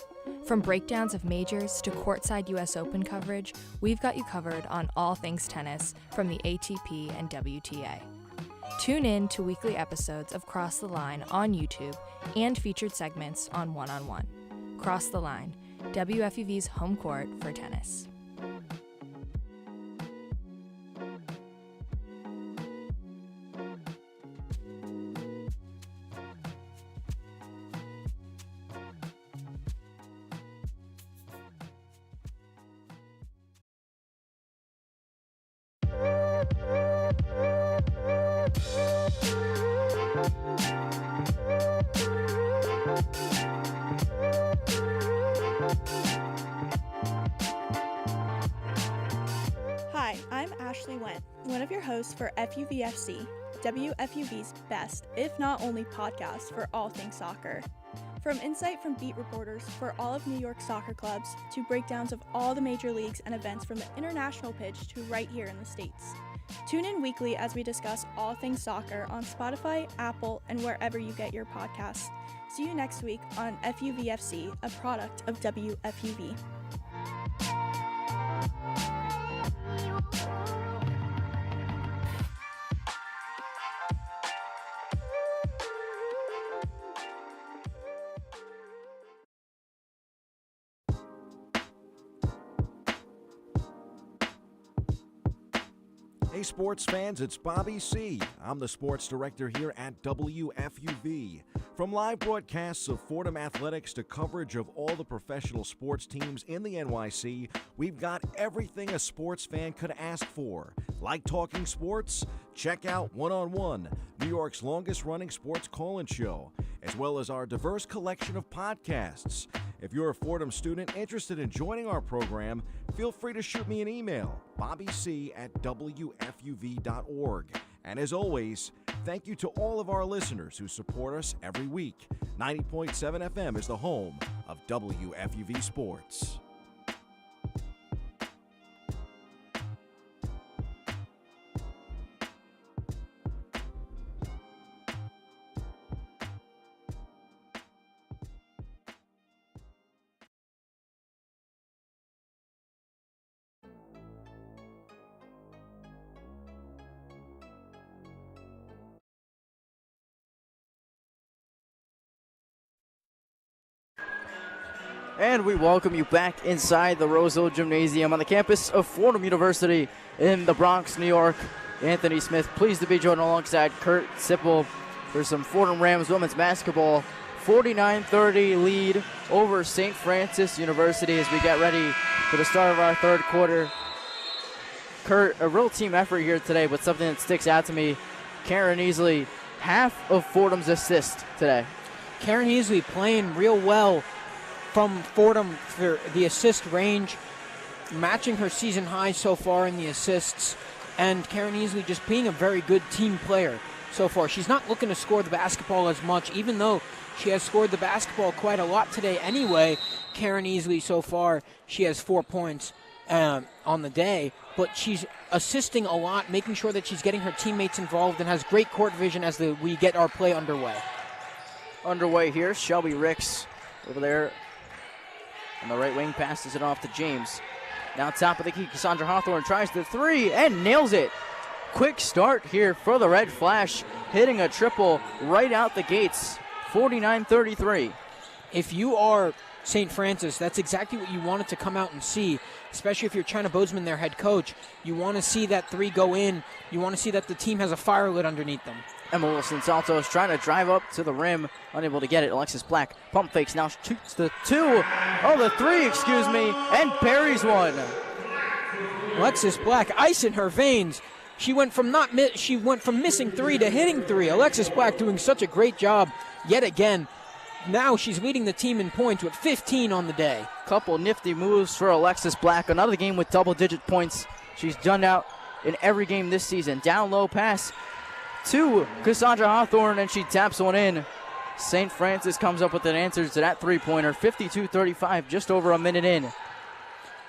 From breakdowns of majors to courtside U.S. Open coverage, we've got you covered on all things tennis from the ATP and WTA. Tune in to weekly episodes of Cross the Line on YouTube and featured segments on One-on-One. Cross the Line, WFUV's home court for tennis.
Hi, I'm Ashley Went, one of your hosts for FUVFC, WFUV's best, if not only podcast for all things soccer. From insight from beat reporters for all of New York soccer clubs to breakdowns of all the major leagues and events from the international pitch to right here in the States. Tune in weekly as we discuss all things soccer on Spotify, Apple, and wherever you get your podcasts. See you next week on FUVFC, a product of WFUV.
Hey sports fans, it's Bobby C. I'm the sports director here at WFUV. From live broadcasts of Fordham athletics to coverage of all the professional sports teams in the NYC, we've got everything a sports fan could ask for. Like talking sports? Check out One-on-One, New York's longest-running sports call-in show, as well as our diverse collection of podcasts. If you're a Fordham student interested in joining our program, feel free to shoot me an email, bobbyc@wfuv.org. And as always, thank you to all of our listeners who support us every week. 90.7 FM is the home of WFUV Sports.
And we welcome you back inside the Roseville Gymnasium on the campus of Fordham University in the Bronx, New York. Anthony Smith, pleased to be joined alongside Kurt Sipple for some Fordham Rams women's basketball. 49-30 lead over St. Francis University as we get ready for the start of our third quarter. Kurt, a real team effort here today, but something that sticks out to me, Karen Easley, half of Fordham's assist today.
Karen Easley playing real well from Fordham for the assist range, matching her season high so far in the assists, and Karen Easley just being a very good team player so far. She's not looking to score the basketball as much, even though she has scored the basketball quite a lot today anyway. Karen Easley so far, she has 4 points on the day, but she's assisting a lot, making sure that she's getting her teammates involved and has great court vision as we get our play underway.
Underway here, Shelby Ricks over there on the right wing, passes it off to James. Now top of the key, Cassandra Hawthorne tries the three and nails it. Quick start here for the Red Flash, hitting a triple right out the gates, 49-33.
If you are St. Francis, that's exactly what you wanted to come out and see, especially if you're China Bozeman, their head coach. You want to see that three go in. You want to see that the team has a fire lit underneath them.
Emma Wilson-Salto is trying to drive up to the rim, unable to get it. Alexis Black pump fakes, now shoots the the three, and buries one.
Alexis Black, ice in her veins. She went from missing three to hitting three. Alexis Black doing such a great job yet again. Now she's leading the team in points with 15 on the day.
Couple nifty moves for Alexis Black. Another game with double-digit points. She's done out in every game this season. Down low pass to Cassandra Hawthorne, and she taps one in. St. Francis comes up with an answer to that three-pointer, 52-35, just over a minute in.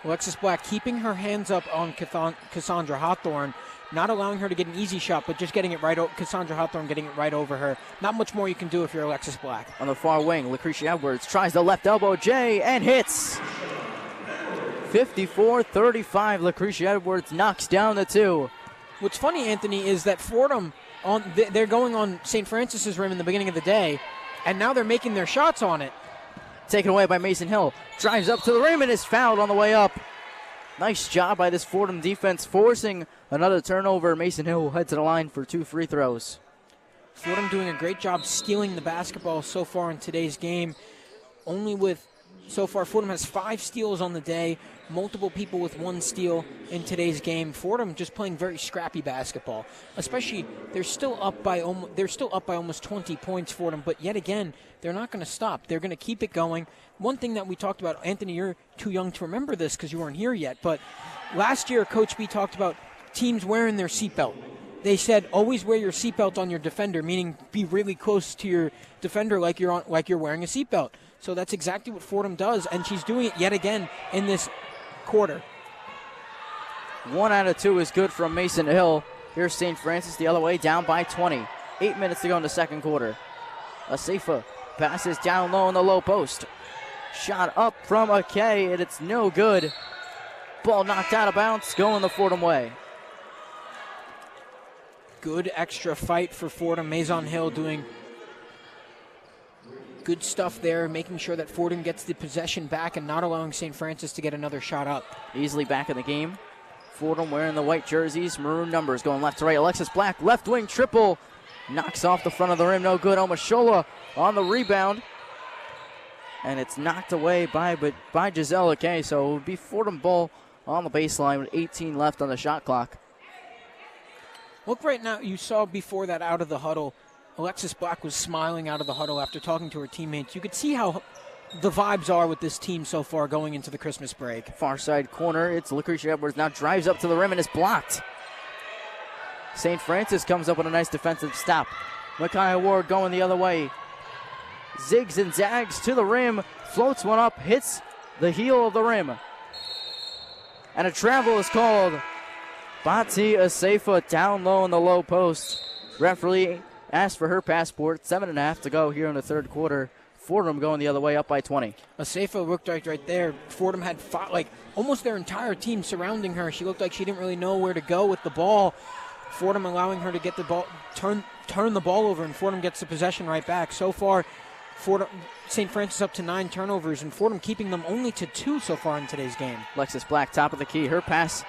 Alexis Black keeping her hands up on Cassandra Hawthorne, not allowing her to get an easy shot, but just getting it right over Cassandra Hawthorne, getting it right over her. Not much more you can do if you're Alexis Black.
On the far wing, Lucretia Edwards tries the left elbow J and hits. 54-35, Lucretia Edwards knocks down the 2.
What's funny, Anthony, is that Fordham, they're going on St. Francis's rim in the beginning of the day, and now they're making their shots on it.
Taken away by Mason Hill. Drives up to the rim and is fouled on the way up. Nice job by this Fordham defense, forcing another turnover. Mason Hill will head to the line for 2 free throws.
Fordham doing a great job stealing the basketball so far in today's game. So far, Fordham has 5 steals on the day, multiple people with 1 steal in today's game. Fordham just playing very scrappy basketball. Especially, they're still up by almost 20 points, Fordham, but yet again, they're not going to stop. They're going to keep it going. One thing that we talked about, Anthony, you're too young to remember this because you weren't here yet, but last year, Coach B talked about teams wearing their seatbelt. They said always wear your seatbelt on your defender, meaning be really close to your defender like you're wearing a seatbelt. So that's exactly what Fordham does, and she's doing it yet again in this quarter.
1 out of 2 is good from Mason Hill. Here's St. Francis the other way, down by 20. 8 minutes to go in the second quarter. Asafa passes down low in the low post. Shot up from Akay, and it's no good. Ball knocked out of bounds, going the Fordham way.
Good extra fight for Fordham. Mason Hill doing good stuff there, making sure that Fordham gets the possession back and not allowing St. Francis to get another shot up.
Easily back in the game. Fordham wearing the white jerseys, maroon numbers, going left to right. Alexis Black, left wing triple. Knocks off the front of the rim, no good. Omashola on the rebound. And it's knocked away by Giselle Akay, so it would be Fordham ball on the baseline with 18 left on the shot clock.
Look right now, you saw before that out of the huddle, Alexis Black was smiling out of the huddle after talking to her teammates. You could see how the vibes are with this team so far going into the Christmas break.
Far side corner, it's Lucretia Edwards now drives up to the rim and is blocked. St. Francis comes up with a nice defensive stop. Micaiah Ward going the other way. Zigs and zags to the rim, floats one up, hits the heel of the rim. And a travel is called. Bati Asafa down low in the low post. Referee asked for her passport. 7.5 to go here in the third quarter. Fordham going the other way, up by 20.
Asafa looked right there. Fordham had almost their entire team surrounding her. She looked like she didn't really know where to go with the ball. Fordham allowing her to get the ball, turn the ball over, and Fordham gets the possession right back. So far, St. Francis up to 9 turnovers, and Fordham keeping them only to 2 so far in today's game.
Alexis Black, top of the key. Her pass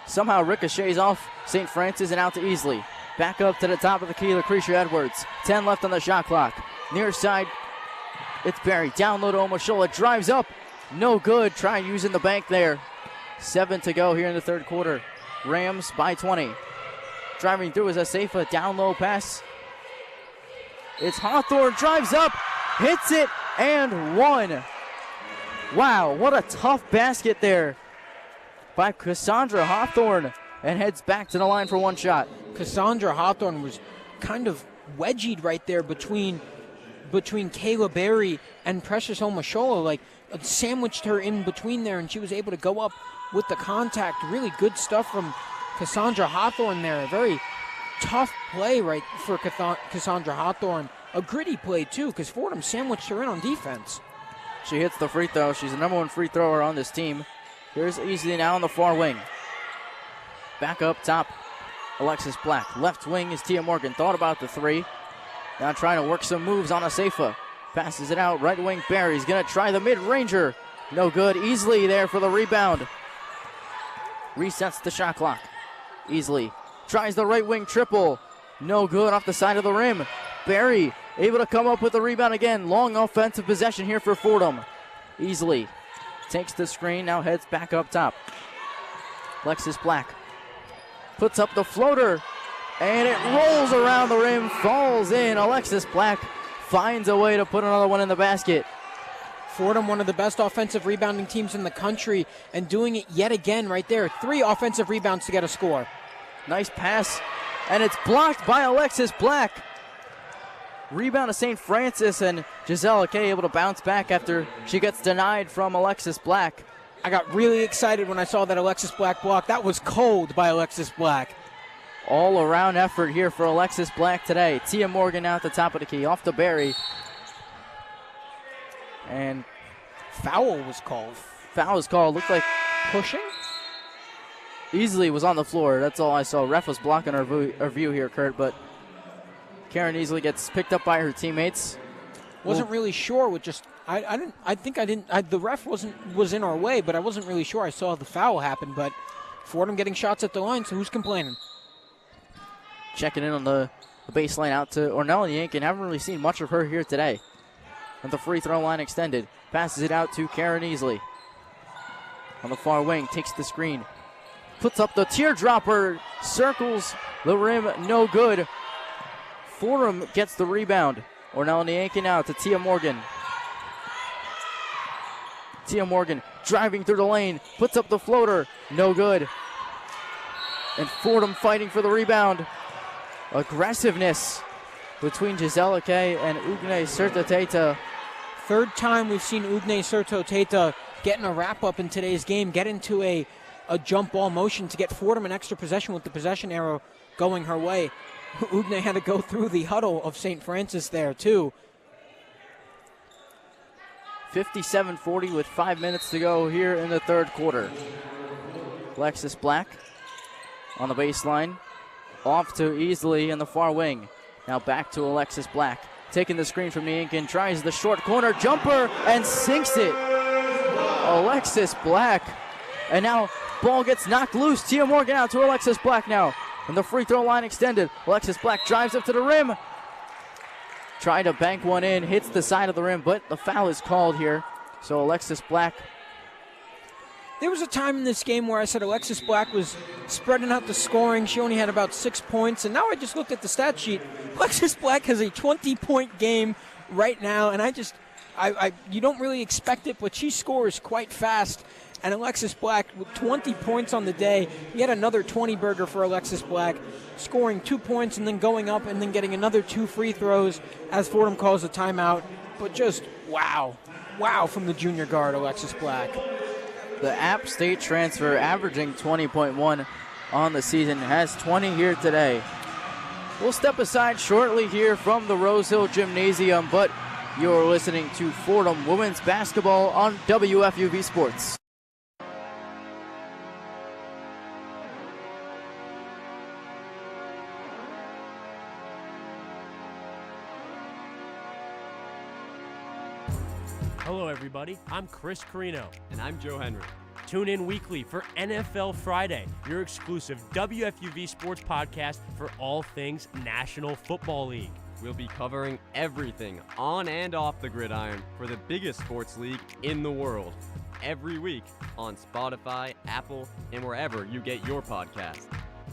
somehow ricochets off St. Francis and out to Easley. Back up to the top of the key, Lucretia Edwards. 10 left on the shot clock. Near side, it's Barry. Down low to Omashola. Drives up. No good. Try using the bank there. 7 to go here in the third quarter. Rams by 20. Driving through is Asafa. Down low pass. It's Hawthorne. Drives up. Hits it. And 1. Wow, what a tough basket there by Cassandra Hawthorne. And heads back to the line for 1 shot.
Cassandra Hawthorne was kind of wedgied right there between Kayla Berry and Precious Omashola, like sandwiched her in between there, and she was able to go up with the contact. Really good stuff from Cassandra Hawthorne there. A very tough play right for Cassandra Hawthorne. A gritty play too, because Fordham sandwiched her in on defense.
She hits the free throw. She's the number 1 free thrower on this team. Here's Easley now on the far wing. Back up top, Alexis Black. Left wing is Tia Morgan. Thought about the 3. Now trying to work some moves on Asafa. Passes it out. Right wing Barry's going to try the mid-ranger. No good. Easley there for the rebound. Resets the shot clock. Easley tries the right wing triple. No good, off the side of the rim. Barry able to come up with the rebound again. Long offensive possession here for Fordham. Easley takes the screen. Now heads back up top. Alexis Black puts up the floater, and it rolls around the rim, falls in. Alexis Black finds a way to put another one in the basket.
Fordham, one of the best offensive rebounding teams in the country, and doing it yet again right there. 3 offensive rebounds to get a score.
Nice pass, and it's blocked by Alexis Black. Rebound to St. Francis, and Giselle Akay able to bounce back after she gets denied from Alexis Black.
I got really excited when I saw that Alexis Black block. That was cold by Alexis Black.
all-around effort here for Alexis Black today. Tia Morgan now at the top of the key, off to Barry. And
foul was called.
Looked like
pushing?
Easley was on the floor. That's all I saw. Ref was blocking our view here, Kurt, but Karen Easley gets picked up by her teammates.
Wasn't really sure with just the ref was in our way, but I wasn't really sure. I saw the foul happen, but Fordham getting shots at the line, so who's complaining?
Checking in on the baseline out to Ornella Yankin. Haven't really seen much of her here today. And the free throw line extended. Passes it out to Karen Easley. On the far wing, takes the screen. Puts up the teardropper, circles the rim, no good. Fordham gets the rebound. Ornella Yankin out to Tia Morgan. Tia Morgan driving through the lane, puts up the floater, no good. And Fordham fighting for the rebound. Aggressiveness between Gisela Kay and Ugne Sertateta.
Third time we've seen Ugne Sertateta getting a wrap-up in today's game, get into a jump ball motion to get Fordham an extra possession with the possession arrow going her way. Ugne had to go through the huddle of St. Francis there, too.
57-40 with 5 minutes to go here in the third quarter. Alexis Black on the baseline. Off to Easley in the far wing. Now back to Alexis Black. Taking the screen from Yankin, tries the short corner jumper and sinks it. Alexis Black. And now ball gets knocked loose. Tia Morgan out to Alexis Black now. And the free throw line extended. Alexis Black drives up to the rim. Trying to bank one in, hits the side of the rim, but the foul is called here. So Alexis Black.
There was a time in this game where I said Alexis Black was spreading out the scoring. She only had about 6 points, and now I just looked at the stat sheet. Alexis Black has a 20-point game right now, and you don't really expect it, but she scores quite fast. And Alexis Black with 20 points on the day. Yet another 20-burger for Alexis Black, scoring 2 points and then going up and then getting another 2 free throws as Fordham calls a timeout. But just wow from the junior guard, Alexis Black.
The App State transfer averaging 20.1 on the season, has 20 here today. We'll step aside shortly here from the Rose Hill Gymnasium, but you're listening to Fordham Women's Basketball on WFUV Sports.
Hello, everybody. I'm Chris Carino.
And I'm Joe Henry.
Tune in weekly for NFL Friday, your exclusive WFUV sports podcast for all things National Football League.
We'll be covering everything on and off the gridiron for the biggest sports league in the world. Every week on Spotify, Apple, and wherever you get your podcast.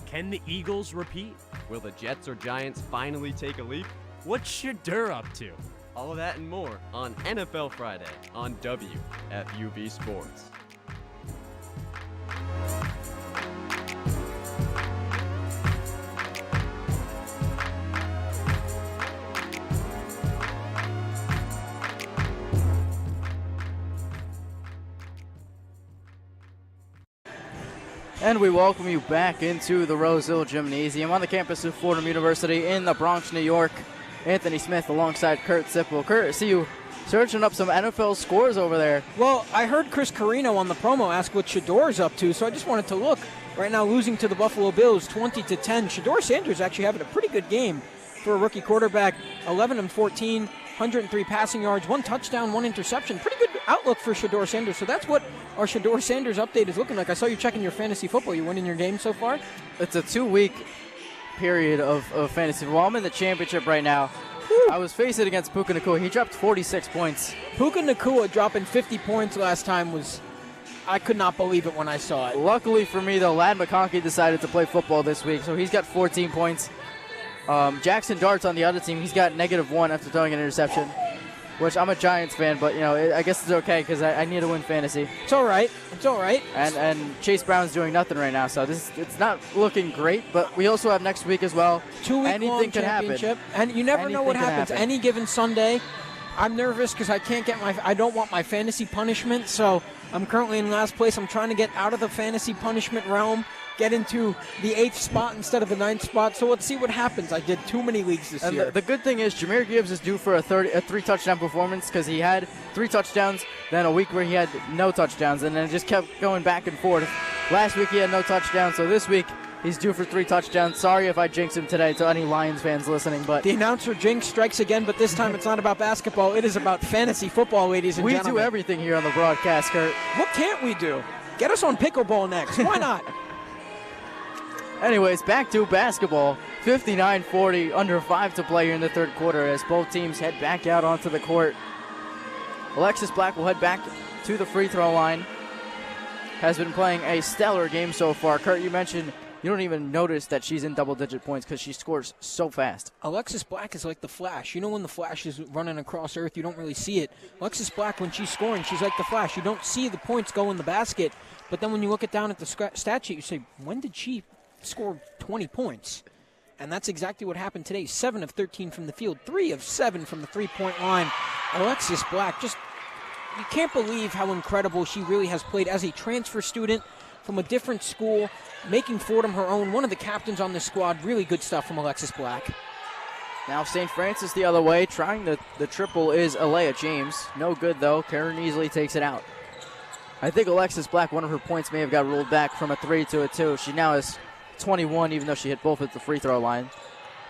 Can the Eagles repeat?
Will the Jets or Giants finally take a leap?
What's Shadur up to?
All of that and more on NFL Friday on WFUV Sports.
And we welcome you back into the Rose Hill Gymnasium on the campus of Fordham University in the Bronx, New York. Anthony Smith alongside Kurt Sipple. Kurt, I see you searching up some NFL scores over there.
Well, I heard Chris Carino on the promo ask what Shador's up to, so I just wanted to look. Right now, losing to the Buffalo Bills 20-10. Shador Sanders actually having a pretty good game for a rookie quarterback. 11-14, 103 passing yards, 1 touchdown, 1 interception. Pretty good outlook for Shador Sanders. So that's what our Shador Sanders update is looking like. I saw you checking your fantasy football. You winning your game so far?
It's a 2-week period of fantasy. Well, I'm in the championship right now. Woo. I was facing against Puka Nacua. He dropped 46 points.
Puka Nacua dropping 50 points last time was, I could not believe it when I saw it.
Luckily for me, though, Lad McConkey decided to play football this week, so he's got 14 points. Jackson Darts on the other team, he's got -1 after throwing an interception, which I'm a Giants fan, but, I guess it's okay because I need to win fantasy.
It's all right. It's all right.
And Chase Brown's doing nothing right now, so it's not looking great, but we also have next week as well.
2-week-long championship. And you never know what happens. Any given Sunday, I'm nervous because I don't want my fantasy punishment, so I'm currently in last place. I'm trying to get out of the fantasy punishment realm, get into the 8th spot instead of the 9th spot. So let's see what happens. I did too many leagues this year.
The good thing is Jahmyr Gibbs is due for a 3-touchdown performance because he had 3 touchdowns, then a week where he had no touchdowns, and then it just kept going back and forth. Last week he had no touchdowns, so this week he's due for 3 touchdowns. Sorry if I jinxed him today to any Lions fans listening, but
the announcer jinx strikes again, but this time it's not about basketball. It is about fantasy football, ladies and gentlemen.
We do everything here on the broadcast, Kurt.
What can't we do? Get us on pickleball next. Why not?
Anyways, back to basketball. 59-40, under 5 to play here in the third quarter as both teams head back out onto the court. Alexis Black will head back to the free throw line. Has been playing a stellar game so far. Kurt, you mentioned you don't even notice that she's in double-digit points because she scores so fast.
Alexis Black is like the Flash. You know when the Flash is running across Earth, you don't really see it. Alexis Black, when she's scoring, she's like the Flash. You don't see the points go in the basket, but then when you look down at the stat sheet, you say, when did she score 20 points? And that's exactly what happened today. 7 of 13 from the field, 3 of 7 from the three-point line. Alexis Black, just, you can't believe how incredible she really has played as a transfer student from a different school, making Fordham her own, one of the captains on this squad. Really good stuff from Alexis Black.
Now St. Francis the other way, trying the triple is Alea James. No good though, Karen easily takes it out. I think Alexis Black, one of her points may have got rolled back from a 3 to a 2. She now has 21, even though she hit both at the free throw line.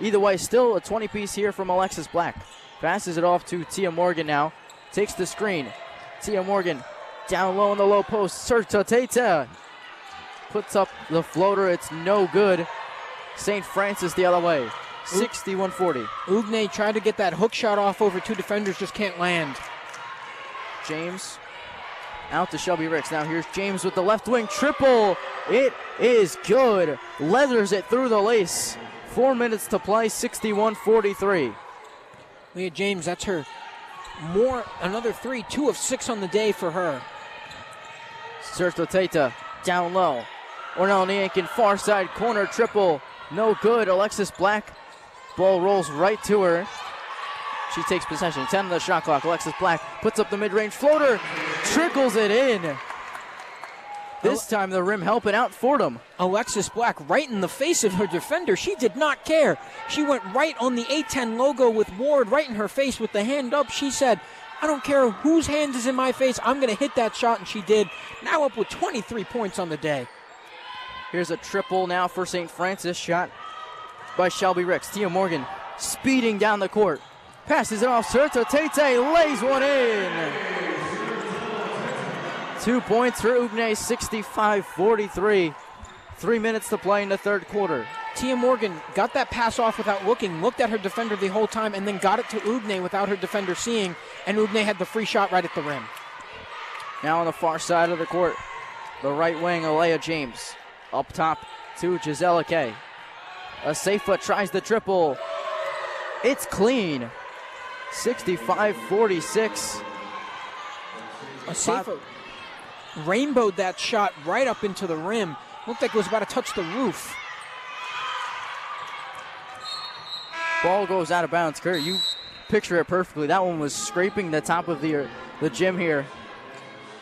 Either way, still a 20-piece here from Alexis Black. Passes it off to Tia Morgan now. Takes the screen. Tia Morgan down low in the low post. Serta Tata puts up the floater. It's no good. St. Francis the other way. 61-40.
Ugne tried to get that hook shot off over 2 defenders, just can't land.
James out to Shelby Ricks. Now here's James with the left wing triple. It is good. Leathers it through the lace. 4 minutes to play, 61-43.
Leah James, that's her another 3, 2 of 6 on the day for her.
Serto Tata down low. Ornell Niankin, far side corner triple. No good. Alexis Black. Ball rolls right to her. She takes possession. 10 on the shot clock. Alexis Black puts up the mid-range floater. Trickles it in. This time the rim helping out Fordham.
Alexis Black right in the face of her defender. She did not care. She went right on the A10 logo with Ward right in her face with the hand up. She said, I don't care whose hand is in my face. I'm going to hit that shot, and she did. Now up with 23 points on the day.
Here's a triple now for St. Francis. Shot by Shelby Ricks. Tia Morgan speeding down the court. Passes it off. Serta Tete lays one in. 2 points for Ugne, 65-43. 3 minutes to play in the third quarter.
Tia Morgan got that pass off without looking, looked at her defender the whole time, and then got it to Ugne without her defender seeing, and Ugne had the free shot right at the rim.
Now on the far side of the court, the right wing, Alea James. Up top to Gisela Kay. Asefa tries the triple. It's clean. 65-46.
Asefa rainbowed that shot right up into the rim. Looked like it was about to touch the roof.
Ball goes out of bounds. Kurt, you picture it perfectly. That one was scraping the top of the gym here.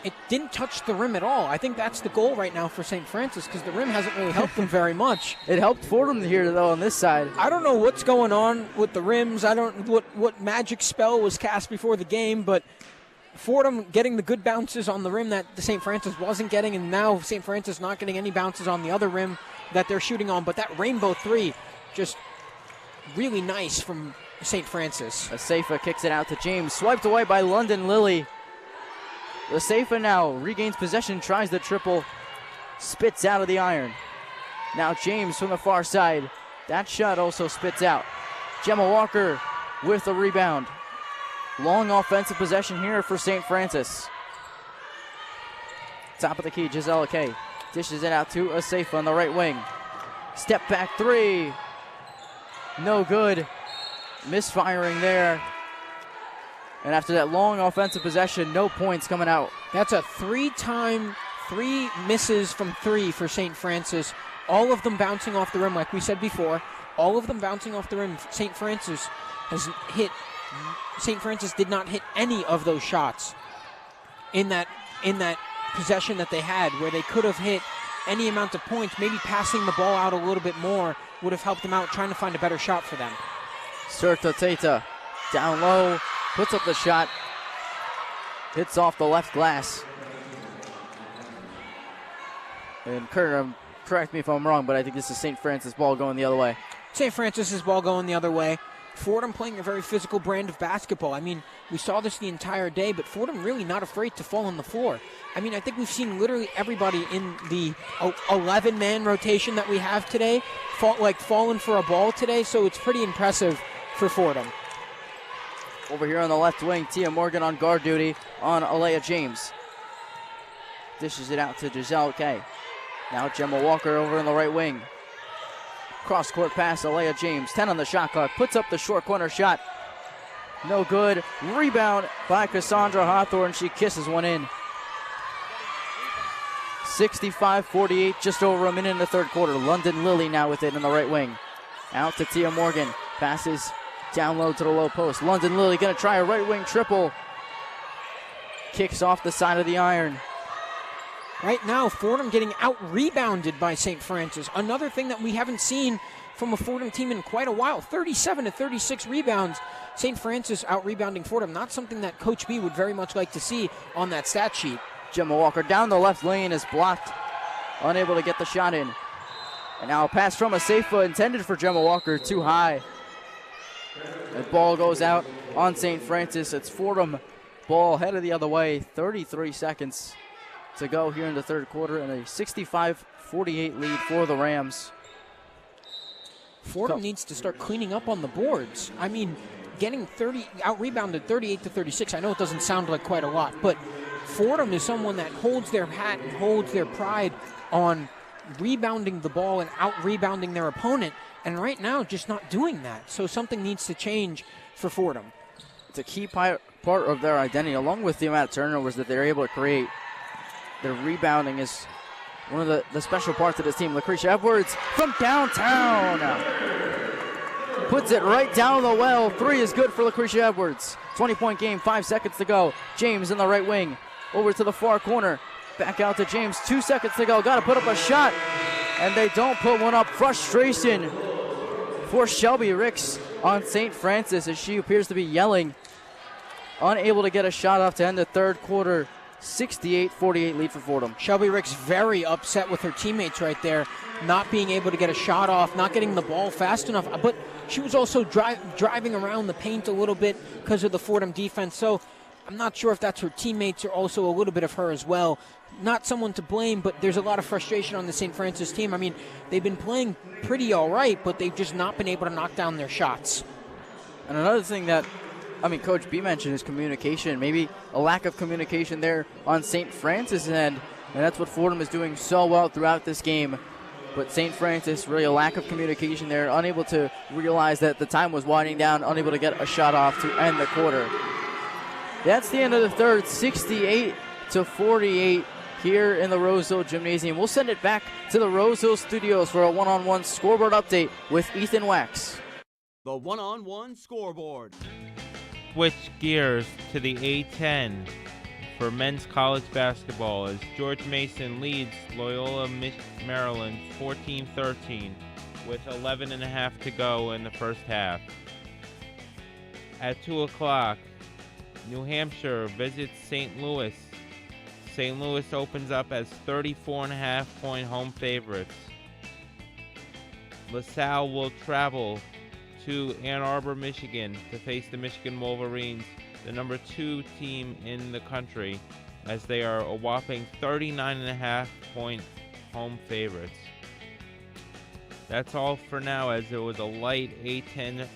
It didn't touch the rim at all. I think that's the goal right now for St. Francis because the rim hasn't really helped them very much.
It helped Fordham here, though, on this side.
I don't know what's going on with the rims. I don't what magic spell was cast before the game, but Fordham getting the good bounces on the rim that the St. Francis wasn't getting, and now St. Francis not getting any bounces on the other rim that they're shooting on. But that rainbow three, just really nice from St. Francis.
Asefa kicks it out to James, swiped away by London Lilly. Asefa now regains possession, tries the triple, spits out of the iron. Now James from the far side. That shot also spits out. Gemma Walker with the rebound. Long offensive possession here for St. Francis. Top of the key, Gisela Kay dishes it out to Asefa on the right wing. Step back three. No good. Misfiring there. And after that long offensive possession, no points coming out.
That's a three misses from three for St. Francis. All of them bouncing off the rim, like we said before. All of them bouncing off the rim. St. Francis did not hit any of those shots in that possession that they had where they could have hit any amount of points. Maybe passing the ball out a little bit more would have helped them out, trying to find a better shot for them.
Serta Teta down low, puts up the shot, hits off the left glass. And Kurt, correct me if I'm wrong, but I think this is St. Francis ball going the other way.
St. Francis's ball going the other way. Fordham playing a very physical brand of basketball. I mean, we saw this the entire day, but Fordham really not afraid to fall on the floor. I mean, I think we've seen literally everybody in the 11-man rotation that we have today falling for a ball today, so it's pretty impressive for Fordham.
Over here on the left wing, Tia Morgan on guard duty on Alea James. Dishes it out to Giselle Kay. Now Gemma Walker over in the right wing. Cross-court pass, Alea James, 10 on the shot clock, puts up the short corner shot. No good. Rebound by Cassandra Hawthorne. She kisses one in. 65-48, just over a minute in the third quarter. London Lily now with it in the right wing. Out to Tia Morgan. Passes down low to the low post. London Lily going to try a right wing triple. Kicks off the side of the iron.
Right now, Fordham getting out-rebounded by St. Francis. Another thing that we haven't seen from a Fordham team in quite a while. 37-36 rebounds. St. Francis out-rebounding Fordham. Not something that Coach B would very much like to see on that stat sheet.
Gemma Walker down the left lane is blocked. Unable to get the shot in. And now a pass from Asafa intended for Gemma Walker. Too high. The ball goes out on St. Francis. It's Fordham ball headed the other way. 33 seconds to go here in the third quarter, and a 65-48 lead for the Rams.
Fordham needs to start cleaning up on the boards. I mean, getting out-rebounded 38-36, I know it doesn't sound like quite a lot, but Fordham is someone that holds their hat and holds their pride on rebounding the ball and out-rebounding their opponent, and right now just not doing that. So something needs to change for Fordham.
It's a key part of their identity, along with the amount of turnovers that they're able to create. Their rebounding is one of the special parts of this team. Lucretia Edwards from downtown puts it right down the well. 3 is good for Lucretia Edwards. 20-point game, 5 seconds to go. James in the right wing, over to the far corner. Back out to James, 2 seconds to go. Got to put up a shot, and they don't put one up. Frustration for Shelby Ricks on St. Francis as she appears to be yelling. Unable to get a shot off to end the third quarter. 68-48 lead for Fordham.
Shelby Ricks very upset with her teammates right there, not being able to get a shot off, not getting the ball fast enough. But she was also driving around the paint a little bit because of the Fordham defense. So I'm not sure if that's her teammates or also a little bit of her as well. Not someone to blame, but there's a lot of frustration on the St. Francis team. I mean, they've been playing pretty all right, but they've just not been able to knock down their shots.
And another thing that Coach B mentioned is communication. Maybe a lack of communication there on St. Francis' end, and that's what Fordham is doing so well throughout this game. But St. Francis, really a lack of communication there, unable to realize that the time was winding down, unable to get a shot off to end the quarter. That's the end of the third, 68-48 here in the Rosehill Gymnasium. We'll send it back to the Rosehill Studios for a one-on-one scoreboard update with Ethan Wax.
The one-on-one scoreboard.
Switch gears to the A10 for men's college basketball as George Mason leads Loyola Maryland 14-13 with 11.5 to go in the first half. At 2 o'clock, New Hampshire visits St. Louis. St. Louis opens up as 34.5-point home favorites. LaSalle will travel to Ann Arbor, Michigan to face the Michigan Wolverines, the number 2 team in the country, as they are a whopping 39.5-point home favorites. That's all for now, as it was a light A10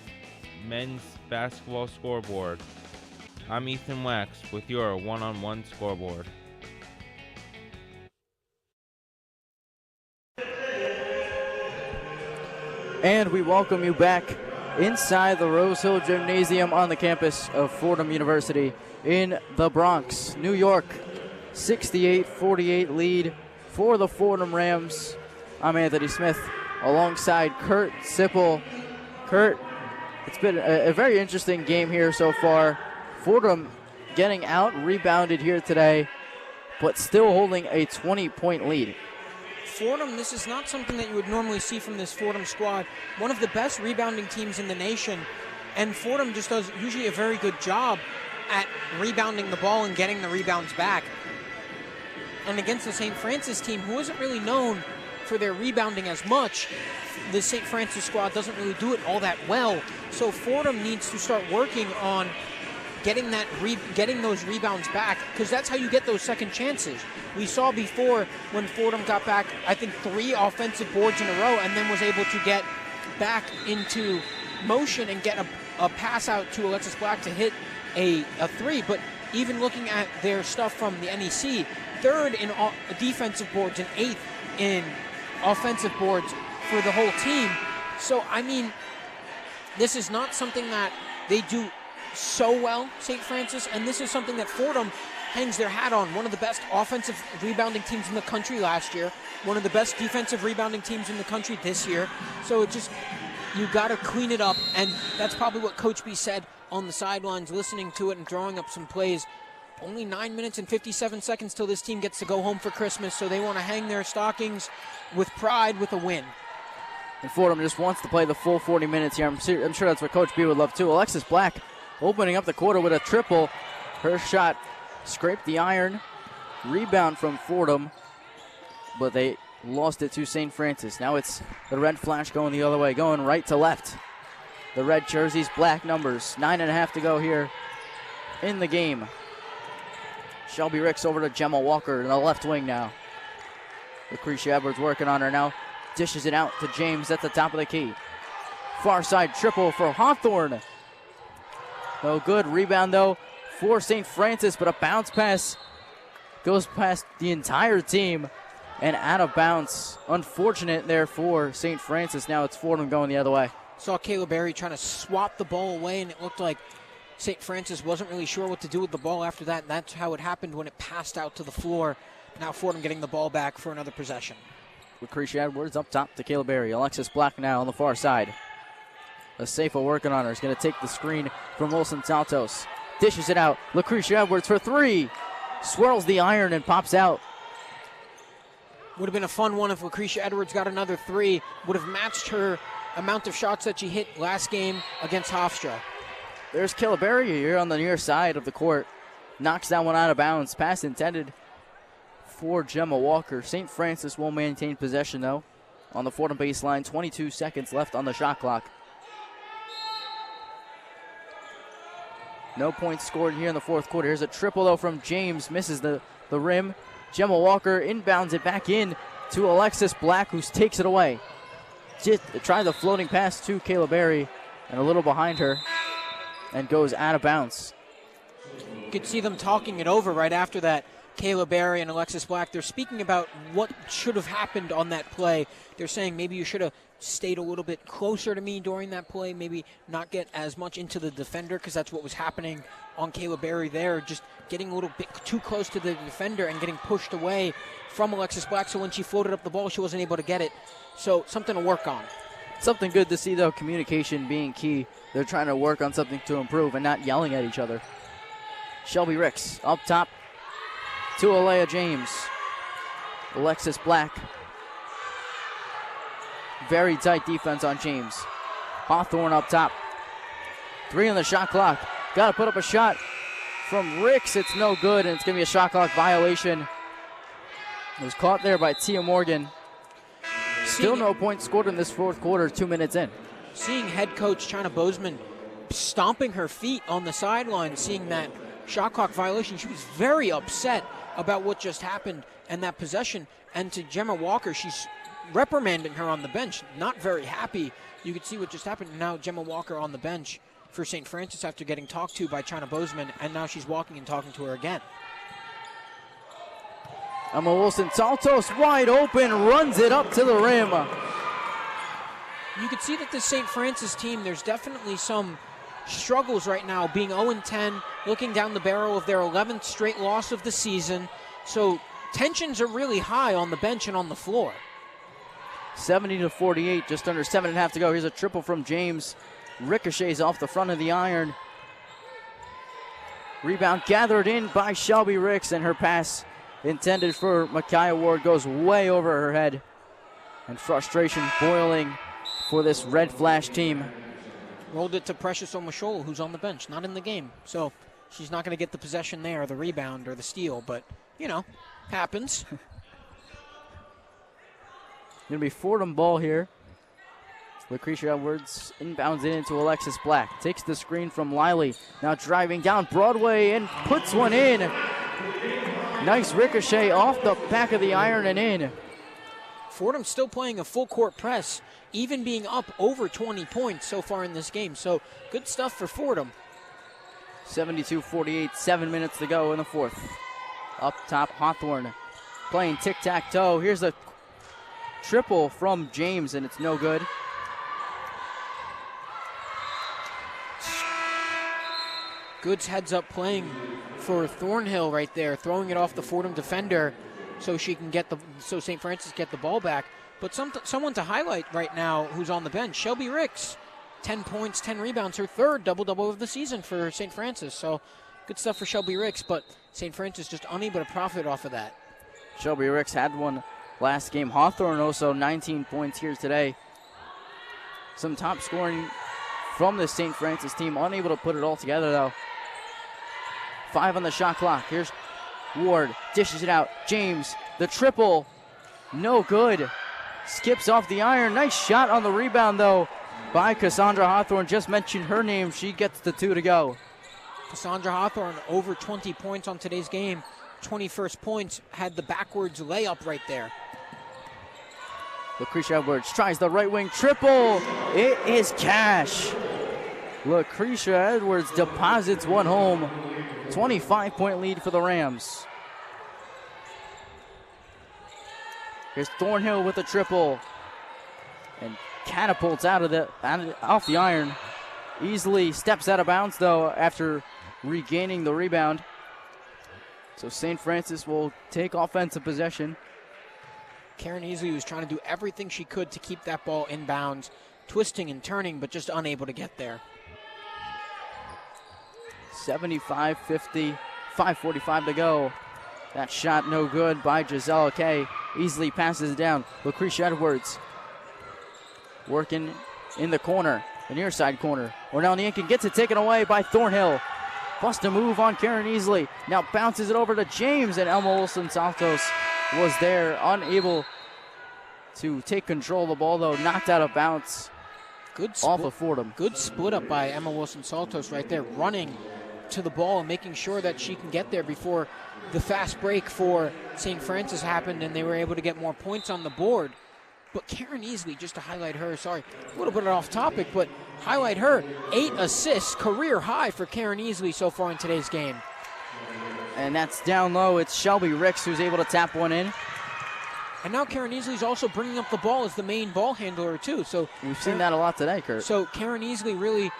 men's basketball scoreboard. I'm Ethan Wax with your one-on-one scoreboard.
And we welcome you back inside the Rosehill Gymnasium on the campus of Fordham University in the Bronx, New York. 68-48 lead for the Fordham Rams. I'm Anthony Smith alongside Kurt Sipple. Kurt, it's been a very interesting game here so far. Fordham getting out rebounded here today, but still holding a 20-point lead.
Fordham, this is not something that you would normally see from this Fordham squad. One of the best rebounding teams in the nation, and Fordham just does usually a very good job at rebounding the ball and getting the rebounds back. And against the St. Francis team, who isn't really known for their rebounding as much, the St. Francis squad doesn't really do it all that well. So Fordham needs to start working on getting those rebounds back, because that's how you get those second chances. We saw before when Fordham got back, I think 3 offensive boards in a row, and then was able to get back into motion and get a pass out to Alexis Black to hit a 3. But even looking at their stuff from the NEC, 3rd in defensive boards and 8th in offensive boards for the whole team. So, I mean, this is not something that they do so well, St. Francis, and this is something that Fordham hangs their hat on. One of the best offensive rebounding teams in the country last year, one of the best defensive rebounding teams in the country this year. So it just, you got to clean it up, and that's probably what Coach B said on the sidelines, listening to it and drawing up some plays. Only 9 minutes and 57 seconds till this team gets to go home for Christmas, so they want to hang their stockings with pride with a win.
And Fordham just wants to play the full 40 minutes here. I'm sure that's what Coach B would love too. Alexis Black opening up the quarter with a triple. Her shot scraped the iron. Rebound from Fordham, but they lost it to St. Francis. Now it's the red flash going the other way, going right to left. The red jerseys, black numbers. 9.5 to go here in the game. Shelby Ricks over to Gemma Walker in the left wing now. Lucretia Edwards working on her now. Dishes it out to James at the top of the key. Far side triple for Hawthorne. No good. Rebound, though, for St. Francis, but a bounce pass goes past the entire team and out of bounds. Unfortunate there for St. Francis. Now it's Fordham going the other way.
Saw Kayla Berry trying to swap the ball away, and it looked like St. Francis wasn't really sure what to do with the ball after that. And that's how it happened when it passed out to the floor. Now Fordham getting the ball back for another possession.
Lucretia Edwards up top to Kayla Berry. Alexis Black now on the far side. Sipple working on her. Is going to take the screen from Wilson Santos. Dishes it out. Lucretia Edwards for 3. Swirls the iron and pops out.
Would have been a fun one if Lucretia Edwards got another 3. Would have matched her amount of shots that she hit last game against Hofstra.
There's Kayla Berry here on the near side of the court. Knocks that one out of bounds. Pass intended for Gemma Walker. St. Francis will maintain possession, though, on the Fordham baseline. 22 seconds left on the shot clock. No points scored here in the fourth quarter. Here's a triple, though, from James. Misses the rim. Gemma Walker inbounds it back in to Alexis Black, who takes it away. Just tried the floating pass to Kayla Berry, and a little behind her, and goes out of bounds.
You could see them talking it over right after that. Kayla Berry and Alexis Black, they're speaking about what should have happened on that play. They're saying maybe you should have stayed a little bit closer to me during that play, maybe not get as much into the defender, because that's what was happening on Kayla Berry there, just getting a little bit too close to the defender and getting pushed away from Alexis Black, so when she floated up the ball, she wasn't able to get it. So something to work on.
Something good to see, though, communication being key. They're trying to work on something to improve and not yelling at each other. Shelby Ricks up top to Alea James. Alexis Black. Very tight defense on James. Hawthorne up top. 3 on the shot clock. Got to put up a shot from Ricks. It's no good, and it's going to be a shot clock violation. It was caught there by Tia Morgan. Still no points scored in this fourth quarter, 2 minutes in.
Seeing head coach China Bozeman stomping her feet on the sideline, seeing that shot clock violation, she was very upset about what just happened and that possession. And to Gemma Walker, she's reprimanding her on the bench. Not very happy. You could see what just happened. Now Gemma Walker on the bench for St. Francis after getting talked to by China Bozeman, and now she's walking and talking to her again.
Emma Wilson Santos wide open, runs it up to the rim.
You could see that the St. Francis team, there's definitely some struggles right now, being 0-10, looking down the barrel of their 11th straight loss of the season. So tensions are really high on the bench and on the floor.
70-48, just under 7.5 to go. Here's a triple from James. Ricochets off the front of the iron. Rebound gathered in by Shelby Ricks, and her pass intended for Micaiah Ward goes way over her head. And frustration boiling for this Red Flash team.
Rolled it to Precious Omosholo, who's on the bench, not in the game. So she's not going to get the possession there, or the rebound, or the steal, but, you know, happens.
Going to be Fordham ball here. Lucretia Edwards inbounds it into Alexis Black. Takes the screen from Liley. Now driving down Broadway and puts one in. Nice ricochet off the back of the iron and in.
Fordham still playing a full court press, even being up over 20 points so far in this game. So good stuff for Fordham.
72-48, 7 minutes to go in the fourth. Up top, Hawthorne playing tic-tac-toe. Here's a triple from James, and it's no good.
Goods heads up playing for Thornhill right there, throwing it off the Fordham defender so she can get so St. Francis get the ball back. But someone to highlight right now who's on the bench, Shelby Ricks. 10 points, 10 rebounds, her third double-double of the season for St. Francis. So good stuff for Shelby Ricks, but St. Francis just unable to profit off of that.
Shelby Ricks had one last game. Hawthorne also 19 points here today. Some top scoring from the St. Francis team, unable to put it all together though. 5 on the shot clock. Here's Ward, dishes it out. James, the triple, no good. Skips off the iron. Nice shot on the rebound though by Cassandra Hawthorne. Just mentioned her name. She gets the 2 to go.
Cassandra Hawthorne over 20 points on today's game. 21st points, had the backwards layup right there.
Lucretia Edwards tries the right wing triple. It is cash. Lucretia Edwards deposits one home. 25-point lead for the Rams. Here's Thornhill with a triple. And catapults off the iron. Easily steps out of bounds though after regaining the rebound. So St. Francis will take offensive possession.
Karen Easley was trying to do everything she could to keep that ball in bounds, twisting and turning, but just unable to get there.
75-50, 5:45 to go. That shot no good by Giselle Kay. Easily passes it down. Lucretia Edwards working in the corner, the near side corner. Ornell Nienken gets it taken away by Thornhill. Bust a move on Karen Easley. Now bounces it over to James, and Elma Wilson-Santos was there, unable to take control of the ball, though. Knocked out of bounds.
Good
off of Fordham.
Good split up by Emma Wilson-Santos right there, running to the ball and making sure that she can get there before the fast break for St. Francis happened and they were able to get more points on the board. But Karen Easley, just to highlight her, sorry, a little bit off topic, but highlight her. 8 assists, career high for Karen Easley so far in today's game.
And that's down low. It's Shelby Ricks who's able to tap one in.
And now Karen Easley's also bringing up the ball as the main ball handler too. So
we've seen that a lot today, Kurt.
So Karen Easley really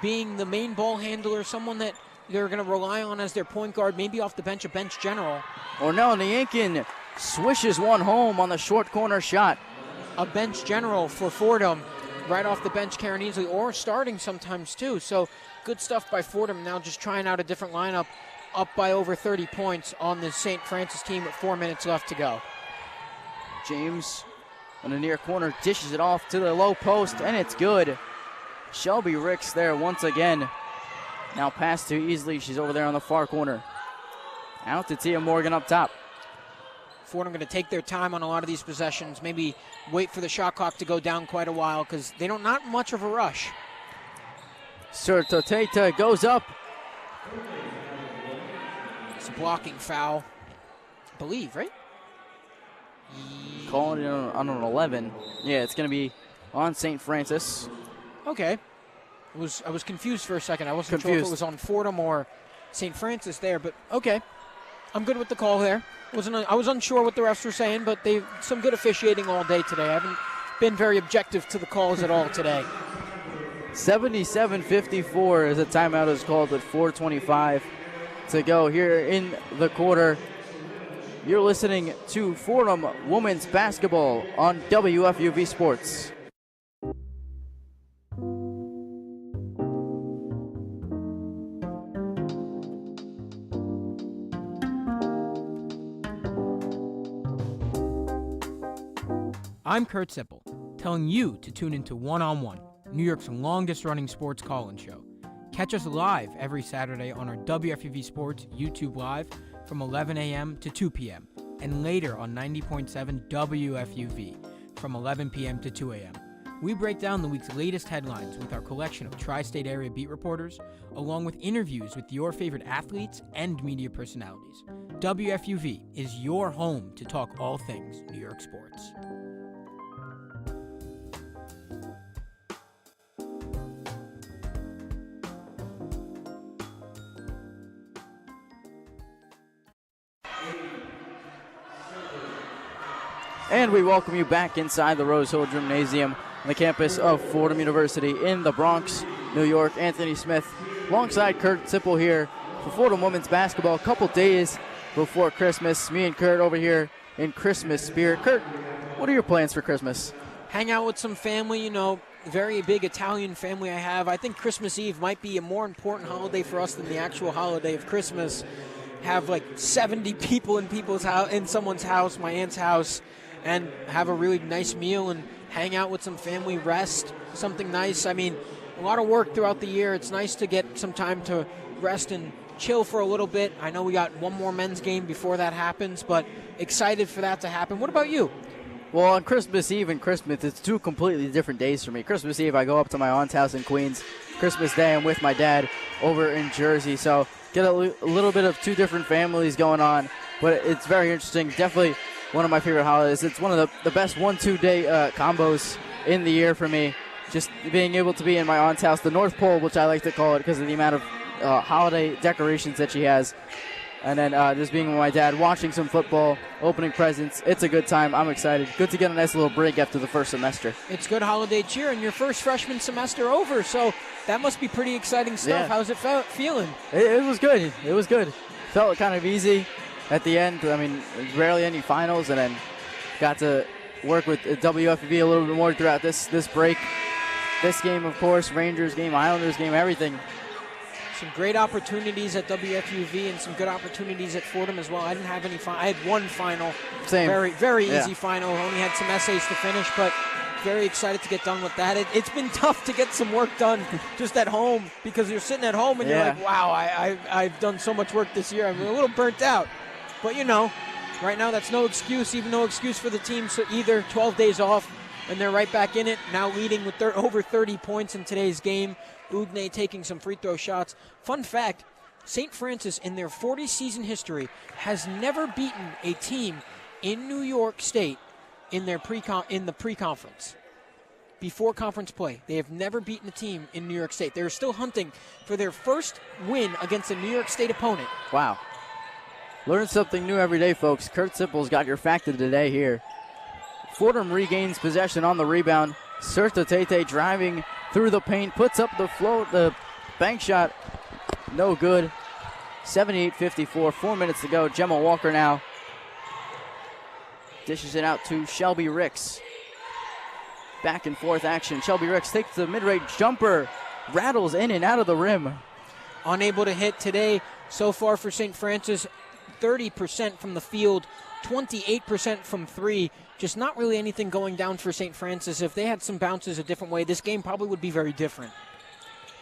being the main ball handler, someone that they're going to rely on as their point guard, maybe off the bench, a bench general.
Ornell Nienken swishes one home on the short corner shot.
A bench general for Fordham, right off the bench, Karen Easley, or starting sometimes too. So good stuff by Fordham, now just trying out a different lineup, up by over 30 points on the St. Francis team with 4 minutes left to go.
James on the near corner dishes it off to the low post, and it's good. Shelby Ricks there once again. Now pass to Easley. She's over there on the far corner. Out to Tia Morgan up top.
Fordham going to take their time on a lot of these possessions, maybe wait for the shot clock to go down quite a while because they don't, not much of a rush.
Sertoteta goes up.
It's a blocking foul, I believe, right?
Calling it on an 11. Yeah, it's going to be on St. Francis.
Okay. I was confused for a second. I wasn't sure if it was on Fordham or St. Francis there, but okay. I'm good with the call there. I was unsure what the refs were saying, but they've some good officiating all day today. I haven't been very objective to the calls at all today.
77-54 as a timeout is called with 4:25 to go here in the quarter. You're listening to Fordham Women's Basketball on WFUV Sports.
I'm Kurt Sipple, telling you to tune into One on One, New York's longest-running sports call-in show. Catch us live every Saturday on our WFUV Sports YouTube Live from 11 a.m. to 2 p.m., and later on 90.7 WFUV from 11 p.m. to 2 a.m. We break down the week's latest headlines with our collection of tri-state area beat reporters, along with interviews with your favorite athletes and media personalities. WFUV is your home to talk all things New York sports.
And we welcome you back inside the Rose Hill Gymnasium on the campus of Fordham University in the Bronx, New York. Anthony Smith alongside Kurt Sipple here for Fordham women's basketball. A couple days before Christmas. Me and Kurt over here in Christmas spirit. Kurt, what are your plans for Christmas?
Hang out with some family, very big Italian family I have. I think Christmas Eve might be a more important holiday for us than the actual holiday of Christmas. Have like 70 people in someone's house, my aunt's house, and have a really nice meal and hang out with some family, rest, something nice. I mean, a lot of work throughout the year. It's nice to get some time to rest and chill for a little bit. I know we got one more men's game before that happens, but excited for that to happen. What about you?
Well, on Christmas Eve and Christmas, it's two completely different days for me. Christmas Eve, I go up to my aunt's house in Queens. Christmas Day, I'm with my dad over in Jersey. So get a little bit of two different families going on, but it's very interesting. Definitely one of my favorite holidays. It's one of the best 1-2 day combos in the year for me. Just being able to be in my aunt's house, the North Pole, which I like to call it because of the amount of holiday decorations that she has. And then just being with my dad, watching some football, opening presents. It's a good time. I'm excited. Good to get a nice little break after the first semester.
It's good holiday cheer, and your first freshman semester over, so that must be pretty exciting stuff.
Yeah.
How's it feeling?
It was good. It was good. Felt kind of easy at the end. I mean, rarely any finals, and then got to work with WFUV a little bit more throughout this break. This game, of course, Rangers game, Islanders game, everything.
Some great opportunities at WFUV and some good opportunities at Fordham as well. I didn't have any I had one final.
Same.
Very easy final. Only had some essays to finish, but very excited to get done with that. It's been tough to get some work done just at home because you're sitting at home and you're like, wow, I've done so much work this year. I'm a little burnt out. But, right now that's no excuse, even no excuse for the team. So either 12 days off and they're right back in it, now leading with over 30 points in today's game. Ugne taking some free throw shots. Fun fact, St. Francis in their 40-season history has never beaten a team in New York State in the pre-conference. Before conference play, they have never beaten a team in New York State. They're still hunting for their first win against a New York State opponent.
Wow. Learn something new every day, folks. Kurt Sipple's got your fact of the day here. Fordham regains possession on the rebound. Serta Tete driving through the paint, puts up the bank shot. No good. 78-54, 4 minutes to go. Gemma Walker now dishes it out to Shelby Ricks. Back and forth action. Shelby Ricks takes the mid-range jumper, rattles in and out of the rim.
Unable to hit today so far for St. Francis. 30% from the field, 28% from three. Just not really anything going down for St. Francis. If they had some bounces a different way, this game probably would be very different.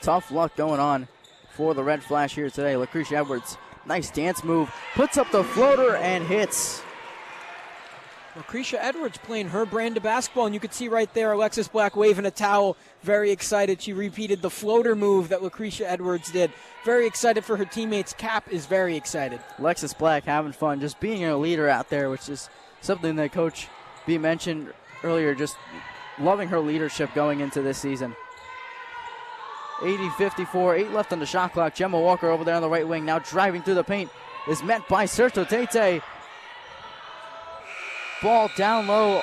Tough luck going on for the Red Flash here today. Lucretia Edwards, nice dance move, puts up the floater and hits.
Lucretia Edwards playing her brand of basketball, and you could see right there Alexis Black waving a towel, very excited. She repeated the floater move that Lucretia Edwards did. Very excited for her teammates. Cap is very excited.
Alexis Black having fun, just being a leader out there, which is something that Coach B mentioned earlier, just loving her leadership going into this season. 80-54, 8 left on the shot clock. Gemma Walker over there on the right wing, now driving through the paint, is met by Serto Tete. Ball down low.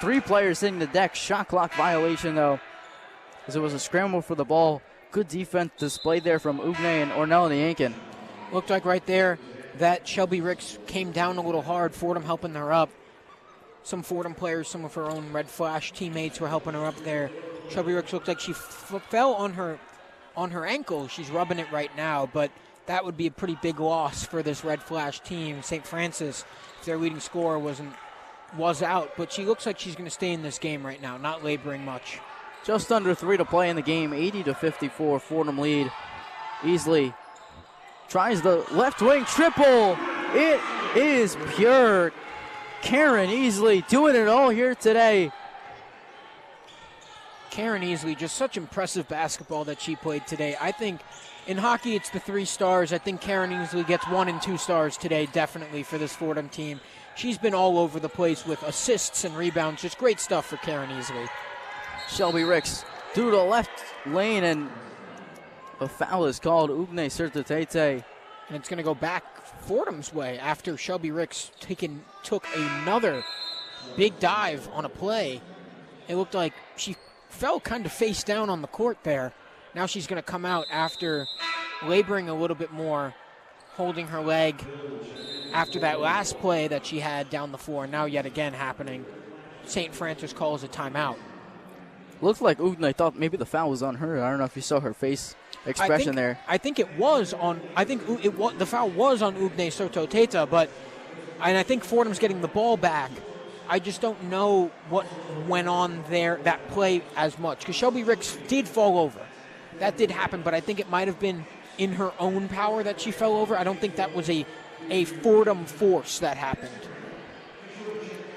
3 players hitting the deck. Shot clock violation, though, as it was a scramble for the ball. Good defense displayed there from Ugne and Ornella Yankin.
Looked like right there that Shelby Ricks came down a little hard. Fordham helping her up. Some Fordham players, some of her own Red Flash teammates were helping her up there. Shelby Ricks looked like she fell on her ankle. She's rubbing it right now, but that would be a pretty big loss for this Red Flash team. St. Francis, if their leading scorer wasn't was out, but she looks like she's going to stay in this game right now, not laboring much.
Just under 3 to play in the game, 80-54, Fordham lead. Easley tries the left wing triple. It is pure. Karen Easley doing it all here today.
Karen Easley, just such impressive basketball that she played today. I think in hockey it's the 3 stars. I think Karen Easley gets 1 and 2 stars today, definitely, for this Fordham team. She's been all over the place with assists and rebounds. Just great stuff for Karen Easley.
Shelby Ricks through the left lane, and a foul is called. Ugne Sertatete.
And it's going to go back Fordham's way after Shelby Ricks took another big dive on a play. It looked like she fell kind of face down on the court there. Now she's going to come out after laboring a little bit more, holding her leg after that last play that she had down the floor. Now yet again happening. St. Francis calls a timeout.
Looked like Ugne thought maybe the foul was on her. I don't know if you saw her face expression there.
I think it was on. I think the foul was on Ugne Sertatete, and I think Fordham's getting the ball back. I just don't know what went on there, that play, as much. Because Shelby Ricks did fall over. That did happen, but I think it might have been in her own power that she fell over. I don't think that was a Fordham force that happened.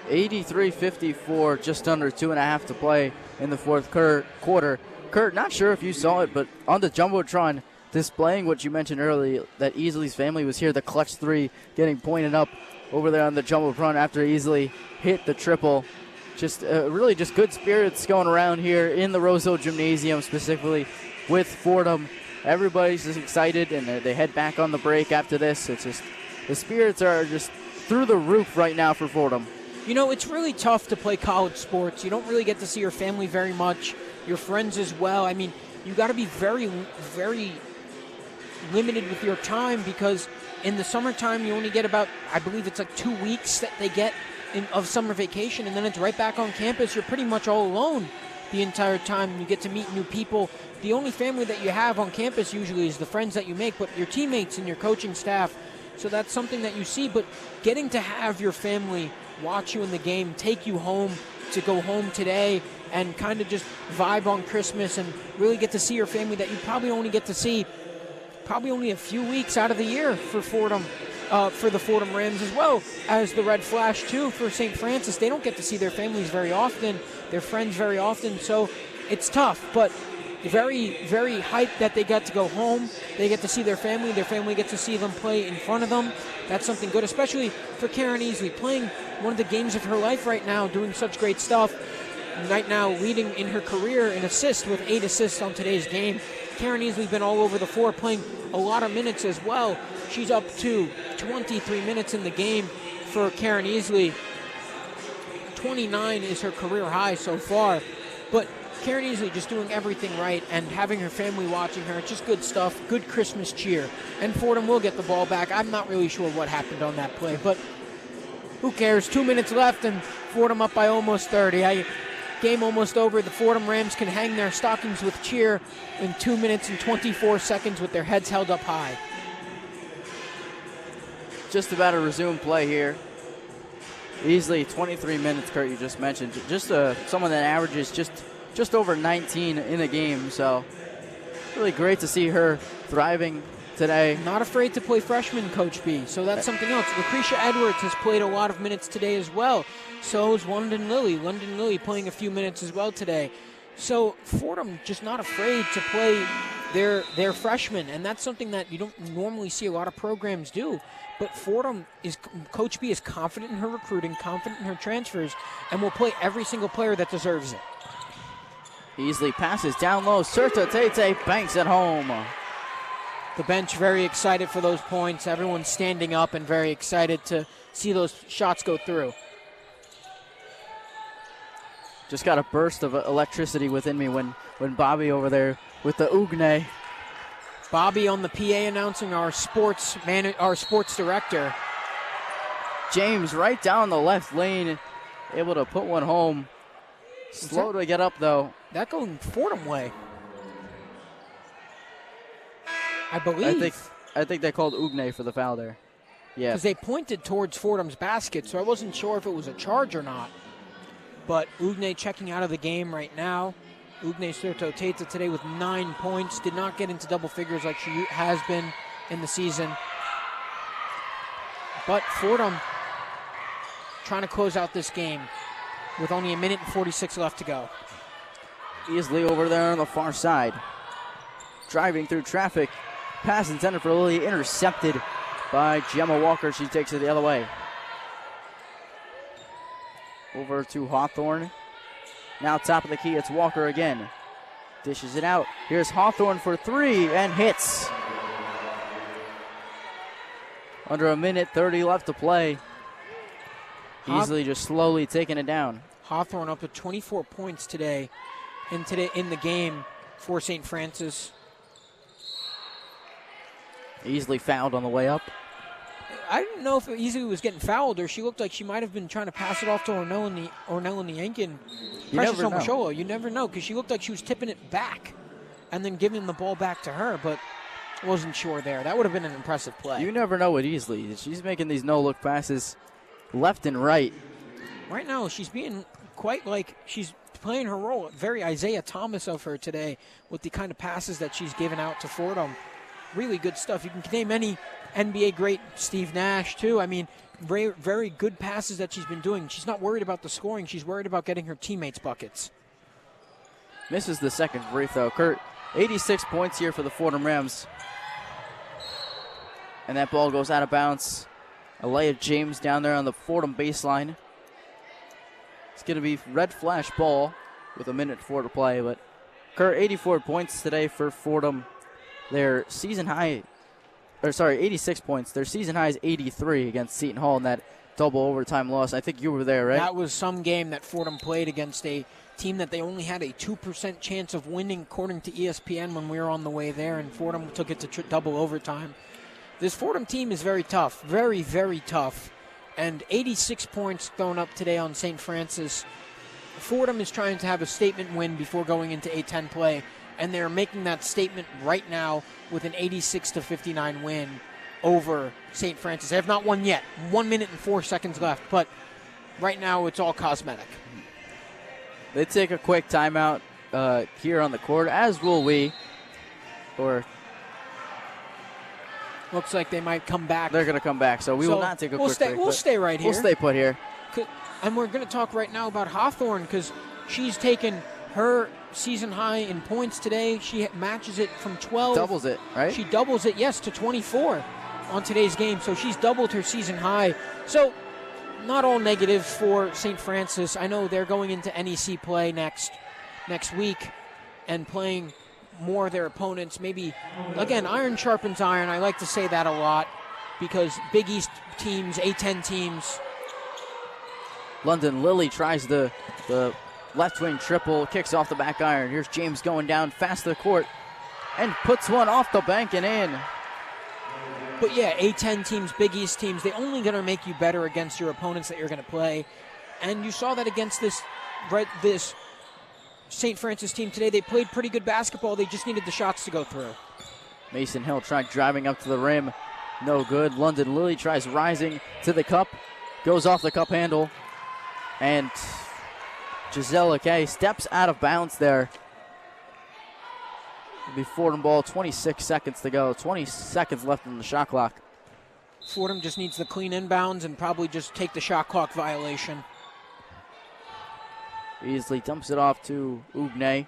83-54, just under 2.5 to play in the fourth quarter. Kurt, not sure if you saw it, but on the Jumbotron, displaying what you mentioned earlier, that Easley's family was here, the clutch 3 getting pointed up over there on the Jumbotron after Easley hit the triple. Just really just good spirits going around here in the Rose Hill Gymnasium, specifically with Fordham. Everybody's just excited, and they head back on the break after this. It's just the spirits are just through the roof right now for Fordham.
You know, it's really tough to play college sports. You don't really get to see your family very much, your friends as well. I mean, you got to be very, very limited with your time, because in the summertime you only get about, I believe it's like 2 weeks that they get of summer vacation, and then it's right back on campus. You're pretty much all alone the entire time. You get to meet new people. The only family that you have on campus usually is the friends that you make, but your teammates and your coaching staff. So that's something that you see. But getting to have your family watch you in the game, take you home to go home today, and kind of just vibe on Christmas and really get to see your family that you probably only get to see a few weeks out of the year for Fordham, for the Fordham Rams, as well as the Red Flash too for St. Francis. They don't get to see their families very often, their friends very often, so it's tough, but very, very hyped that they got to go home. They get to see their family gets to see them play in front of them. That's something good, especially for Karen Easley, playing one of the games of her life right now, doing such great stuff. Right now leading in her career in assists with 8 assists on today's game. Karen Easley been all over the floor, playing a lot of minutes as well. She's up to 23 minutes in the game for Karen Easley. 29 is her career high so far. But Karen Easley just doing everything right and having her family watching her. It's just good stuff, good Christmas cheer. And Fordham will get the ball back. I'm not really sure what happened on that play, but who cares? 2 minutes left and Fordham up by almost 30. Game almost over. The Fordham Rams can hang their stockings with cheer in 2 minutes and 24 seconds with their heads held up high.
Just about to resume play here. Easily 23 minutes, Kurt, you just mentioned. Just someone that averages just over 19 in a game, so really great to see her thriving today.
Not afraid to play freshman, Coach B, so that's something else. Lucretia Edwards has played a lot of minutes today as well. So is London Lilly. London Lilly playing a few minutes as well today. So Fordham just not afraid to play their freshmen, and that's something that you don't normally see a lot of programs do. But Fordham Coach B is confident in her recruiting, confident in her transfers, and will play every single player that deserves it.
Easily passes down low. Sertatete banks at home.
The bench very excited for those points. Everyone's standing up and very excited to see those shots go through.
Just got a burst of electricity within me when Bobby over there with the Ugne.
Bobby on the PA announcing our sports director.
James right down the left lane, able to put one home. Slow to get up though.
That going Fordham way, I believe.
I think they called Ugne for the foul there. Yeah.
Because they pointed towards Fordham's basket, so I wasn't sure if it was a charge or not. But Ugne checking out of the game right now. Ugne Soto Teta today with 9 points. Did not get into double figures like she has been in the season. But Fordham trying to close out this game with only 1 minute and 46 left to go.
Easily over there on the far side. Driving through traffic. Pass intended for Lily, intercepted by Gemma Walker. She takes it the other way. Over to Hawthorne. Now top of the key, it's Walker again. Dishes it out. Here's Hawthorne for 3 and hits. Under 1 minute 30 left to play. Easily just slowly taking it down.
Hawthorne up to 24 points today in the game for St. Francis.
Easily fouled on the way up.
I didn't know if Easley was getting fouled or she looked like she might have been trying to pass it off to Ornell in the Yankin. Precious Omasholo. You never know because she looked like she was tipping it back and then giving the ball back to her, but wasn't sure there. That would have been an impressive play.
You never know with Easley. She's making these no-look passes left and right.
Right now, she's being quite like she's playing her role. Very Isaiah Thomas of her today with the kind of passes that she's given out to Fordham. Really good stuff. You can name any NBA great, Steve Nash, too. I mean, very, very good passes that she's been doing. She's not worried about the scoring. She's worried about getting her teammates buckets.
Misses the second free throw. Kurt, 86 points here for the Fordham Rams. And that ball goes out of bounds. Alea James down there on the Fordham baseline. It's going to be red flash ball with 1 minute 4 to play. But Kurt, 84 points today for Fordham. Their season high, 86 points. Their season high is 83 against Seton Hall in that double overtime loss. I think you were there, right?
That was some game that Fordham played against a team that they only had a 2% chance of winning, according to ESPN, when we were on the way there, and Fordham took it to double overtime. This Fordham team is very tough, very, very tough, and 86 points thrown up today on St. Francis. Fordham is trying to have a statement win before going into A-10 play, and they're making that statement right now with an 86-59 win over St. Francis. They have not won yet. 1 minute and 4 seconds left, but right now it's all cosmetic.
They take a quick timeout here on the court, as will we. Or
looks like they might come back.
They're going to come back, so we will not take a quick break.
We'll stay right here.
We'll stay put here.
And we're going to talk right now about Hawthorne because she's taken her season high in points today. She matches it from 12.
Doubles it, right?
She doubles it, yes, to 24 on today's game. So she's doubled her season high. So not all negative for St. Francis. I know they're going into NEC play next week and playing more of their opponents. Maybe, again, iron sharpens iron. I like to say that a lot because Big East teams, A-10 teams.
London Lily tries the left wing triple, kicks off the back iron. Here's James going down fast to the court and puts one off the bank and in.
But yeah, A-10 teams, Big East teams, they're only going to make you better against your opponents that you're going to play. And you saw that against this St. Francis team today. They played pretty good basketball. They just needed the shots to go through.
Mason Hill tried driving up to the rim. No good. London Lily tries rising to the cup. Goes off the cup handle. And Giselle Kay steps out of bounds there. It'll be Fordham ball, 26 seconds to go. 20 seconds left on the shot clock.
Fordham just needs the clean inbounds and probably just take the shot clock violation.
Easley dumps it off to Ugne.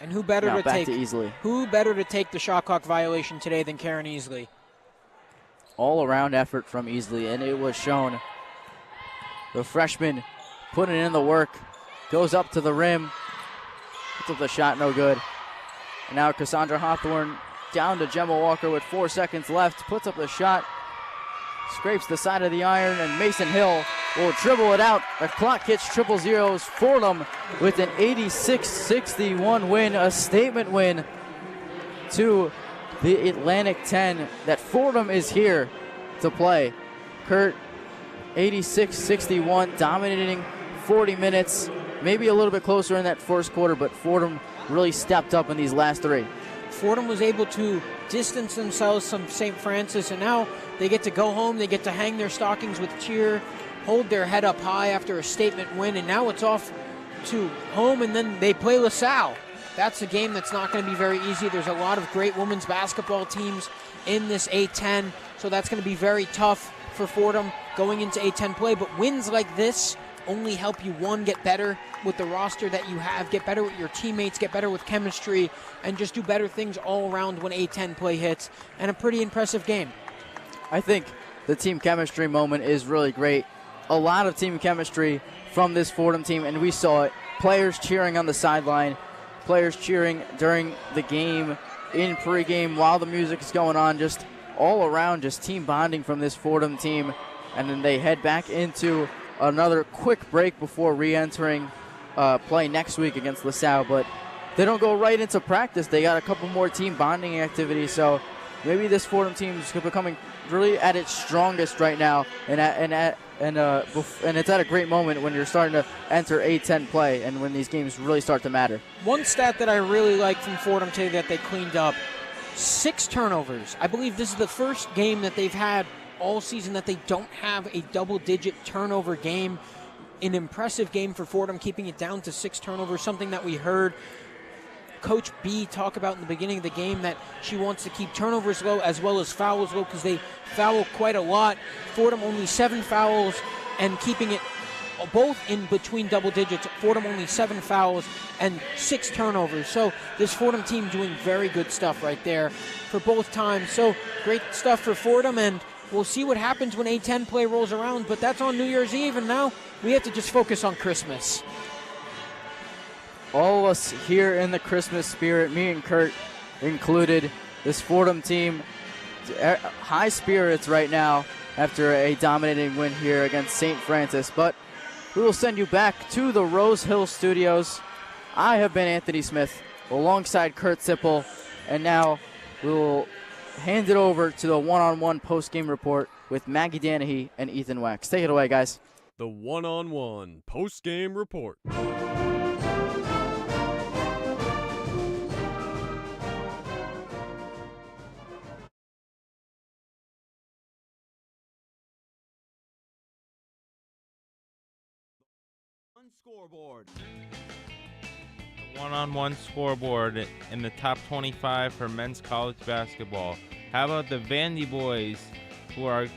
And who better
now
to
back
take
to Easley.
Who better to take the shot clock violation today than Karen Easley?
All-around effort from Easley, and it was shown. The freshman putting in the work, goes up to the rim, puts up the shot, no good. And now Cassandra Hawthorne down to Gemma Walker with 4 seconds left, puts up the shot, scrapes the side of the iron, and Mason Hill will dribble it out. The clock hits triple zeros. Fordham with an 86-61 win, a statement win to the Atlantic 10 that Fordham is here to play. Kurt, 86-61, dominating 40 minutes, maybe a little bit closer in that first quarter, but Fordham really stepped up in these last three.
Fordham was able to distance themselves from St. Francis, and now They get to go home. They get to hang their stockings with cheer, hold their head up high after a statement win, and now it's off to home, and then they play LaSalle. That's a game that's not going to be very easy. There's a lot of great women's basketball teams in this A-10, so that's going to be very tough for Fordham going into A-10 play. But wins like this only help you, one, get better with the roster that you have, get better with your teammates, get better with chemistry, and just do better things all around when A-10 play hits. And a pretty impressive game.
I think the team chemistry moment is really great. A lot of team chemistry from this Fordham team, and we saw it. Players cheering on the sideline, players cheering during the game, in pregame, while the music is going on, just all around, just team bonding from this Fordham team. And then they head back into another quick break before re-entering play next week against LaSalle. But they don't go right into practice. They got a couple more team bonding activities. So maybe this Fordham team is becoming really at its strongest right now, and it's at a great moment when you're starting to enter A-10 play and when these games really start to matter.
One stat that I really like from Fordham today that they cleaned up, 6 turnovers. I believe this is the first game that they've had all season that they don't have a double-digit turnover game. An impressive game for Fordham, keeping it down to 6 turnovers, something that we heard Coach B talk about in the beginning of the game, that she wants to keep turnovers low as well as fouls low because they foul quite a lot. Fordham only 7 fouls and keeping it both in between double digits. Fordham only 7 fouls and 6 turnovers. So this Fordham team doing very good stuff right there for both times. So great stuff for Fordham, and we'll see what happens when A-10 play rolls around, but that's on New Year's Eve, and now we have to just focus on Christmas.
All of us here in the Christmas spirit, me and Kurt included. This Fordham team, high spirits right now after a dominating win here against St. Francis. But we will send you back to the Rose Hill Studios. I have been Anthony Smith alongside Kurt Sipple, and now we will hand it over to the one-on-one post-game report with Maggie Danahy and Ethan Wax. Take it away, guys.
The one-on-one post-game report. Scoreboard.
The one-on-one scoreboard in the top 25 for men's college basketball. How about the Vandy boys, who are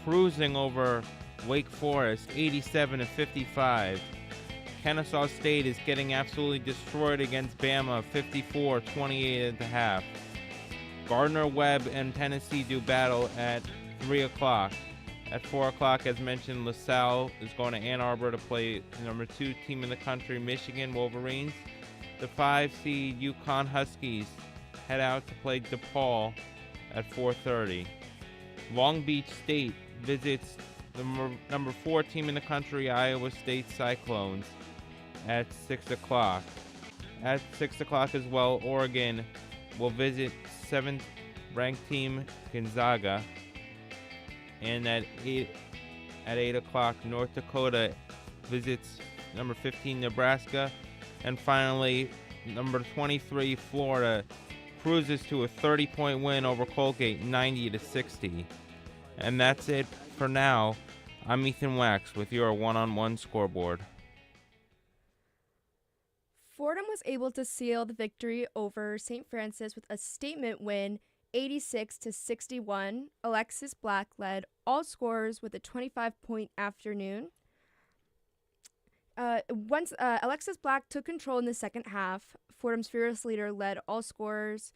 cruising over Wake Forest, 87-55. Kennesaw State is getting absolutely destroyed against Bama, 54-28 at the half. Gardner-Webb and Tennessee do battle at 3 o'clock. At 4 o'clock, as mentioned, LaSalle is going to Ann Arbor to play the number 2 team in the country, Michigan Wolverines. The 5 seed UConn Huskies head out to play DePaul at 4:30. Long Beach State visits the number 4 team in the country, Iowa State Cyclones, at 6 o'clock. At 6 o'clock as well, Oregon will visit 7th ranked team Gonzaga. And at 8 o'clock, North Dakota visits number 15 Nebraska. And finally, number 23 Florida cruises to a 30-point win over Colgate, 90-60. And that's it for now. I'm Ethan Wax with your one-on-one scoreboard.
Fordham was able to seal the victory over St. Francis with a statement win, 86-61. Alexis Black led all scorers with a 25-point afternoon. Once Alexis Black took control in the second half, Fordham's fearless leader led all scorers.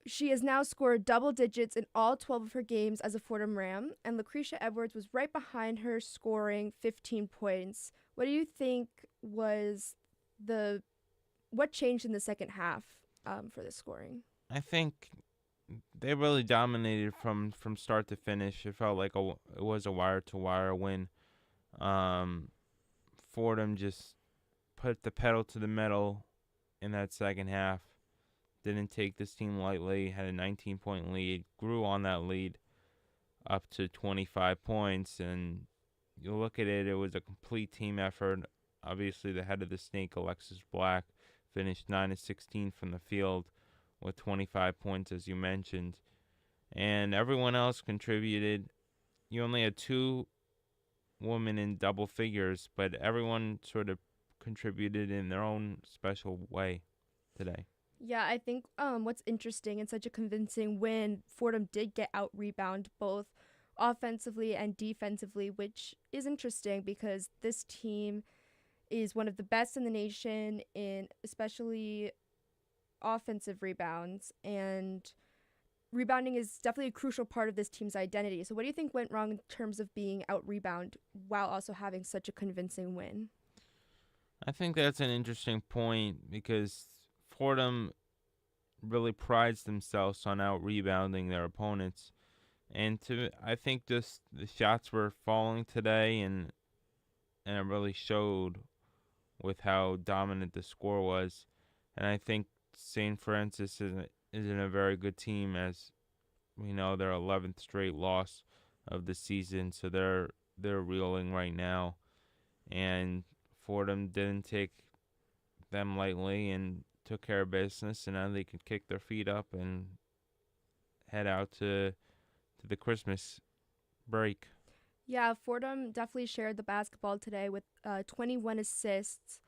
She has now scored double digits in all 12 of her games as a Fordham Ram, and Lucretia Edwards was right behind her, scoring 15 points. What do you think was what changed in the second half for the scoring?
I think they really dominated from start to finish. It felt like it was a wire-to-wire win. Fordham just put the pedal to the metal in that second half. Didn't take this team lightly. Had a 19-point lead. Grew on that lead up to 25 points. And you look at it, it was a complete team effort. Obviously, the head of the snake, Alexis Black, finished 9 of 16 from the field with 25 points, as you mentioned. and everyone else contributed. You only had 2 women in double figures, but everyone sort of contributed in their own special way today.
Yeah, I think what's interesting and such a convincing win, Fordham did get out rebound both offensively and defensively, which is interesting because this team is one of the best in the nation in especially offensive rebounds, and rebounding is definitely a crucial part of this team's identity. So what do you think went wrong in terms of being out rebound while also having such a convincing win?
I think that's an interesting point because Fordham really prides themselves on out rebounding their opponents, and I think just the shots were falling today, and it really showed with how dominant the score was. And I think St. Francis isn't a very good team, as we know their 11th straight loss of the season, so they're reeling right now, and Fordham didn't take them lightly and took care of business, and now they can kick their feet up and head out to the Christmas break.
Yeah, Fordham definitely shared the basketball today with 21 assists.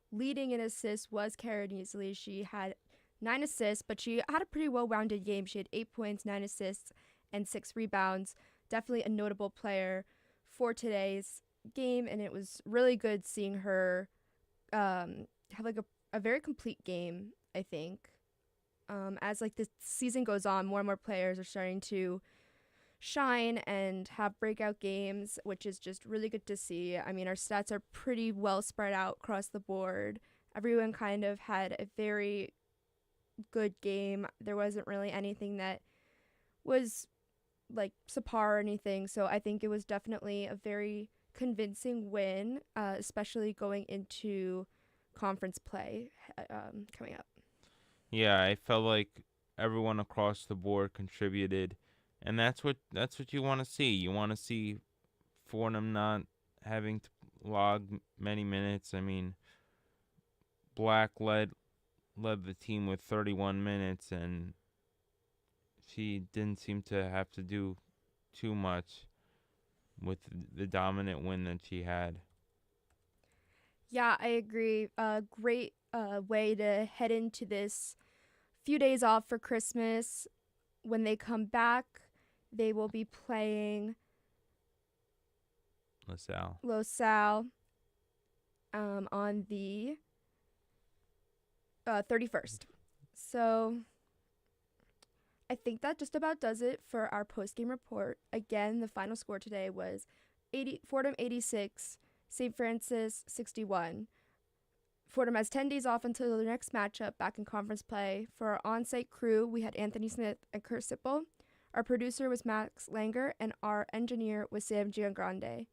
Leading in assists was Karen Easley. She had 9 assists, but she had a pretty well-rounded game. She had 8 points, 9 assists, and 6 rebounds. Definitely a notable player for today's game, and it was really good seeing her have like a very complete game, I think. As like the season goes on, more and more players are starting to shine and have breakout games, which is just really good to see. I mean, our stats are pretty well spread out across the board. Everyone kind of had a very good game. There wasn't really anything that was like subpar or anything, so I think it was definitely a very convincing win, especially going into conference play coming up.
Yeah, I felt like everyone across the board contributed, and that's what you want to see. You want to see Fordham not having to log many minutes. I mean, Black led the team with 31 minutes, and she didn't seem to have to do too much with the dominant win that she had.
Yeah, I agree. Great way to head into this few days off for Christmas. When they come back, they will be playing LaSalle on the 31st. So I think that just about does it for our post-game report. Again, the final score today was Fordham 86, St. Francis 61. Fordham has 10 days off until the next matchup back in conference play. For our on-site crew, we had Anthony Smith and Kurt Sipple. Our producer was Max Langer, and our engineer was Sam Giangrande.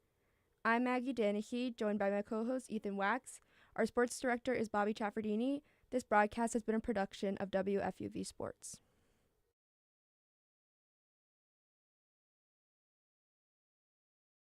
I'm Maggie Danahy, joined by my co-host Ethan Wax. Our sports director is Bobby Chaffardini. This broadcast has been a production of WFUV Sports.